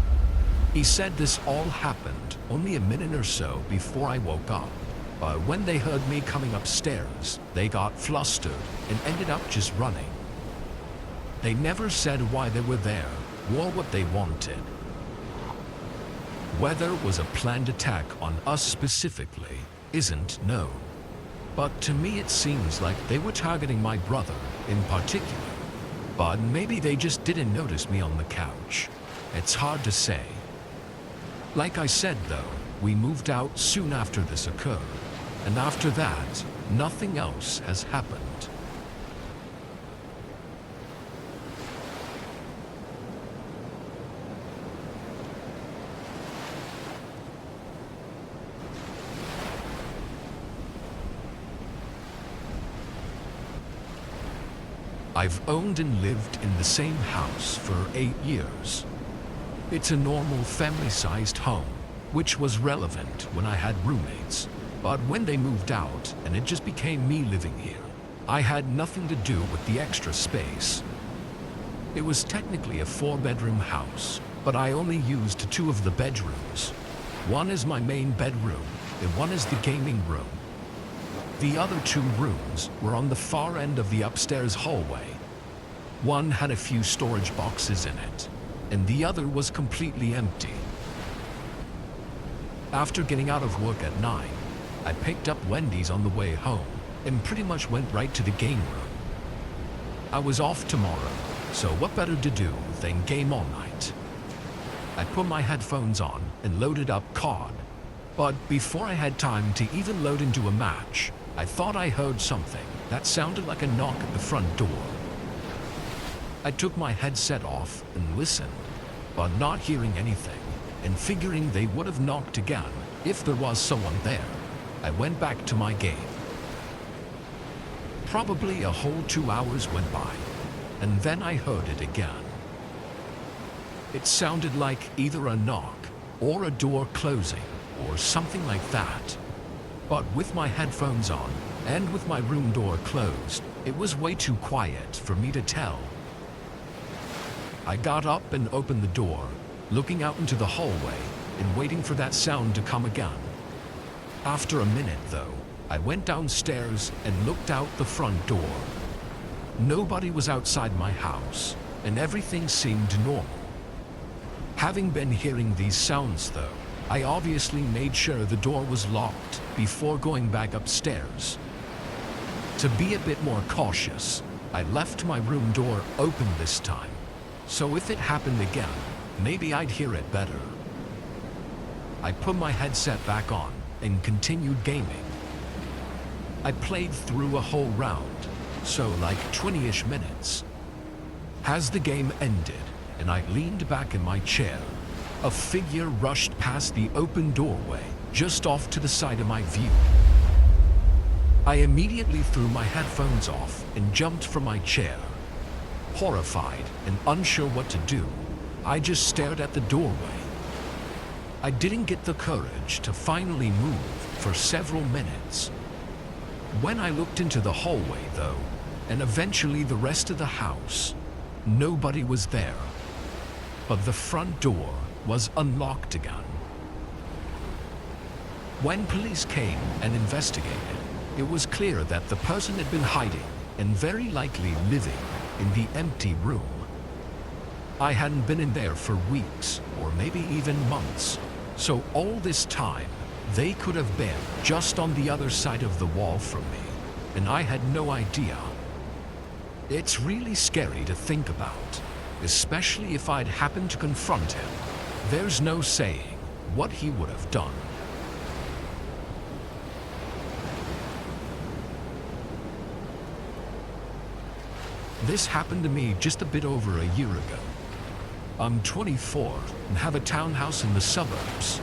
He said this all happened only a minute or so before I woke up, but when they heard me coming upstairs, they got flustered and ended up just running. They never said why they were there or what they wanted. Whether it was a planned attack on us specifically isn't known, but to me it seems like they were targeting my brother in particular, but maybe they just didn't notice me on the couch. It's hard to say. Like I said though, we moved out soon after this occurred, and after that, nothing else has happened. I've owned and lived in the same house for 8 years. It's a normal family-sized home, which was relevant when I had roommates. But when they moved out and it just became me living here, I had nothing to do with the extra space. It was technically a 4-bedroom house, but I only used 2 of the bedrooms. One is my main bedroom, and one is the gaming room. The other 2 rooms were on the far end of the upstairs hallway. One had a few storage boxes in it, and the other was completely empty. After getting out of work at 9, I picked up Wendy's on the way home and pretty much went right to the game room. I was off tomorrow, so what better to do than game all night? I put my headphones on and loaded up COD, but before I had time to even load into a match, I thought I heard something that sounded like a knock at the front door. I took my headset off and listened, but not hearing anything, and figuring they would have knocked again if there was someone there, I went back to my game. Probably a whole 2 hours went by, and then I heard it again. It sounded like either a knock or a door closing or something like that. But with my headphones on and with my room door closed, it was way too quiet for me to tell. I got up and opened the door, looking out into the hallway and waiting for that sound to come again. After a minute though, I went downstairs and looked out the front door. Nobody was outside my house, and everything seemed normal. Having been hearing these sounds though, I obviously made sure the door was locked before going back upstairs. To be a bit more cautious, I left my room door open this time, so if it happened again, maybe I'd hear it better. I put my headset back on and continued gaming. I played through a whole round, so like 20-ish minutes. As the game ended and I leaned back in my chair, a figure rushed past the open doorway just off to the side of my view. I immediately threw my headphones off and jumped from my chair. Horrified and unsure what to do, I just stared at the doorway. I didn't get the courage to finally move for several minutes. When I looked into the hallway though, and eventually the rest of the house, nobody was there. But the front door was unlocked again. When police came and investigated, it was clear that the person had been hiding and very likely living in the empty room. I hadn't been in there for weeks or maybe even months, so all this time they could have been just on the other side of the wall from me, and I had no idea. It's really scary to think about, especially if I'd happened to confront him. There's no saying what he would have done. This happened to me just a bit over a year ago. I'm 24 and have a townhouse in the suburbs.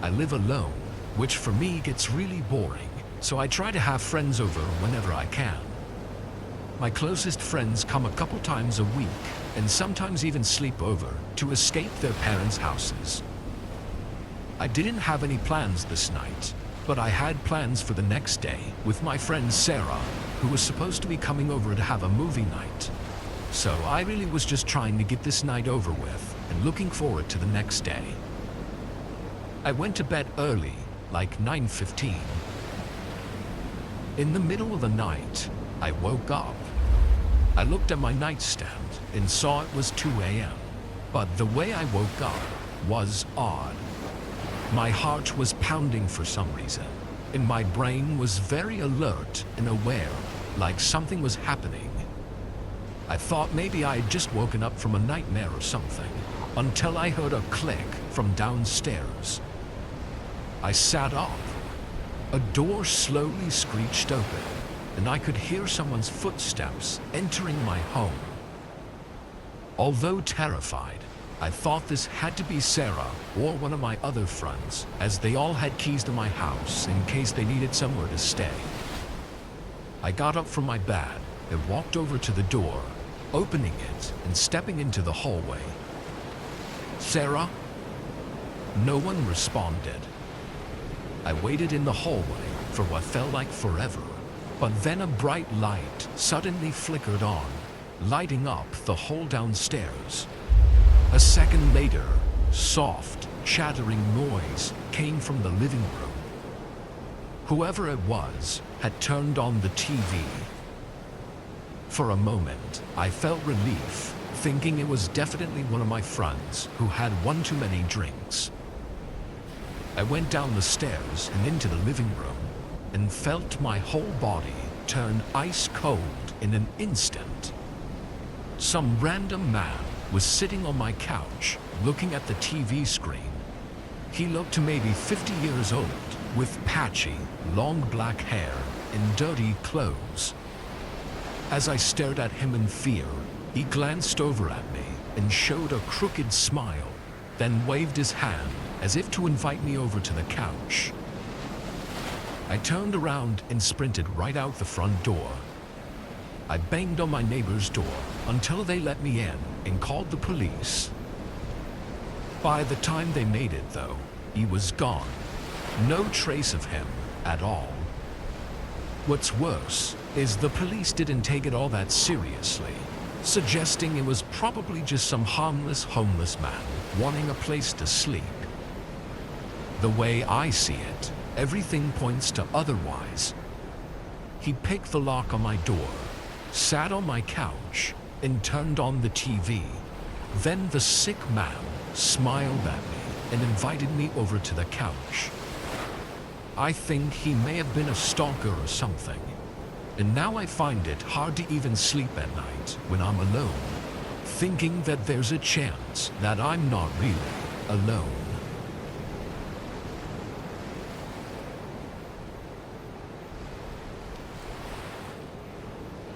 I live alone, which for me gets really boring, so I try to have friends over whenever I can. My closest friends come a couple times a week and sometimes even sleep over to escape their parents' houses. I didn't have any plans this night, but I had plans for the next day with my friend Sarah, who was supposed to be coming over to have a movie night. So I really was just trying to get this night over with and looking forward to the next day. I went to bed early, like 9:15. In the middle of the night, I woke up. I looked at my nightstand and saw it was 2 a.m. But the way I woke up was odd. My heart was pounding for some reason, and my brain was very alert and aware, like something was happening. I thought maybe I had just woken up from a nightmare or something, until I heard a click from downstairs. I sat up. A door slowly screeched open, and I could hear someone's footsteps entering my home. Although terrified, I thought this had to be Sarah or one of my other friends, as they all had keys to my house in case they needed somewhere to stay. I got up from my bed and walked over to the door, opening it and stepping into the hallway. "Sarah?" No one responded. I waited in the hallway for what felt like forever, but then a bright light suddenly flickered on, lighting up the hall downstairs. A second later, soft, chattering noise came from the living room. Whoever it was had turned on the TV. For a moment, I felt relief, thinking it was definitely one of my friends who had one too many drinks. I went down the stairs and into the living room and felt my whole body turn ice cold in an instant. Some random man was sitting on my couch looking at the TV screen. He looked maybe 50 years old, with patchy, long black hair and dirty clothes. As I stared at him in fear, he glanced over at me and showed a crooked smile, then waved his hand as if to invite me over to the couch. I turned around and sprinted right out the front door. I banged on my neighbor's door until they let me in and called the police. By the time they made it, though, he was gone. No trace of him at all. What's worse is the police didn't take it all that seriously, suggesting it was probably just some harmless homeless man wanting a place to sleep. The way I see it, everything points to otherwise. He picked the lock on my door, sat on my couch, and turned on the TV. Then the sick man smiled at me and invited me over to the couch. I think he may have been a stalker or something, and now I find it hard to even sleep at night when I'm alone, thinking that there's a chance that I'm not really alone.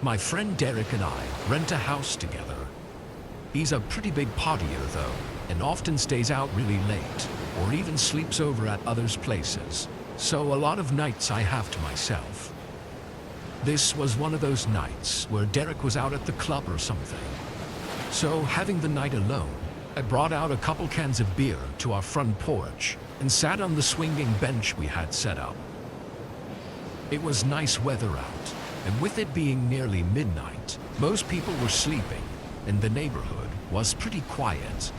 My friend Derek and I rent a house together. He's a pretty big partier though, and often stays out really late, or even sleeps over at others' places, so a lot of nights I have to myself. This was one of those nights where Derek was out at the club or something. So having the night alone, I brought out a couple cans of beer to our front porch and sat on the swinging bench we had set up. It was nice weather out, and with it being nearly midnight, most people were sleeping, and the neighborhood was pretty quiet.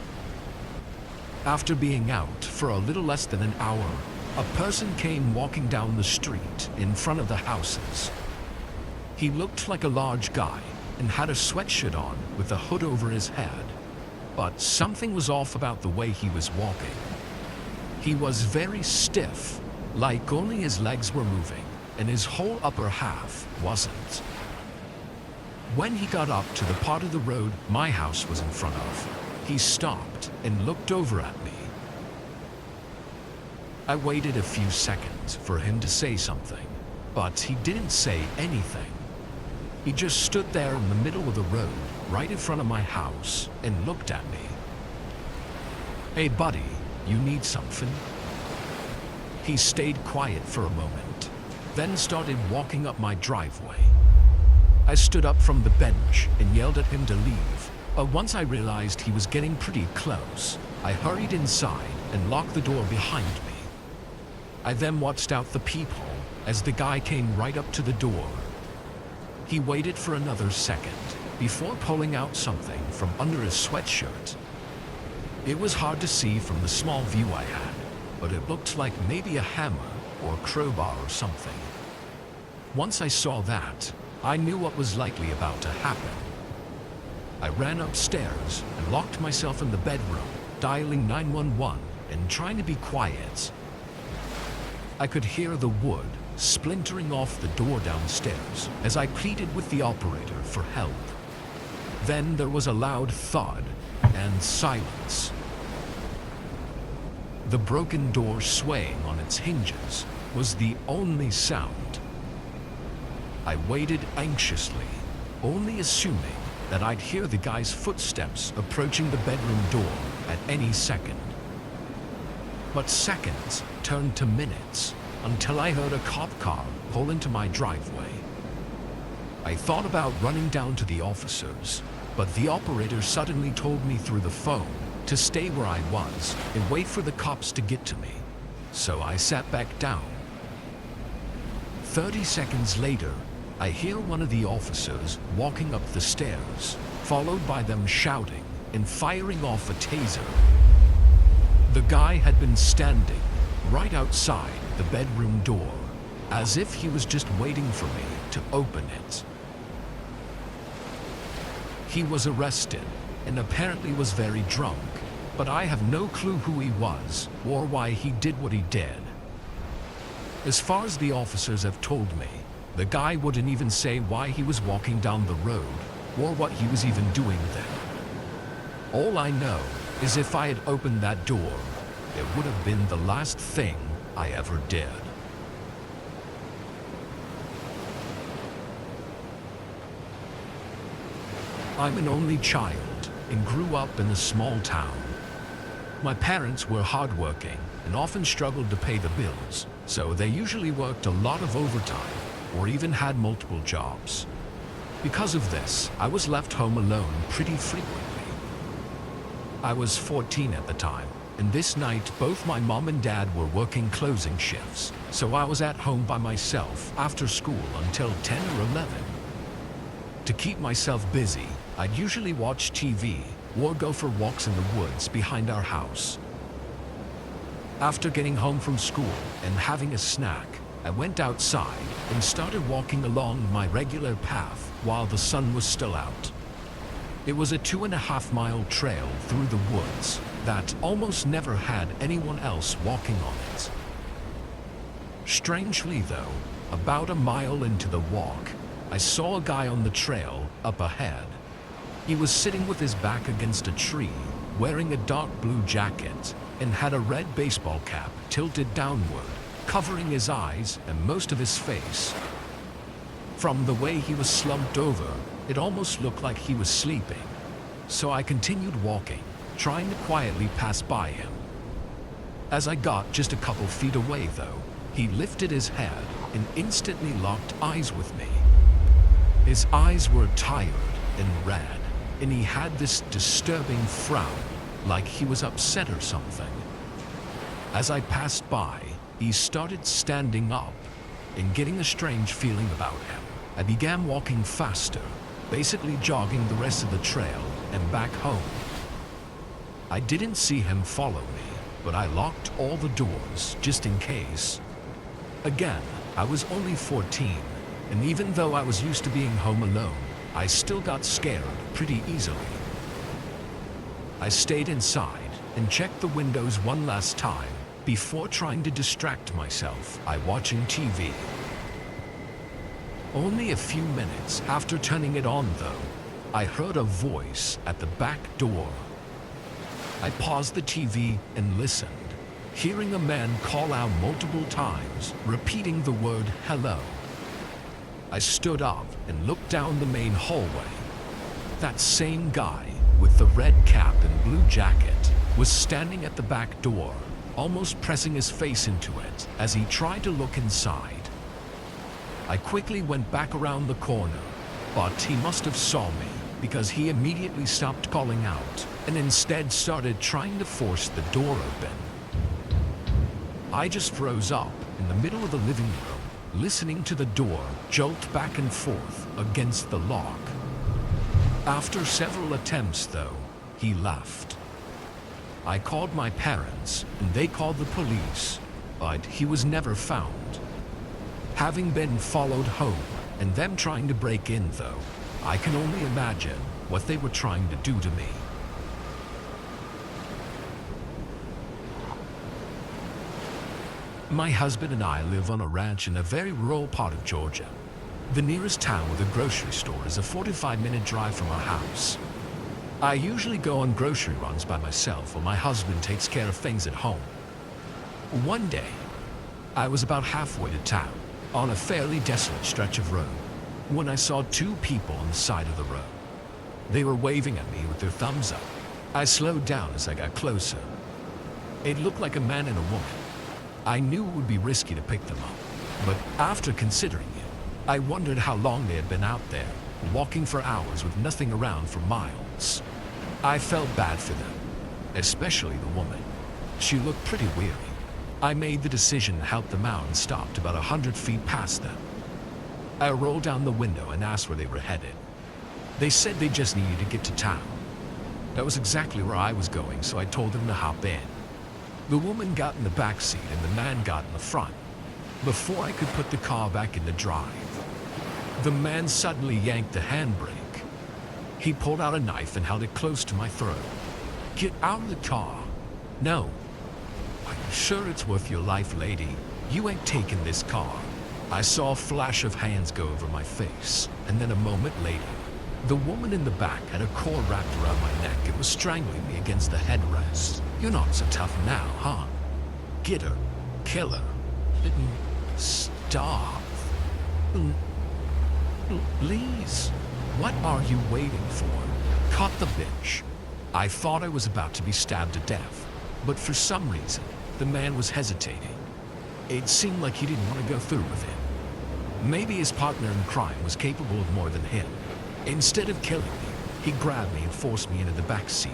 After being out for a little less than an hour, a person came walking down the street in front of the houses. He looked like a large guy and had a sweatshirt on with a hood over his head, but something was off about the way he was walking. He was very stiff, like only his legs were moving, and his whole upper half wasn't. When he got up to the part of the road my house was in front of, he stopped and looked over at me. I waited a few seconds for him to say something, but he didn't say anything. He just stood there in the middle of the road, right in front of my house, and looked at me. "Hey buddy, you need something?" He stayed quiet for a moment, then started walking up my driveway. I stood up from the bench and yelled at him to leave, but once I realized he was getting pretty close, I hurried inside and locked the door behind me. I then watched out the peephole as the guy came right up to the door. He waited for another second before pulling out something from under his sweatshirt. It was hard to see from the small view I had, but it looked like maybe a hammer or a crowbar or something. Once I saw that, I knew what was likely about to happen. I ran upstairs and locked myself in the bedroom, dialing 911 and trying to be quiet. I could hear the wood splintering off the door downstairs as I pleaded with the operator for help. Then there was a loud thud and silence. The broken door swaying on its hinges was the only sound. I waited anxiously, only assuming that I'd hear the guy's footsteps approaching the bedroom door at any second. But seconds turned to minutes until I heard a cop car pull into my driveway. I thought about running down to the officers, but the operator suddenly told me through the phone to stay where I was and wait for the cops to get to me. So I sat back down. 30 seconds later, I hear one of the officers walking up the stairs, followed by them shouting and firing off a taser. The guy had been standing right outside the bedroom door, as if he was just waiting for me to open it. He was arrested and apparently was very drunk, but I have no clue who he was or why he did what he did. As far as the officers have told me, the guy wouldn't even say why he was walking down the road or what he was even doing there. All I know is if I had opened that door, it would have been the last thing I ever did. I'm an only child and grew up in a small town. My parents were hardworking and often struggled to pay the bills, so they usually worked a lot of overtime or even had multiple jobs. Because of this, I was left home alone pretty frequently. I was 14 at the time, and this night both my mom and dad were working closing shifts, so I was at home by myself after school until 10 or 11. To keep myself busy, I'd usually watch TV or go for walks in the woods behind our house. After getting home from school and having a snack, I went outside and started walking along my regular path while the sun was still out. It was a 2.5-mile trail through the woods that almost never had anyone else walking on it. Strangely though, about a mile into the walk, I saw a guy on the trail up ahead. He was sitting with his back against a tree, wearing a dark blue jacket, and had a red baseball cap tilted downward, covering his eyes and most of his face. From the way he was slumped over, it almost looked like he was sleeping. So I continued walking, trying to quietly pass by him. As I got just a couple feet away though, he lifted his head and instantly locked eyes with me. His eyes were tired and red, and he had this disturbing frown, like he was upset or something. As I passed by, he started standing up and getting a strange feeling about him. I began walking faster, basically jogging the rest of the trail and back home. I didn't see him follow me, but I locked all the doors just in case. Again, I was only 14, and even though I was used to being home alone, I still got scared pretty easily. I stayed inside and checked the windows one last time before trying to distract myself by watching TV. Only a few minutes after turning it on though, I heard a voice at the back door. I paused the TV and listened, hearing a man call out multiple times, repeating the word hello. I stood up and looked down the main hallway. That same guy with the red cap and blue jacket was standing at the back door, almost pressing his face into it as he tried to look inside. I quickly went back around the corner, but he must have saw me because he immediately stopped calling out and instead started trying to force the door open. I just froze up in the middle of the living room, listening to the door jolt back and forth against the lock. After several attempts, though, he left. I called my parents and they called the police, but he was never found. Having been followed home and them trying to break in, though, I can only imagine what they were trying to do to me. My husband and I live on a ranch in a very rural part of Georgia. The nearest town with a grocery store is a 45-minute drive from our house. I usually go on grocery runs by myself while my husband takes care of things at home. One day, I was about halfway to town, on a fairly desolate stretch of road, when I saw two people on the side of the road. They were waving at me with their thumbs up. I slowed down as I got closer. It looked like a man and a woman. I knew it would be risky to pick them up, but after considering it, I wondered how long they had been out there, walking for hours with nothing around for miles. I felt bad for them, especially the woman. She looked pretty weary. I made the decision to help them out and stopped about 100 feet past them. I rolled down the window and asked where they were headed. They said they just needed to get to town. That was exactly where I was going, so I told them to hop in. The woman got in the back seat and the man got in the front. Before I could put the car back in the drive, the man suddenly yanked the handbrake. He pulled out a knife and held it close to my throat. "Get out of the car." "No." "Are you sure it's worth your life, lady? You ain't taking this car." I saw a flash of hands go over my face, and then a moment later, the woman in the back had a cord wrapped around my neck and was strangling me against the headrest. "You're not so tough now, huh? Get her. Kill her. Stop. Please. What are you waiting for? Cut the bitch." I thought I was about to be stabbed to death, but for some reason, the man was hesitating. It seemed like he didn't want to go through with it. Maybe his partner in crime was capable of more than him. Instead of killing me, he grabbed me and forced me into the back seat.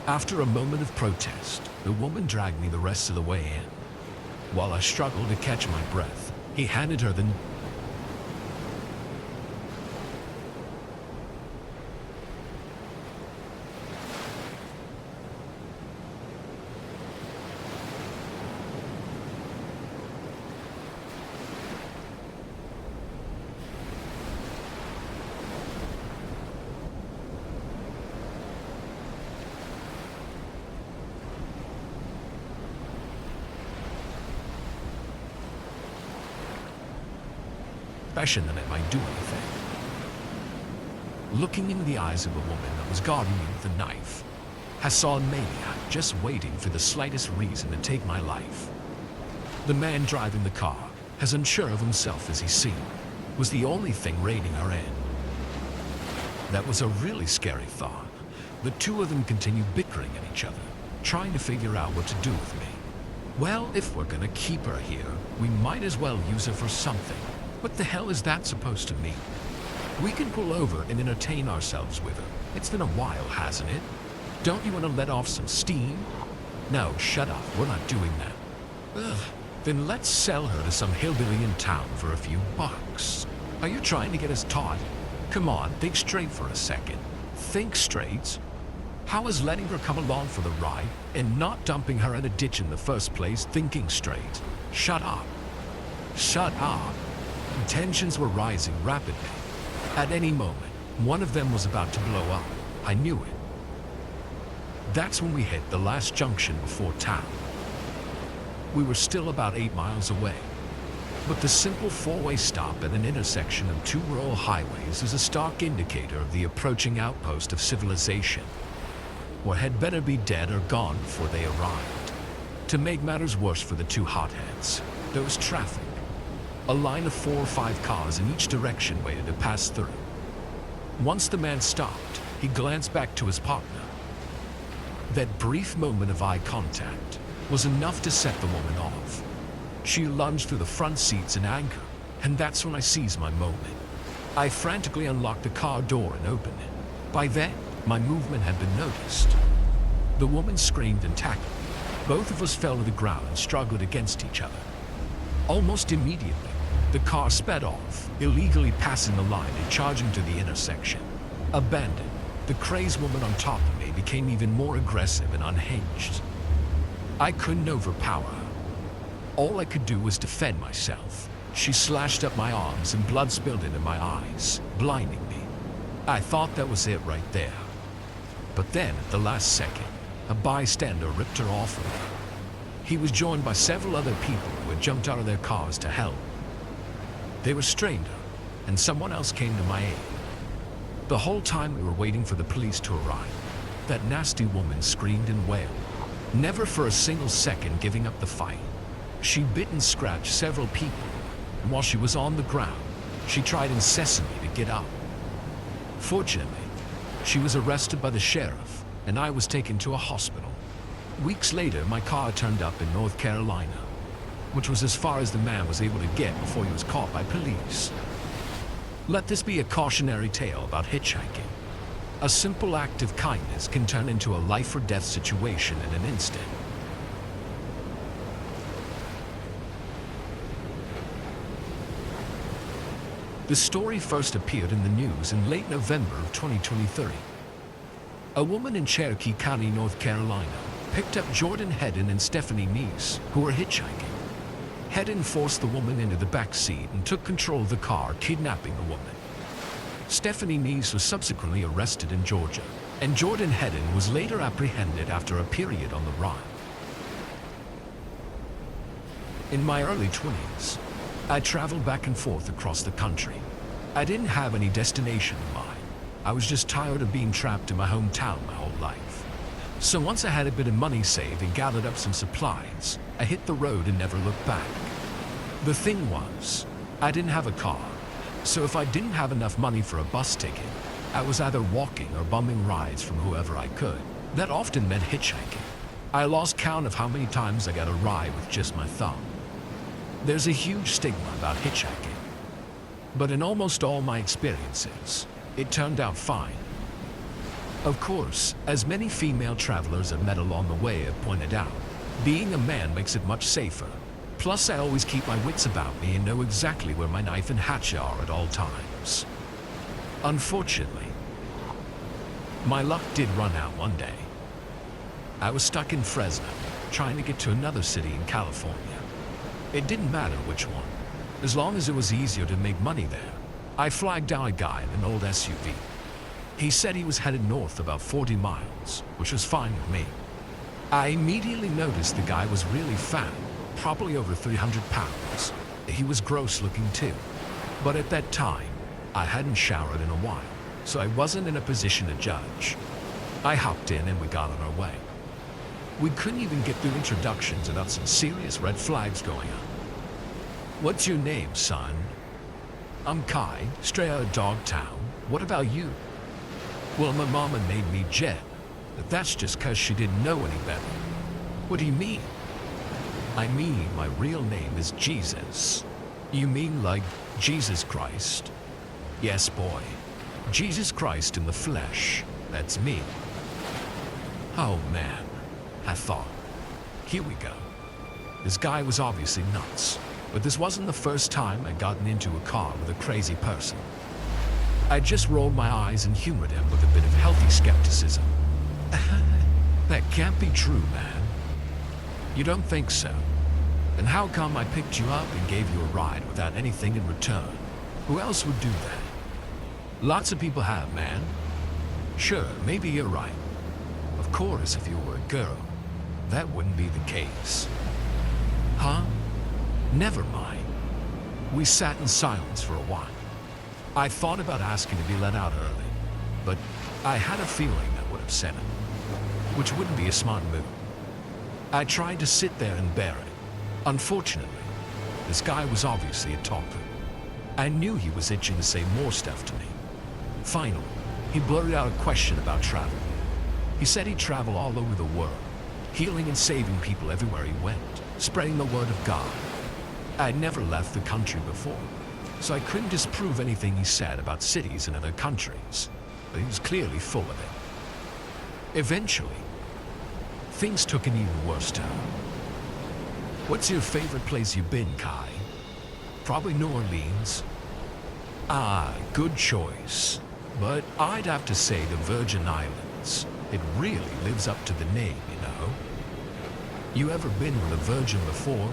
After a moment of protest, the woman dragged me the rest of the way in. While I struggled to catch my breath, he handed her the impression that it might do anything. Looking into the eyes of a woman that was guarding me with a knife, I saw a maniac just waiting for the slightest reason to take my life. The man driving the car, as unsure of himself as he seemed, was the only thing reining her in. That was a really scary thought. The two of them continued bickering at each other, trying to figure out what to do with me. Well, if we're gonna keep her here, we might as well use her for something. What the hell is that supposed to mean? We can pull over and entertain ourselves with her. It's been a while, hasn't it? Don't you want to let off some steam? No, shut up. We're not doing that. Ugh. Then let's sell her to some hillbilly in town for a few bucks. Are you trying to get us taught? Come on, think straight for a second. Think straight? How is letting her come along for the ride and not dumping her in a ditch in the first place thinking straight? Shut up. Shut up. Tensions were rising rapidly. At any moment, one of them was about to blow up. I knew it. That's when we hit the last junction before town. We were still about 8 miles away, but the simple four-way stop at an intersection of two rural highways is a stark indicator of the approaching outpost of civilization, or had better be dead or gone before they arrived. To make matters worse for the two hotheads, there was traffic. A line of 4 or 5 cars in each direction waited to pass through. Once the man stopped, he glanced back to his partner. That brief moment of eye contact was enough to set the woman off. She lunged through the front seats in anger, and that's when I seized my moment. I frantically unlocked the car door and opened it. By then, my movement had been noticed. The woman screamed and tackled me. Both of us fell to the ground and struggled against each other. Almost immediately, the car sped off, illegally passing the line and charging to the intersection. Abandoned, the crazed woman on top of me became even more aggressive and unhinged. I couldn't overpower her. All I could do was defend myself. She slashed up my arms and blood spilled into my eyes, blinding me. I thought that was it right there. But then, at the last second, a bystander ripped her off of me. He was joined by several other people who had jumped out of their cars to help. They restrained her, and someone else came to my aid. The whole time we were waiting for the police to arrive, that nasty woman screamed and wailed, never for a single second giving up the fight. She bit and scratched several people, and while she was on the ground, she tried incessantly to get up. Fortunately, she was arrested by the sheriff, and I was taken to a hospital. Weeks later, my car turned up in North Carolina, which was as far as the man was able to get before he was caught by police. Let this be a cautionary tale about hitchhiking. A simple act of kindness can turn into a life or death situation in an instant. The story first appeared in the news in late November of 2023. A woman in Cherokee County, North Carolina, picked up Jordan Hedden and Stephanie Neese, who were hitchhiking. Hedden forced the woman into the back seat and took control of the car, kidnapping the woman. Stephanie Neese was subsequently arrested in Georgia, and Jordan Hedden was later apprehended after a period on the run. In my early 20s, I traveled back and forth across the country. I didn't have any destination in mind. I was just tired of being trapped in my hometown my whole life. So once I had a bit of money saved and gathered up some supplies, I hit the road and never looked back. The thing was, I didn't have a car, so if I didn't have enough money for a bus ticket, I was either walking or bumming rides from whoever I could. That often meant hitchhiking. I lost count of how many times I got a ride with just my thumb. There's a huge stigma about hitchhiking, but in almost all my experiences, it turned out fine. Of course, as many female travelers I've met along the way have pointed out, being a man makes it much safer. Plus, I always keep my wits about me and know exactly where my knife and hatchet are at all times. Unfortunately, my luck did run out one day. I was stuck in Fresno, trying to get to another city in California. It didn't matter which one, as long as it was easier to make money there. I flagged down a guy in an old SUV. He said he was headed north about 40 miles, which was fine with me. I immediately noticed the guy was really fat, probably over 300 pounds. He was gross looking too, but at that time, I hadn't showered in a while, so I wasn't in a position to judge. I hopped in and we got on our way. We couldn't even get through introductions without some serious red flags going up. "What's your name, son?" "I'm Kai, straight out of Dogtown. What about you?" "Well, my mama named me Jed, but that's just 'cause she didn't know any better." "What do you mean?" "I mean, my real name is Jesus." "You mean like Jesus Christ?" "Yes, boy. Jesus Christ in the flesh. That's me." Oh man, I thought, here we go. This guy was obviously nuts, but this wasn't the first time I'd gotten into a car with a crazy person. I just rolled my eyes and humored him with a bit of healthy skepticism. "That can't be true, man." "You don't think so? Then how come I picked you up and gave you a ride without anything in return? Who else would do that?" "Lots of people have, man." "Sure, maybe you're right. Of course, if you were a girl, that wouldn't be the case." "Huh? Never mind." We sat in silence for a while. I thought about asking to be let out early, but I had a feeling that would upset him, which wouldn't be a smart move. I tried to sit there and bear it. Unfortunately, This guy was obviously a talker. I knew he was itching to say more stuff to me. Finally, he blurted out a question about travel. He said he'd travel all over the world, healing and saving people everywhere he went, spreading the word of God. I'd never left the country before, so I couldn't disprove anything he said about cities in other countries, but he was clearly full of it. Eventually, things took an even worse turn. What's your favorite place you've been, Kai? Probably New Orleans. Ah, good choice. But I'd have to say the Virgin Islands. It really lives up to the name, you know. You ever been with a virgin before?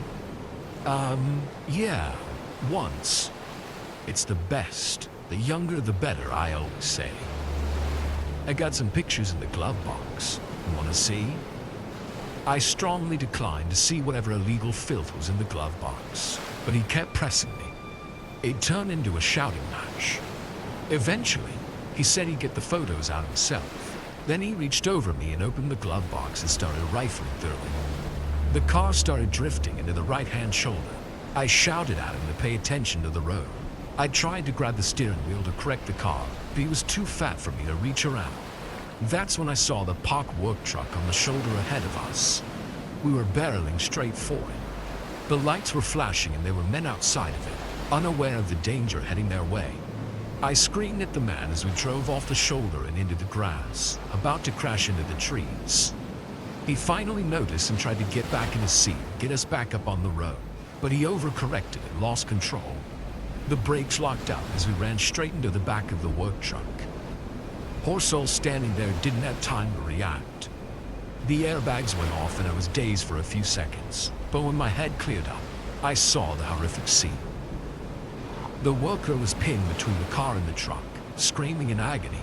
Yeah, once. It's the best. The younger the better, I always say. I got some pictures in the glove box. Wanna see? I strongly declined to see whatever illegal filth was in the glove box, but he kept pressing me. It turned into a shouting match. Eventually, he said he'd get the photos out himself. Then he reached over me and opened the glove box and started rifling through it. The car started drifting into the right-hand shoulder. I shouted at him to pay attention to the road. I tried to grab the steering wheel to correct the car, but he was too fat for me to reach around. That's when I saw the parked work truck on the shoulder ahead of us. We were barreling straight for it. The lights were flashing and there were men outside of it, unaware of the danger heading their way. I screamed at the man as we drove off the shoulder and into the grass, about to crash into the trees. He finally noticed and tried to get back in his seat, get us back up on the road, but he overcorrected and lost control. The brakes locked up as we ran straight into the back of the work truck. Poor soul standing there didn't have time to react. The airbags went off and I was dazed for a few seconds, but when my head cleared up, I saw the horrific scene. The worker was pinned between the car and the truck, screaming in agony.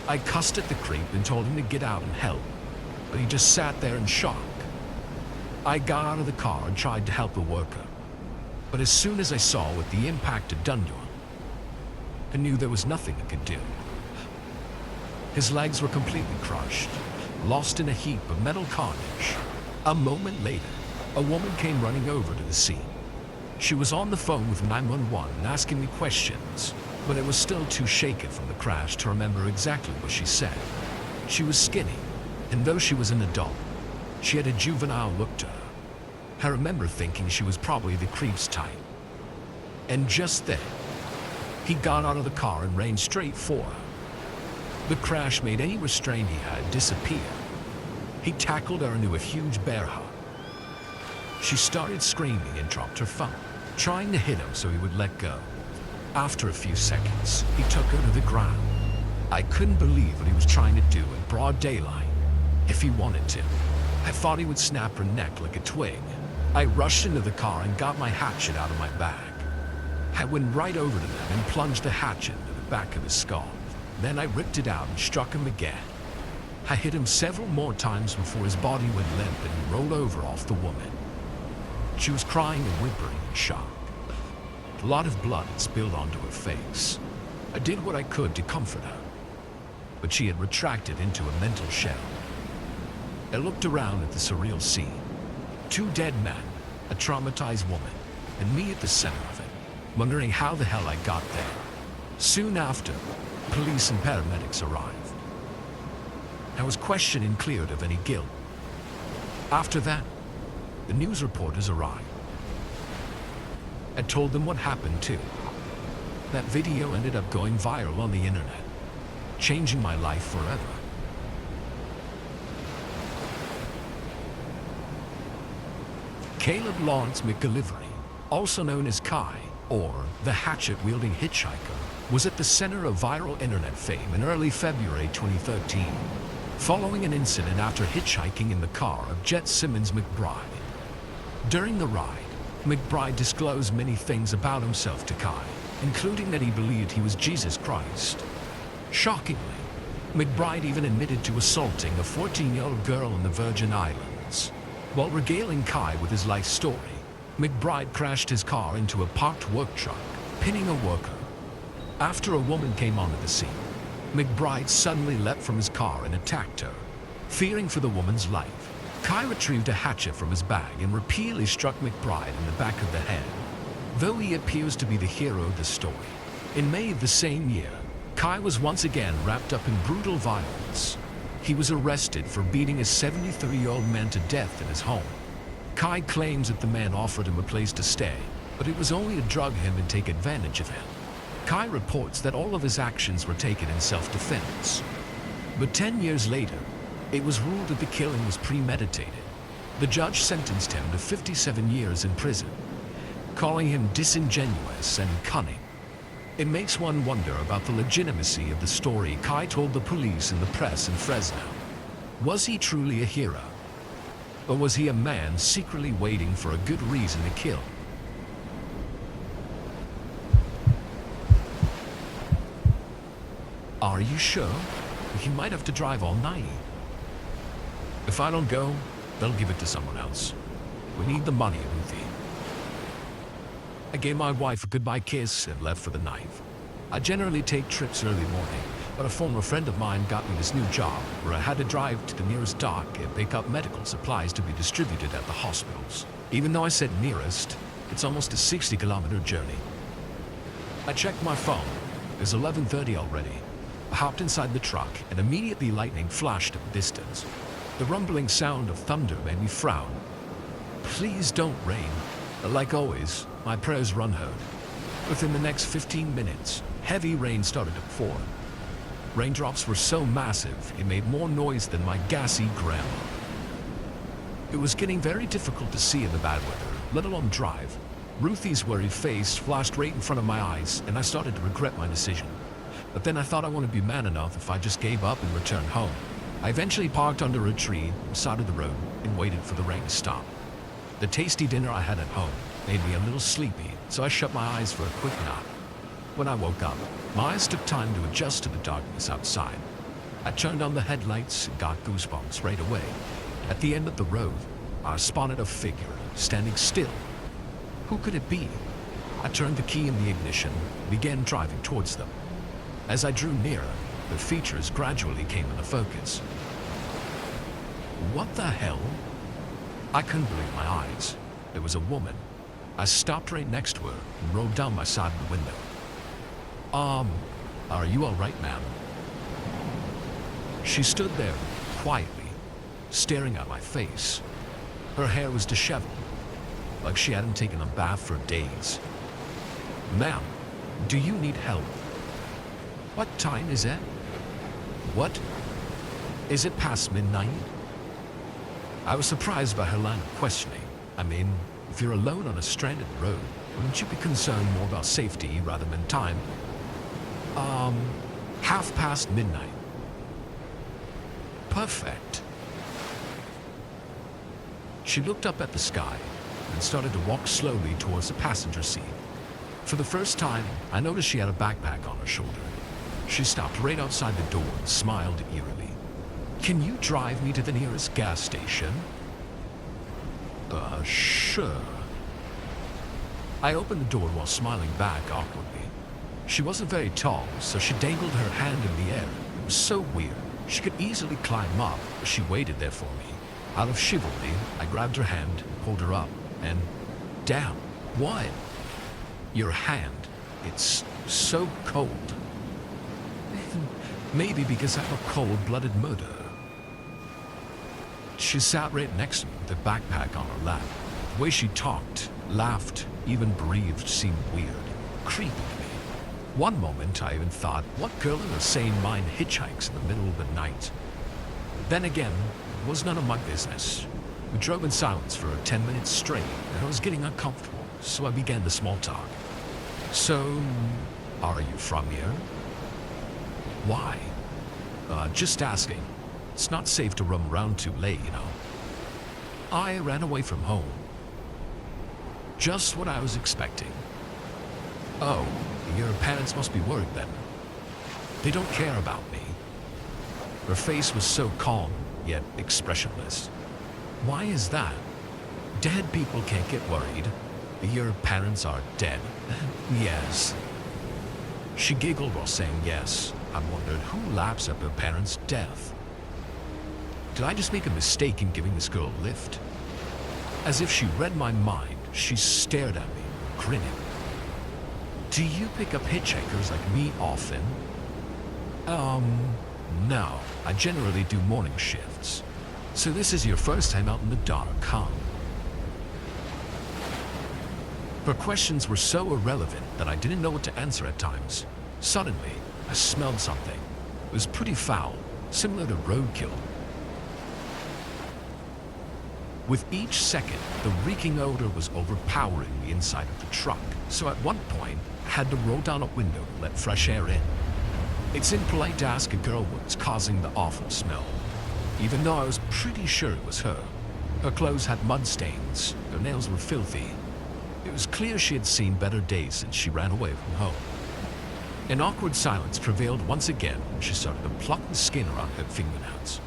I cussed at the creep and told him to get out and help, but he just sat there in shock. I got out of the car and tried to help the worker, but as soon as I saw what the impact had done to him, I knew there was nothing I could do. His legs were completely crushed, lost in a heap of metal carnage. A moment later, a woman came running over to the scene. She was on the phone with 911 asking me questions, but I was still too shaken from the crash to remember exactly what she said. She was skinny, and though she was an adult, she had a juvenile look to her. I remember thinking she was probably the creep's type. And just then, he got out of the car and ran straight for her. The crash made any restraint he had disappear. He tackled her into a huge bear hug. She started screaming and dropped her phone, trying to hit him so he would let go. After a few seconds, he took her to the ground. I couldn't believe what he was trying to do in broad daylight. If he wanted to, I thought he would snap her neck like a twig. I rushed into the car and got my hatchet out of my bag. I went right over to them and plunged the hatchet into the back of his skull. Then I ripped it out and struck him again. I hit him several more times before his body went limp and he rolled over off the woman. She was crying and whimpering in shock. A lot of blood had spilled onto her face. I did what I could to comfort her, but she had retracted into a mental shell. I looked around at the surreal scene. 2 dead men, a traumatized woman, and me at the center of it, wondering how the hell I got there. Soon after, police and paramedics arrived. I was questioned and cleared of any guilt. After that, the news reporters arrived. I told them what happened too. That video ended up going viral on the internet, changing my life forever. Caleb Lawrence McGillivray, also known as Kai, or the hatchet-wielding hitchhiker, was at the center of viral internet fame in early February 2013, following an incident after hitchhiking in the car of Jet Simmons McBride. During the ride, McBride disclosed many things about himself to Kai, including that he believed he was Jesus Christ. Shockingly, McBride even admitted to assaulting a 14-year-old girl in the Virgin Islands. While regaling Kai with his life story, McBride crashed his car into a parked work truck, pinning a worker. After a woman came onto the scene, McBride suddenly leapt from his car and attacked her. Fearing for the woman's life, Kai retrieved a hatchet from his bag and repeatedly struck McBride in the back of the head. though he appears to be the hero of the story. In May of the same year, Kai was once again wrapped up in brutal violence. He was arrested for beating a 73-year-old man to death in his home. Kai claims that the man offered him a place to stay, but it was only to drug him and take advantage of him. Kai reports that all of his actions were taken in self-defense. But 10 years later, it was ruled that the killing was premeditated. The judge sentenced him to 57 years in prison, calling him disingenuous and cunning. It makes one wonder about the legitimacy of the story Kai told the police and the press in Fresno. Was he truly a hero? Or was he a man secretly waiting for a good reason to kill? Are you sure? He might have to drive all night. If I don't go, they'll give it to someone else. We need the money, Ruthie. I gave my wife a goodbye kiss and left for the night. I generally take trips early morning, but a former friend of mine got me this new job where I had to drive to the nearest dock and pick up medical supplies to be distributed at the hospitals. Even though I said nearest, it's almost a 60-kilometer journey. I checked my phone. It's 11:30 already. I hopped inside the truck and immediately lightning flashed in the distance. The rumbling sound of thunder made me frown. Please don't rain. Like always, my prayers were unheard. Within the next 15 minutes, heavy rain started to pour. Raindrops were so massive, it made more noise than my gassy grandma. It was getting very difficult to see in the bad weather, let alone drive. Ruthie's worried face flashed right in front of my eyes, and I started to regret my decision. But then I thought I wouldn't be man enough if I just gave up and returned home. I eventually parked under a tree on the side of the road and waited for the rain to stop. The tasty dinner I had at home made me a little sleepy, so I shut my eyes for a quick nap. When I woke up, my eyes took time to adjust to the darkness outside. I turned on the headlights and got goosebumps right away. At the end of the road, I spotted a figure standing still. Who could it be? I turned the key in the ignition and began driving towards them. As I drew nearer, their features gradually came into focus. What the hell? I couldn't believe my eyes. It was a woman. I stopped right next to her and rolled down my side of the window. Are you all right, ma'am? She stood there, quietly, staring at my face. Her hair was disheveled, like she hadn't taken a bath for days. Ma'am, do you need help? What time is it? What? Is it past midnight? I was surprised by her line of questioning. I mean, if you're alone on a stranded road, wouldn't you be concerned more about safety rather than time? midnight. Perfect. She looked up at the sky and started to walk slowly towards the passenger seat. For the first time, I noticed she had a backpack on her shoulder. She stopped right outside the door and smiled eerily. Can you drive me to the nearest gas station? Sure. I opened the door while smiling back awkwardly. She wasn't very tall, so she dangled her hand in the air. It was so weird. She could easily climb up, but she waited there for me. Out of chivalry, I grabbed her hand, pulled her up, and damn, what? Your hand. It's so cold. Maybe because I'm a cold-blooded murderer. She sat right next to me with a backpack on her lap. The way she talked, laughed, even breathed seemed weird, creepy to me. One moment I even thought, what girl in her sane mind hitchhikes in the middle of the night? Then again, it was none of my business. We drove in silence for 10 minutes straight, and I was getting uncomfortable, so I began the small talk. So, are you from here? Why? Just asking. It's not safe to roam around too late, you know. I ran away from home. Just what I was expecting. Oh, your parents must be worried then. They don't care about me. Her face was so calm, yet expressionless. Why is that? Dead people can't get worried. Your parents are dead. Yes. She giggled while saying yes. I wondered who laughs at her parents' death. Did I just make a mistake in giving this girl a lift? As if she read my mind, she stared at me, grinning. Do you pick up hitchhikers like me often? No. I generally do morning shifts. So this is your first time out in the dark, huh? Her questions were so irrelevant that I didn't know what to answer at times. Suddenly, I smelled something. It was pretty foul, similar to roadkill. With each second, the reeking odor was overpowering the inside of the truck, so at one point, I had to roll down a window to let fresh air in. It's impolite to ask a girl what's causing the awful smell, even though I was pretty sure it was her. Her clothes had mud stains, her nails were filthy. It was clear she had seen better days since she ran away from home. An awkward silence prevailed once again when she started to pluck the skin around her fingernails.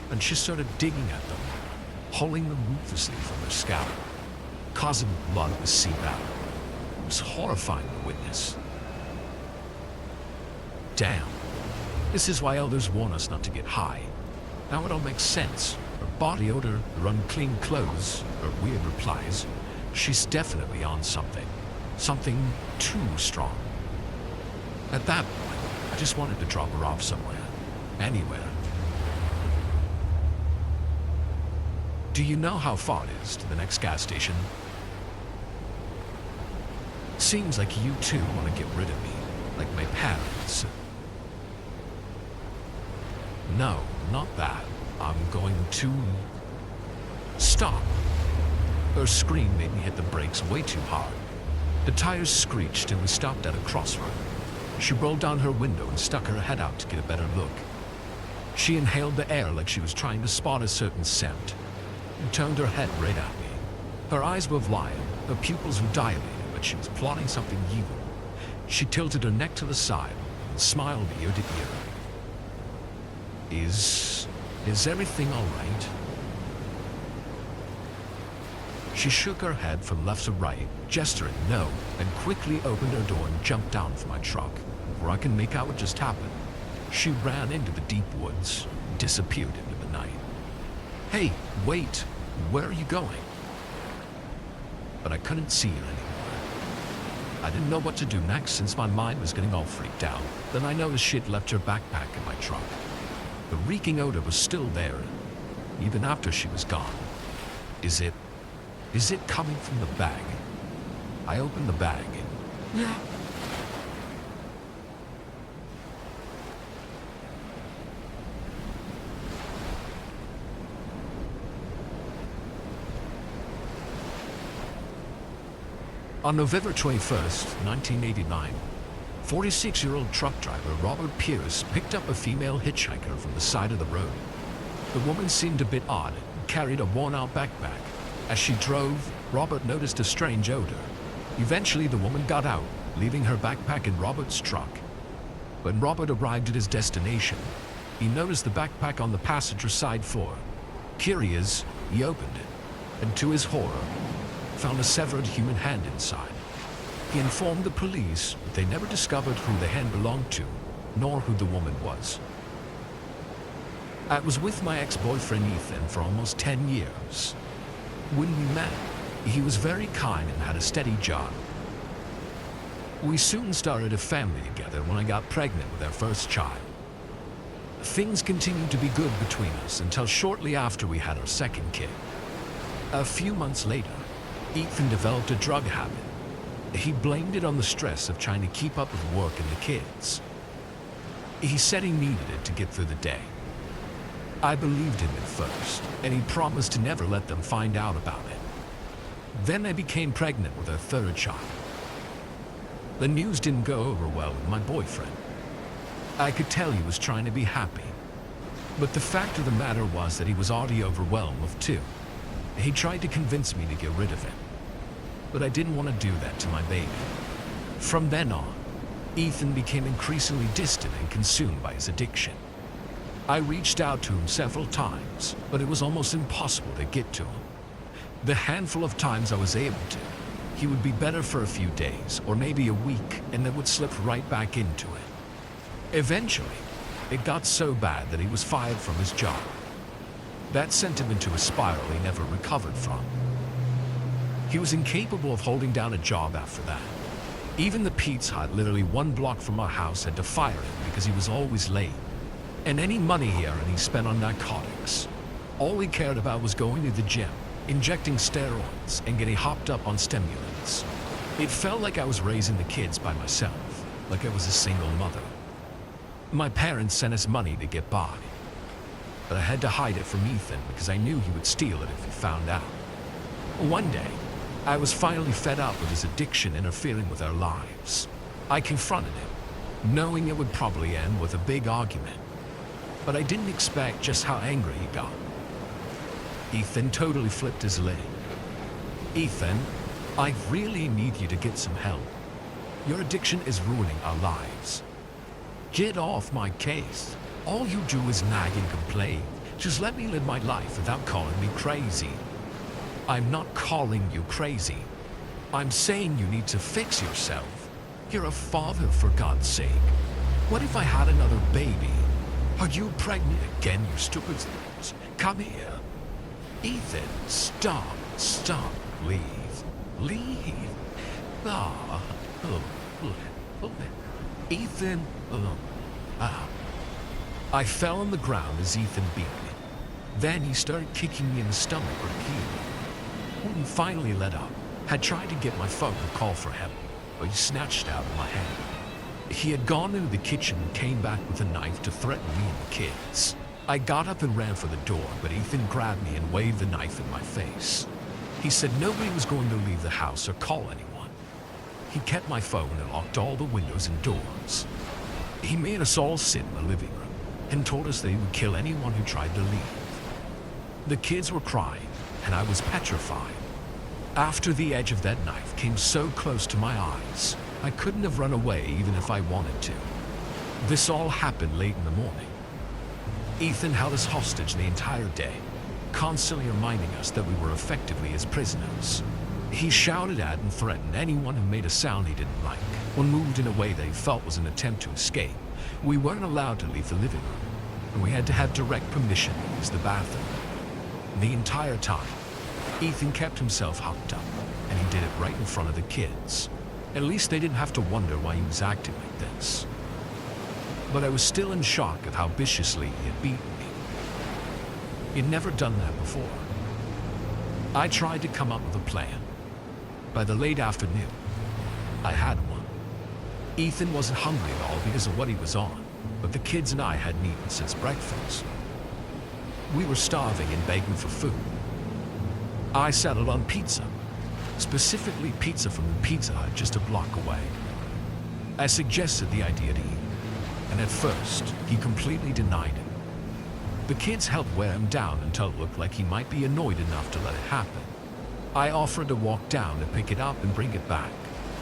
And she started digging at them, pulling them ruthlessly from her scalp, causing blood to seep out. It was horrifying to witness. Damn. This is why elders warn us not to get high. Now it all makes sense. Her body odor, her unclean clothes, her weird replies. She's definitely on something. Something too strong. At that point, I just wanted to drop her off somewhere. Anywhere. Do you know how far it is to the next gas station? Seems like you too want to get rid of me, like my parents. No, not that. I'm going to... Stop. Her scream made me hit the brakes way too hard. The tires screeched and we stopped at a crossroad. She rolled down her window and stuck her head out to get a better look. She inhaled the air like she was trying to spot a certain scent, and turned her head right at me. Her eyes were blind, her pupils were dilated, but she was plotting something evil. She tilted her neck to the side and smiled ear to ear. Is everything all right? She shook her head from left to right, gesturing no, and quickly opened her door and jumped down from my truck. Before I could make out what just happened, she ran into the deep woods and disappeared into the night. Hey, wait, where are you going? But I couldn't see her anymore. I didn't know what to do next since my mind was getting all freaked out. Then I noticed she had left her backpack in my truck. The reeking odor was still there, even after she was gone. Is it coming from the bag? I opened the bag and... On November 21st, 1989, 46-year-old truck driver Robert Pierce picked up a female hitchhiker from the side of the road. The woman seemed a bit odd and carried a worn-out backpack. As she drove, Robert noticed a strange odor. Eventually, the woman got out, leaving her backpack in Robert's truck. When Robert arrived at his destination, he noticed the backpack on the passenger side floor. Curious, he opened it, and to his horror, found a severed human hand inside. He informed the police, but they never discovered who the hand belonged to, nor who the woman was. I was with my ex-boyfriend Ethan for almost 10 years. When we met, he was very kind and had a steady job. We soon started a family together when I got pregnant with our first child. Things continued to be good between us until shortly after we had our second kid. A few months later, Ethan developed a drug habit. He blamed it on the stress of trying to keep up with work and the kids. He said he needed it to get through the day. I believed him at first, and he promised to never let them find out about it. Then I became pregnant with our third child. The news didn't go over well with my boyfriend. I could tell he was trying to be happy, but the fact of the matter was that he was already overwhelmed with two. He tried to convince me to get rid of him, but I didn't want to do that to my baby. From then on, Ethan became increasingly distant and consumed by his addiction. I reached out to him several times, but it was almost impossible to get to him. The handful of times I was able to, he would be better for a few days, or maybe a week, and then would slip right back into it. Eventually, it got so bad that he was fired from his job. That sent him into a spiral he never recovered from. He was incapable of holding down a job after that. Even the Pizza Hut, literally 1 block from our house, had to fire him because he was always late. And any money he earned, he spent on narcotics. All he cared about was going to the gym, injecting steroids, and getting hopped up on stimulants. It felt like I was raising the kids by myself, like I was a single mother. My parents sent us money to get by, but I had to hide it from Ethan because I knew he would steal it if he found out. One day, I was finally fed up with his addiction interfering with our lives. I confronted him, knowing it would probably end with a big argument, but I didn't expect just how angry he got. Ethan totally flipped his lid. "Ethan, I really need you to get some help. Your addiction is ruining our lives. Get off my case. All you do is nag and complain. Just let me live my life without calling me crazy." "I'm not calling you crazy. I'm saying you need to fix yourself. You're a father, for God's sake. What if I had another baby? Are you pregnant again, you stupid? Come here." "Ethan, stop, leave. Ethan, I fell on the ground as Ethan beat me. Then he started kicking me in the stomach repeatedly. When he finally let up, had tried to get my phone to call for help, but he snatched it out of my hand. He had gone into the kitchen and came back with a knife to threaten me and the kids. I got up and ran for the door, but Ethan grabbed me and waved the knife in my face. He said nobody was going to leave the house or call anyone. He kept my phone and locked all the windows and doors. He made us all sit in the living room and told us that he would kill anyone who tried to leave. The kids were crying, and I was petrified. After the edge of that knife came so close to my eyes, I couldn't have run away even if I wanted to. This all happened late in the morning. Ethan held us hostage the entire day, constantly reminding us that we were effectively his prisoners. He shouted at and threatened anyone who made a sound he didn't like, or moved in a way that he felt was an attempt to escape. We weren't allowed to leave the living room, and we had to have direct permission to use the bathroom. The entire time, Ethan kept himself hooked up, and he did it right in front of the kids. At least they didn't have to wonder why he was acting like this. But I was still in shock of how viciously he had beaten me. He'd never done that before. I tried to come up with a plan. By the late afternoon, I had one. Ethan wasn't hungry at all because of what he was on, but the kids and I hadn't eaten since breakfast. We were starving and begging for food. I settled on pizza, specifically pizza from the Pizza Hut just a block away. I suggested the idea to Ethan, and at first, he completely denied it. The kids helped wear him down until it looked like he might be annoyed enough to let it happen. I offered to walk down to pick it up and bring it back,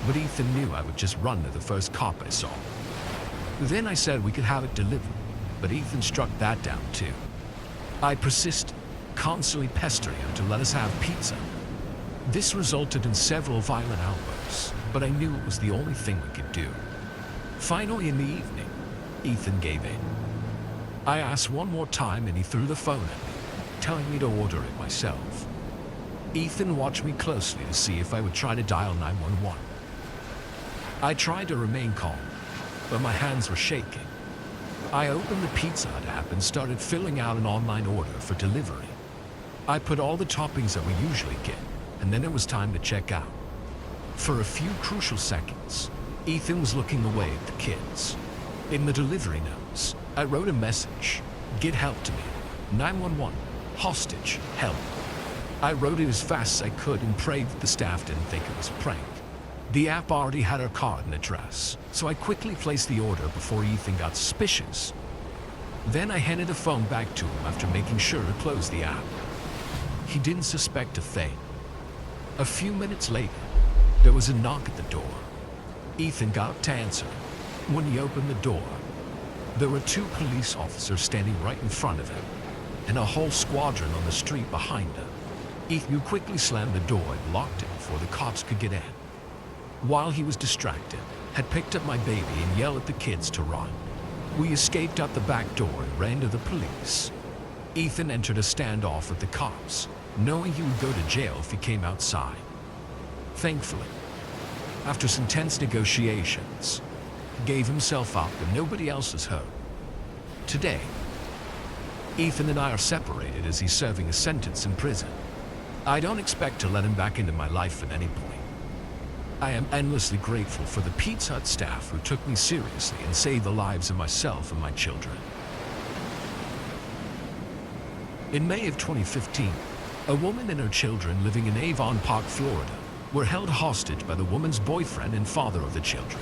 but Ethan knew I would just run to the first cop I saw. Then I said we could have it delivered, but Ethan struck that down too. I persisted, constantly pestering him to let us have pizza. This resulted in several violent outbursts, but I knew it was the only thing we could do. Finally, in the evening, Ethan gave in. I asked one more time and he threw the phone at me, telling me to order it myself. Ethan watched me closely to see if I would try to dial 911. I tried to remain calm, but my hands were shaking. I opened the Pizza Hut app and started filling out an online order for delivery. I put all the toppings that we usually get, and then it was time to check out. For a few crucial seconds, Ethan was looking away at the kids. In the delivery notes, I wrote a message: "Get help to me. 911. Hostage. Help." I wrote it as fast as I could and prayed that the staff didn't think it was a prank. The app already had our card and address, so I quickly placed the order before Ethan got suspicious. Then I handed the phone back to him after making sure to close the app. He didn't suspect a thing. A few minutes later, there was a knock at the door. Ethan got up to answer. When he opened the door, there were 2 police officers standing right in front of him, and a whole squadron on the street behind him. Ethan quickly slammed the door and locked it before the cops could get in. While he was distracted, had picked up my baby and yelled at the kids to run. We escaped out the back door and ran to the police. Ethan entered a standoff with the cops, knowing he would go to jail if he came outside. Thankfully, After some tense negotiations, he gave himself up and nobody else was hurt. Today, Ethan and I are separated as he's serving a sentence in prison. I don't expect to let him back into my life at any point. I am endlessly grateful for the Pizza Hut staff who took me seriously and saved the lives of myself and my children. In May of 2015, a woman and her children living in Avon Park, Florida, were held hostage by the woman's boyfriend and father of the children,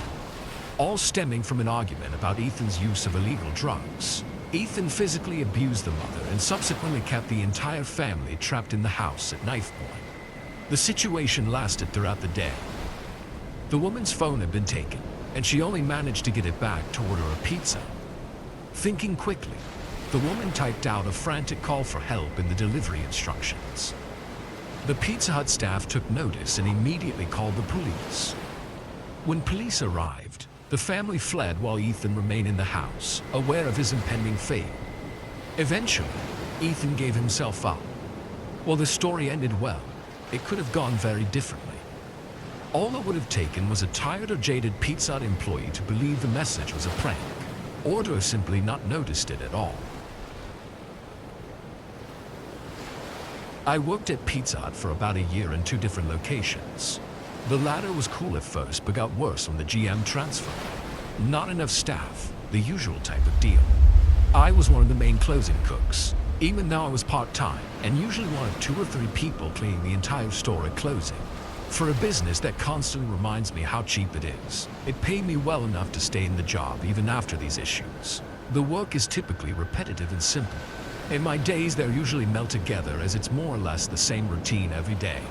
all stemming from an argument about Ethan's use of illegal drugs. Ethan physically abused the mother and subsequently kept the entire family trapped in the house at knife point. The situation lasted throughout the day. The woman's phone had been taken, and she only managed to get it back to order a pizza. Thinking quickly, the woman typed out a frantic call for help in the delivery instructions. The Pizza Hut staff took notice and immediately called the police. When police arrived, the family fled while Ethan remained in the house, aware of his impending fate. Eventually, Ethan gave himself up. While the story ended well, it could have gone very differently. All it would have taken was a tired or jaded Pizza Hut employee to believe the message was a prank, or to have simply not noticed it at all. I worked at Pizza Hut for about a year in 2 different locations. The latter was cool at first, but got worse when the GM transferred. Not enough staff, the usual type of deal. I was one of the main closing cooks, even though I was part-time, and usually one of 2 or 3 people cleaning the entire store at closing. For a business that constantly reminds me how cheap it is, it paid me well enough to stay in the job even after these issues. The work is typically repetitive and simple. In my days, they're usually meld together as it's more or less the same routine every day.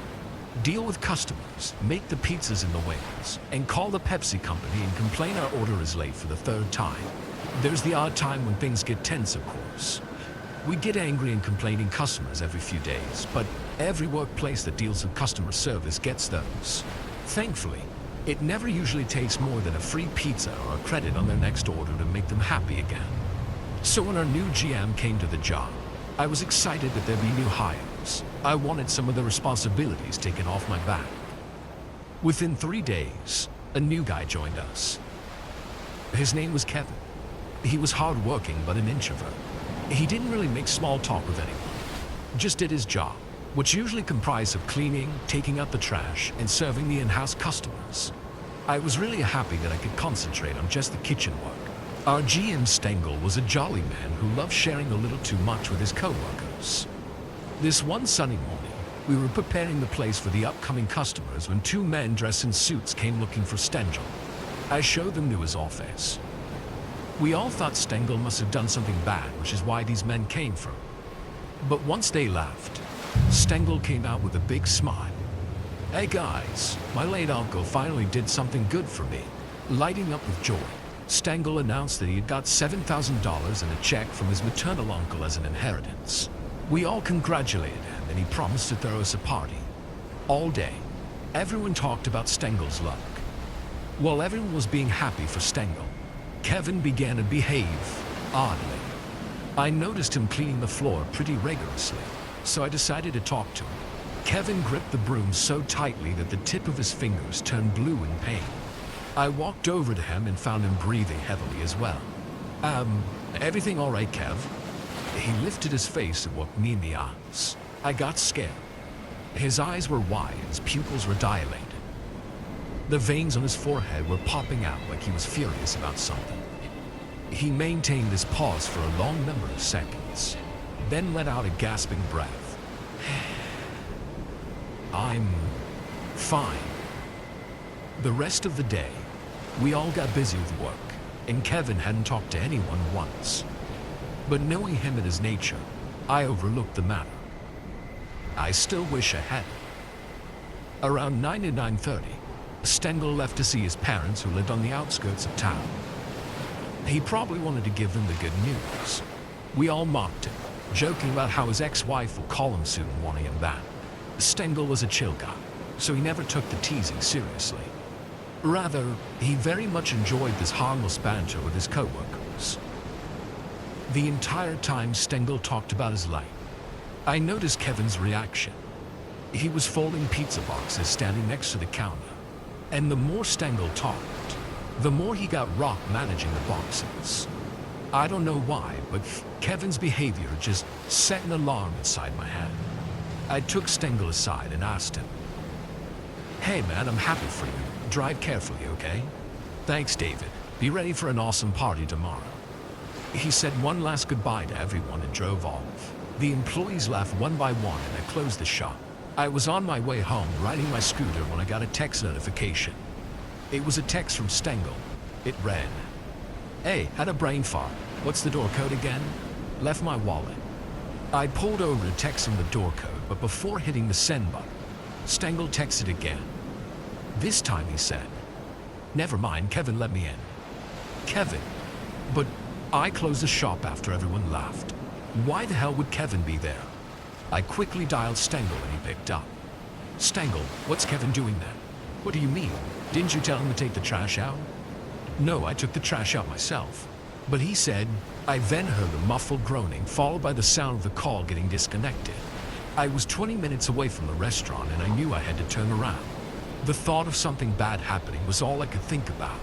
Deal with customers, make the pizzas and the wings, and call the Pepsi company and complain our order is late for the 3rd time. There's the odd time when things get tense, of course. We get angry and complaining customers every few days, but every workplace that deals with customer service gets those. Thankfully, it never usually takes more than a free pizza or a credit on their next order to make them happy again. So when our new GM came to the job, I was excited that there'd be new hires. I wanted some of the responsibilities taken off my back. Within 3 days, a new guy joined us. His name was Kevin. He was hardworking but an introvert. He didn't really make small talk with anyone, just did his job, which usually comprised of cleaning, taking out the trash, and serving the in-house customers. I was really happy that I could concentrate on just the kitchen work. Our GM Stengel was a jolly man who loved sharing a little too much with his co-workers. This one sunny morning, we were preparing the place for the upcoming customers when 2 men dressed in suits came looking for Stengel. I showed them to his office. We all thought Stengel must have done something bad, which is why these men came for him. But once they left, Stengel came out with a big smile. "Hey guys, my late uncle finally did something good for me." Lighting up with joy, Stengel announced that he had got $7,000 and a check from his maternal uncle as an inheritance. We all congratulated him and he promised to throw us a party. All day, everyone talked about Stengel's luck. While everyone was being happy for Stengel, Kevin began to behave oddly. I noticed him cleaning the floor pretty rigorously, so I decided to talk to him. Kevin gripped the broom so tightly that the tip of his fingers turned blue in pain. I walked over to him and found him breathing heavily as well. Everything all right, Kev?" He lifted his face and looked me in the eyes. I got scared. His eyes were wide and his pupils were dilated. The veins on his forehead were popping out like he was furious about something. He maintained his pause for a long number of seconds, then let out a gasping breath. "I'm fine." The rest of the day, we all got busy with work, and Kevin hadn't talked to anyone once. But knowing him and his nature, I overlooked the matter. I still wish I had. Around 9 to 9:30, Stengel left to see his parents who lived on the outskirts of town. He probably wanted to give them the good news. We all mocked him, joking about how his ex-wife will call him soon wanting him back. Stengel was a chill guy, so he never took the teasing seriously. Rather, he very much enjoyed this harmless banter with his co-workers. The entire time Stengel talked about his life, I noticed Kevin's reaction. He was folding pizza boxes standing next to the counter. And the more Stengel talked, the more he got rocked managing the boxes. I don't know why, but Kevin's behavior just set an alarm inside my head. I took Stengel aside and asked him, "Hey man, I'm happy for you. Drive carefully, okay? Thanks, David. Be ready for an awesome party tomorrow." He said one last goodbye to everyone and drove off. The employees left one by one and I closed the shop. I was on my way home riding my scooter when I got a text notification. It was a text from Stengel. It read, "Hey, had a brain fart. What's the door code again? Left my wallet." I pulled over to text him the door code, but before hitting the send button, Stengel texted again. This time he said, "Never mind, Kevin let me in." Kevin? But I closed the shop after everyone left. Why the hell would Kevin be there? I quickly dialed Stengel and he picked up. "Stengel, what's Kevin doing then?" "What do you mean? Didn't you tell him to take the trash out?" "No, I took the trash out myself." But he said, I then heard a muffled groaning followed by the sound of the call getting disconnected. I was 20 minutes away from the restaurant and I knew I had to turn around. The thought of something bad happening was all I could think about.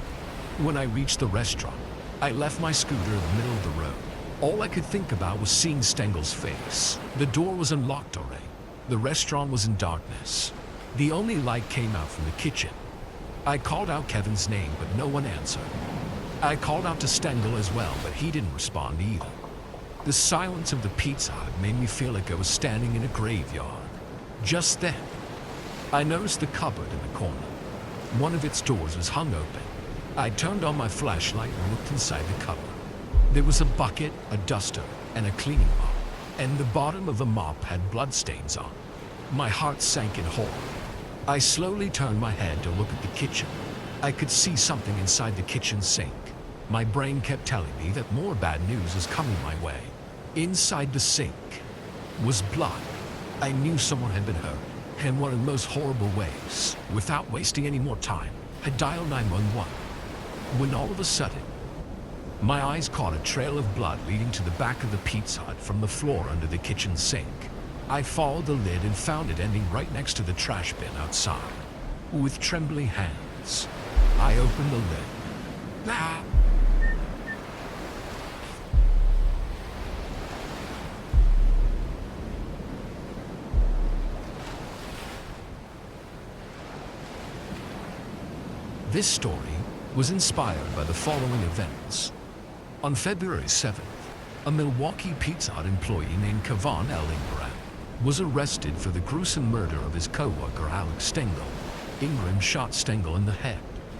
When I reached the restaurant, I left my scooter in the middle of the road. All I could think about was seeing Stengel's face. The door was unlocked already. The restaurant was in darkness. The only light came out from the kitchen. I called out Kevin's name, but no one answered. I called out to Stengel as well, but he didn't respond either. The silence of the Pizza Hut made me feel like I was standing in a graveyard. Just then, I noticed the cupboard in the corner. One of its doors was hung open. I turned on my flashlight and looked inside the cupboard. There was a bucket, a duster, and a cleaning mop, and the bottom of the mop had bloodstains on it. My heart sank in horror. I slowly turned my head to look at the kitchen. I could see something inside the kitchen sink. My brain kept telling me that more bad news was coming my way. Inside the sink was blood. I knew someone had been hurt, in one of the most horrible ways. Without wasting any more time, I dialed 911. When all of a sudden, my eyes caught a trail of blood leading to the back of the Pizza Hut from the floor under the kitchen sink. I followed the lid and found it ending right next to the trash bin outside. With trembling hands, I opened the lid. Ah! This story was inspired by the following events. On February 7th, a Milwaukee Pizza Hut employee named Kevon L. Ingram was arrested for the gruesome murder of his co-worker Alex Stengel. Ingram shot Stengel in the head,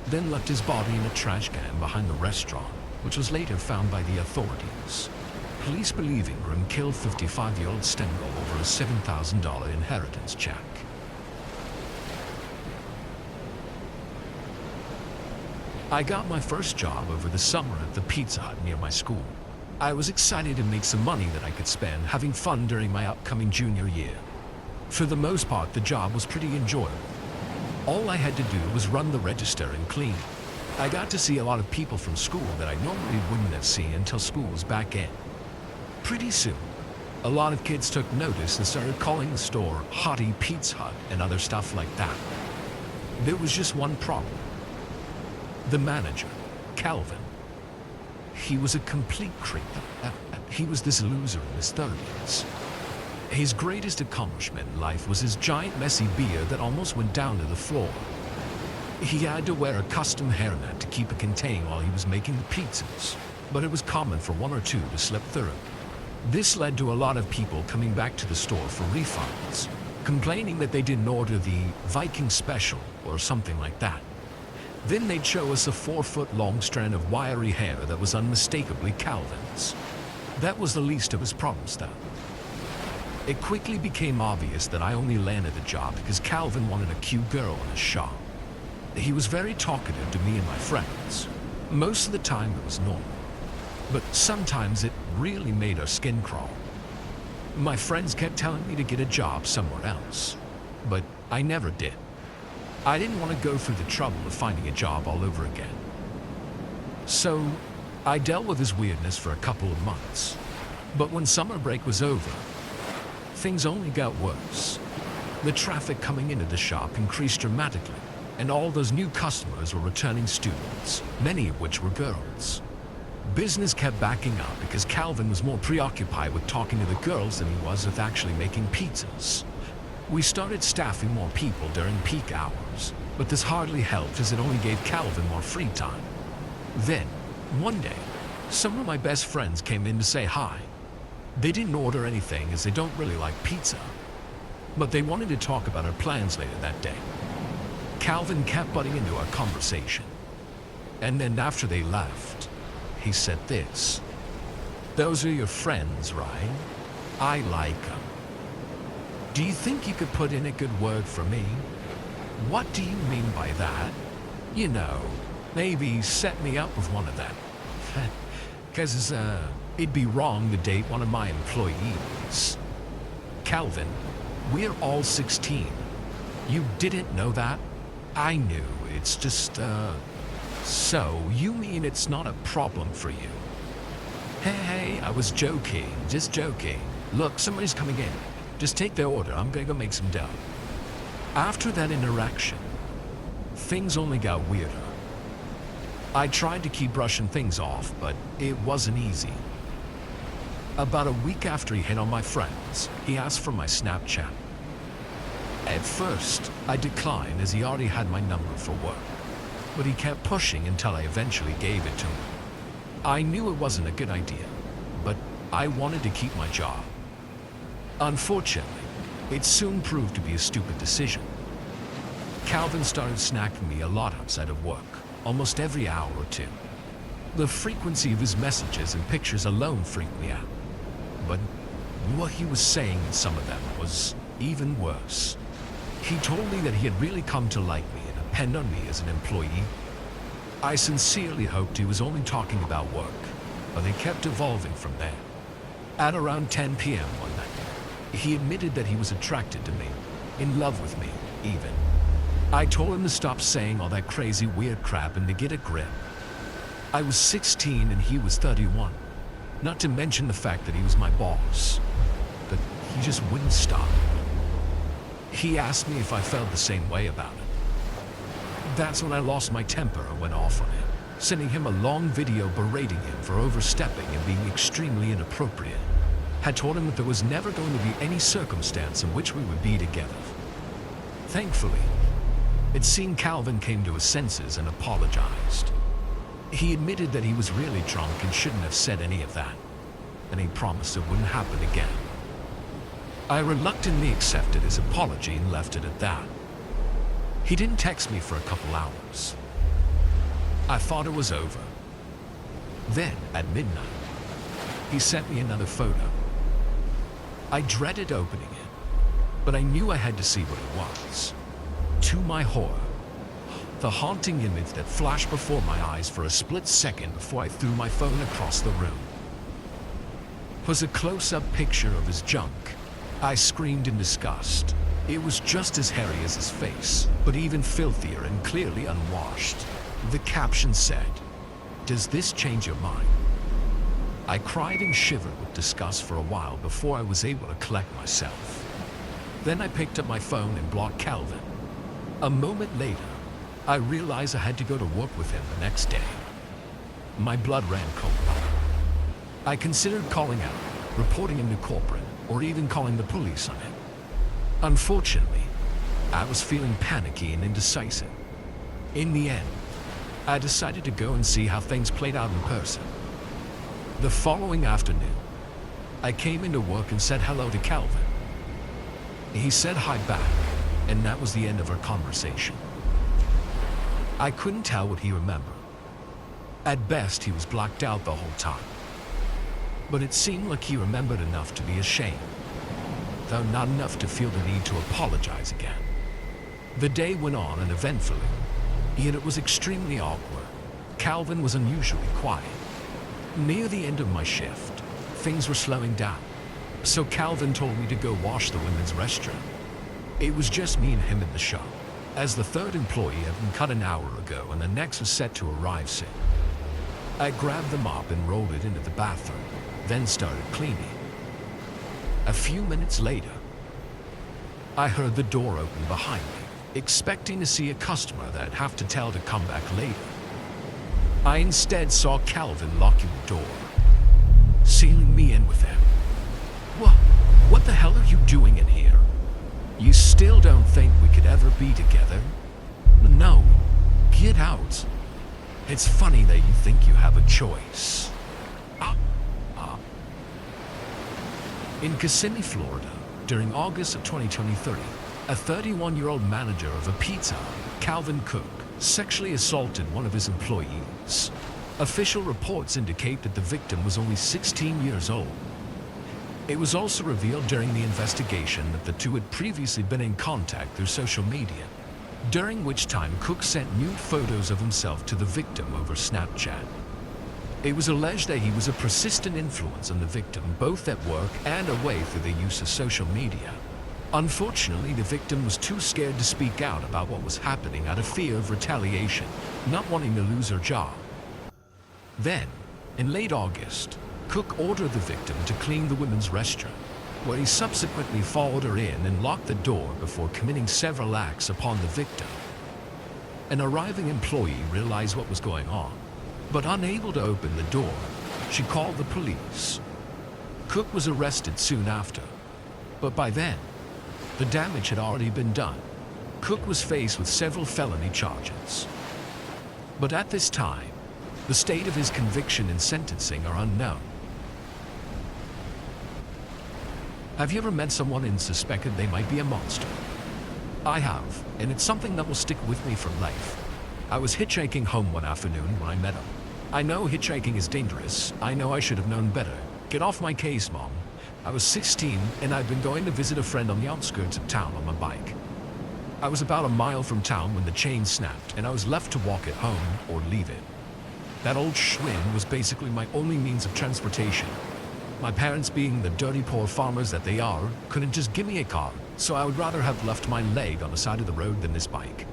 then left his body in a trash can behind the restaurant, which was later found by the authorities. Police believe Ingram killed 55-year-old Stengel over a $7,000 inheritance check. I got my first job over the summer at the Pizza Hut near my school. I was excited to make some money that I could spend having fun during my upcoming junior year. For the most part, the job was pretty enjoyable. All I had to do was run the register and clean. I got to see a lot of people from school that I normally wouldn't have seen until school was back in. Pretty soon, a lot of kids took notice and started calling the store Hottie Pizza Hut and other stuff like that. There was just one problem. The manager, Calvin. He was a complete creep. He was this loser in his 30s. His greatest accomplishment in life was his giant messy beard that almost went down to the floor. He had to wear a custom hairnet to keep it contained while he was making the pizzas, but it was common for one or two to slip through. This led to a lot of people coming back to the store for refunds, complaining that they didn't order the Viking Special or something like that. Then they'd show us a 4-foot-long strand of wiry hair that was unmistakably Calvin's. That was the least of his problems, though. It quickly became obvious that I only landed the job because Calvin wanted a cute girl in his shop. He was very talkative to me and my friends. Most of the time it was normal, but sometimes it really made our skin crawl. My friends kept telling me to get a job somewhere else, but I never did. I didn't want to go through the trouble of finding a job all over again. So, I dealt with his weirdness for a couple of months. But when summer break was over, things only got worse. The traffic coming into the shop increased dramatically. and all those new customers were returning students, many of which were girls. Business kept backing up because Calvin was more preoccupied with talking to the girls than he was with actually making pizzas. We started staffing more people during peak hours, but this hardly helped as it only gave Calvin more free time. Then, one day, some of my best friends came in to say hi. They didn't order anything as they don't really like pizza, but they wanted to talk about our plans later that day. Calvin kept butting into our conversation, and then after they left, he said this: "Those are your friends, right? I like them. Do you think you could put in a good word for me?" "What do you mean by that?" "You know, maybe set me up with one of them. Because it'd be wrong to date one of my employees." "Calvin, we're all 16. You didn't know that?" "I knew, it's just, So, you mean it's not a problem for you?" Hey, I was joking, just joking. Look, somebody's coming in. Just take their order, I'm gonna go make some dough. After that interaction, things only got weirder. I tried to keep brushing things off, but it wasn't easy. About a week after he hit on my friends, he asked for my Snapchat. At first, I declined as he already had my number for work, but he kept pushing until I eventually gave it to him. I knew it wasn't a good idea, but I wanted to keep my job. Unfortunately, it soon proved to be a stupid decision. Calvin started snacking me a lot outside of work, almost every hour or two. The frequency of his messages and pictures alone freaked me out. But what he was saying in some of them was even worse. He told me that he had really come to like me and depend on me as an employee. I sincerely hoped he was only talking about work, but it kept evolving from there. At around 10 p.m. one night, he admitted that he was attracted to me, in love with me, even. I told him to stop saying all that crazy weird crap and to get a grip. I was 16 and he was 31, not to mention the fact that he was my boss, but he just wouldn't stop. He asked me if I felt the same way about it. That's when I lost my temper and went off on him, sending him a long video berating him for overstepping and being extremely inappropriate. Had told him that there was never going to be any circumstance in which we would be together. Thankfully, it seemed Calvin came to his senses and apologized. He admitted that he was really drunk and shouldn't have said any of that, and he promised it wouldn't happen again. I reluctantly accepted his apology and left it at that. He didn't text me for a couple hours. I thought it was over. Then, at midnight, he sent me another photo. I dreaded opening it, but I knew I had to see what it was. To my horror, the haunting image that flashed before my eyes for a split second before I threw my phone across the room was a close-up picture of his junk. I screamed in disgust. It was just as hairy as his face, but even filthier and clearly unwashed. The caption said, "Does this change your mind?" I cried and shivered with disgust for a while before I was able to collect myself. Then I picked up my phone and blocked Calvin. A moment later, I realized I had to go to work with him the next day. My blood ran cold. I considered calling out, reporting him to corporate, or even calling the police on him. Unfortunately, I was feeling panicky and indecisive. In the end, I decided to go and see how things played out in person. The following afternoon, I came into work and said hello to Calvin. He said hi back, and that was the end of our conversation. I couldn't tell what he remembered. At best, he was blacked out the whole time. But it seemed like he remembered enough to be ashamed, though not enough to feel the need to apologize again. The day went on uneventfully, yet it was extremely awkward. Calvin was unusually quiet. Near the end of my shift, things were slowing down, so Calvin told me to go wash the women's restroom. It was just me and him in the shop, as the third employee had been cut an hour ago and the next was set to arrive soon. I grabbed the mop and rolled it into the bathroom, then started cleaning. A few minutes later, I heard the door open behind me. expecting to see a customer that I'd have to tell to come back later. I instead saw Calvin locking the door, sealing me in with him. What the hell are you doing in here? You still don't think we could ever be together? No, get out. It's funny that you think you have a choice. In Kissimmee, Florida, during August of 2023, a 31-year-old manager of a pizza, Calvin Cook, sexually assaulted one of his employees. Official reports indicate that the victim was only 16 years old. It was also revealed during the investigation that the two had previously been in contact through social media, during which time Cook sent nude photos of himself to the victim over Snapchat. It was alleged that he was a persistent influence on the victim both at work and away through the use of social media. Unfortunately, the victim was too scared to speak out about what was happening out of fear of retaliation, not wanting to lose her job. Then, in late August, Cook ordered the victim to clean the women's restroom, where he subsequently followed her in and locked the door before committing several acts upon the victim. An arriving employee realized what was going on, but unable to open the door, she called the police. Cook was arrested soon after, but by then, the damage had already been done. Cook was faced with several felony charges. But at this time, the state of his conviction and sentencing are unknown. Have you ever met someone and suspected they might be a monster? I have, and it's something that will stick with me for life. I was hitchhiking home one afternoon when I met him. I know hitchhiking is dangerous. I know I should have known better. Get off my case, Mom. I was 16 and I'd been going to visit a friend on the outskirts of town on my bike. I was about a mile from town when the chain snapped and I was left to walk it home or leave it. That old Schwinn was basically my only means of transportation. My parents, being the dirty poor farmers that they are, couldn't just give me a car, so I would rather have left my leg on the side of the road than this bike.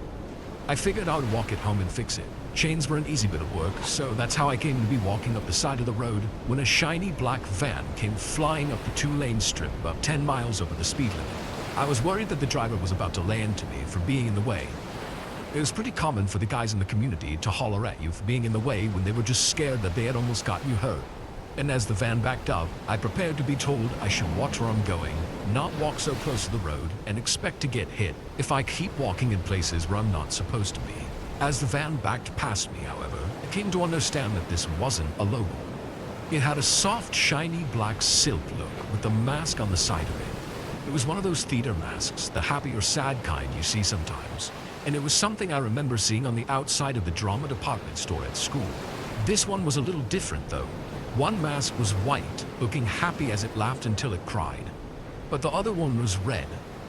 I figured I would walk it home and fix it. Chains were an easy bit of work, so that's how I came to be walking up the side of the road when a shiny black van came flying up the two-lane strip about 10 miles over the speed limit. I was worried that the driver was about to lay into me for being in the way. It was pretty common for the guys in the community to holler at you for being in the way when they were just scared that they had almost gotten you hurt. And as the van backed up, I prepared to be told I should watch where I'm going, not walk so close to the road, and expect to get hit if I keep walking in places where I'm not supposed to be. As the van backed past me, however, I came to understand that this wasn't a logo. It had a soft, shiny black silk look with a mask on the side of it. It was one of those theater masks, the happy or sad kind you see sometimes, and it was something I remember seeing on the outside of the drama department store at school. This one was a little different though. One mask was white, looking happy as it laughed until it cried. But the other one was red,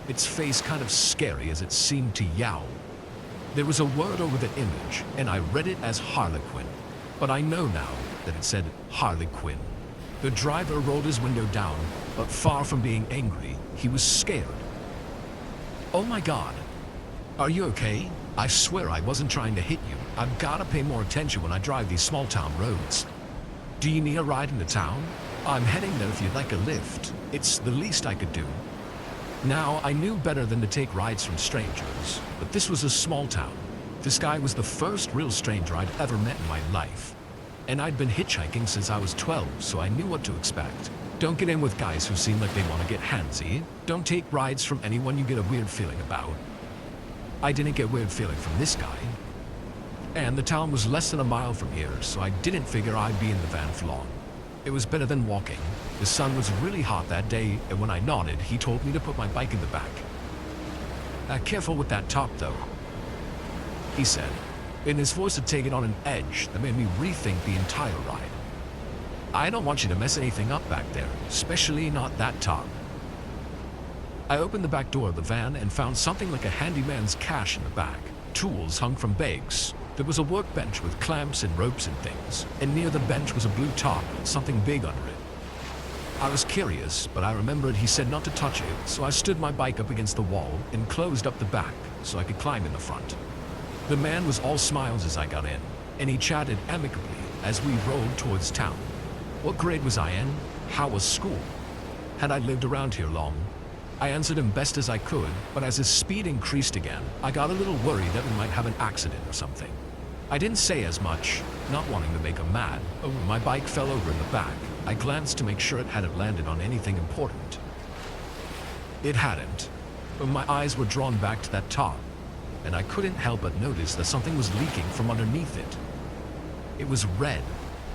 its face kind of scary as it seemed to yowl. There was a word over the image, and I read it as Harlequin, but I know now that it said Harley Quinn. The driver rolled his window down, but far from being angry, he was scared. Oh my God. Are you okay? I swear I wasn't trying to hit you. I've gotta pay more attention when I drive these small town roads. Do you need a ride into town? I'm heading there if you'd like a lift. It's the least I could do. Now, I knew better than to take rides from strangers, but this was a small town. This guy was the first real stranger I'd ever met in my life. And I'd been hitchhiking since I was 12, so I knew what to expect. Don't get in with guys who seem like they want to get handsy. Don't take rides from anyone you get a weird feeling about. I didn't get a weird feeling from this guy. And the town was less than a mile from here, so I didn't figure I'd be in the van for long. It was better than walking. The sun was really hot that day, and when I nodded, he told me to put my bike in the back. Careful with that top, though, he said, and his voice had taken on an edge that made me rethink the entire ride. I don't want you to mess anything up back there, especially not that top. I opened the back door of the van and found something like a handyman's cache in the back. Tools hung from bags. There was a workbench with clamps and ropes and things, and near the bench was a blue top with something big under it. I was curious, but I remembered he said not to touch it, so I stood my bike up against the wall and closed up the back so I could climb in the front. The man was all smiles as I got in, and he chatted amicably as we rolled towards town. What grade was I in? How was school? Had I lived around here long? I answered him best as I could, but as his speed increased again, I got a little worried that we might have an accident or something. I didn't say as much, not wanting to make him mad, but when my bike fell over in the back, I glanced to make sure it hadn't landed on anything important. It hadn't, but my eyes were drawn back to that top, and I couldn't help but notice that something was leaking from underneath it. It was red,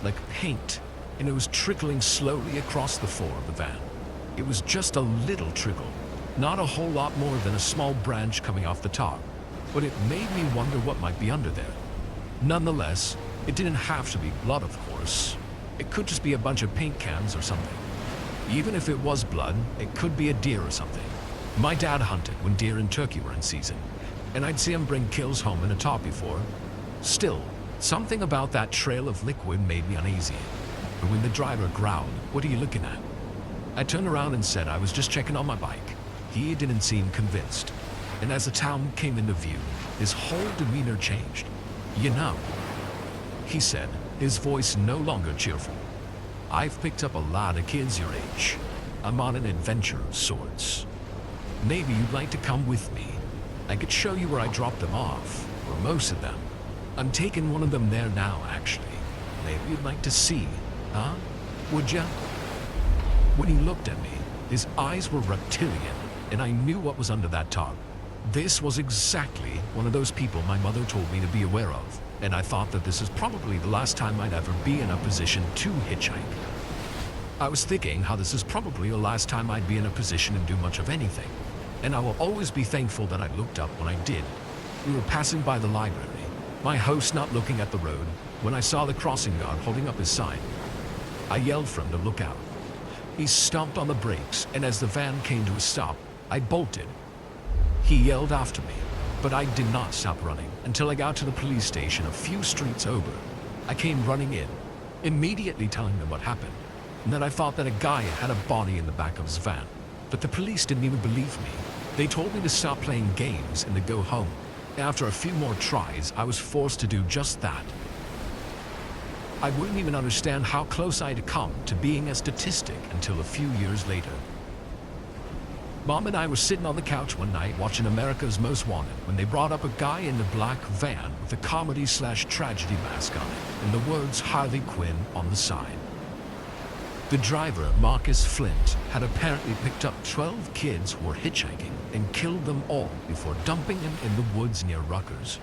like paint, and it was trickling slowly across the floor of the van. It was just a little trickle, not a whole lot more than a small branch coming off the top, but it made me wonder what might be under there. Nonetheless, it didn't have to be blood, of course. It could just be a bunch of paint cans or something. Even if it was blood, it could be a deer or something. My dad hunted when deer and turkey were in season, and I'd see him bring kills home in a top before. Still, something about that trail of liquid made me uneasy. But when the driver growled, "What are you looking at?" I turned around and said I was just checking on my bike. He didn't seem convinced, and as the town came into view, his whole demeanor changed. "You know," he said, his voice no longer cheerful, "I've picked up a lot of kids your age. I'm on an adventure of sorts. Maybe you'd like to come with me. I could show you where I dropped them off, or most of them. I'm taking one of them there now, actually. Maybe you'd like to see, huh? Would ya?" When he looked at me, his eyes were reptilian, and I knew what was under that top. This was exactly one of those people my mother told me to be aware of, and I thought that this is probably the last time I'd ever be in a position to hitchhike. I was thinking how this is probably the last time I'd be in a position to do much of anything, and I will always be thankful that I looked up when I did. We were passing by the library, my host not looking at the road, when I saw the crossing guard holding up his sign. I yelled for him to look out. He stomped on the brakes, and as the van came to a stop, I bolted. He yelled after me, but I did not stop running until I got to the police station a few streets over. I came running in, immediately telling them what happened, and that I thought that a guy had a body in the back of his van. But the police didn't even believe me. They told me to stop playing games and to go home. After a few more tries, I was forced to do just that. I wouldn't even understand how close I'd come to being a statistic until a few years later. Mom and I were sitting on the couch one night watching America's Most Wanted when they brought up a guy in a black van with a comedy/tragedy mask on it and the words Harley Quinn on the side. The driver, Marcus Flint, had apparently picked up 12 kids who were hitchhiking and killed them all before dumping them in the woods near Rutgers.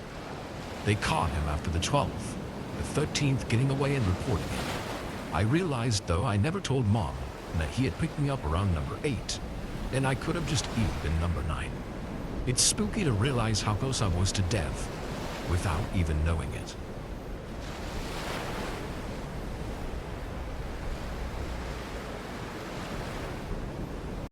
They caught him after the 12th, the 13th getting away and reporting him. I realized, though, I never told Mom, that he had picked me up around number 8, and I could have just easily been number 9. It's spooky to realize how close I was to death without even knowing it.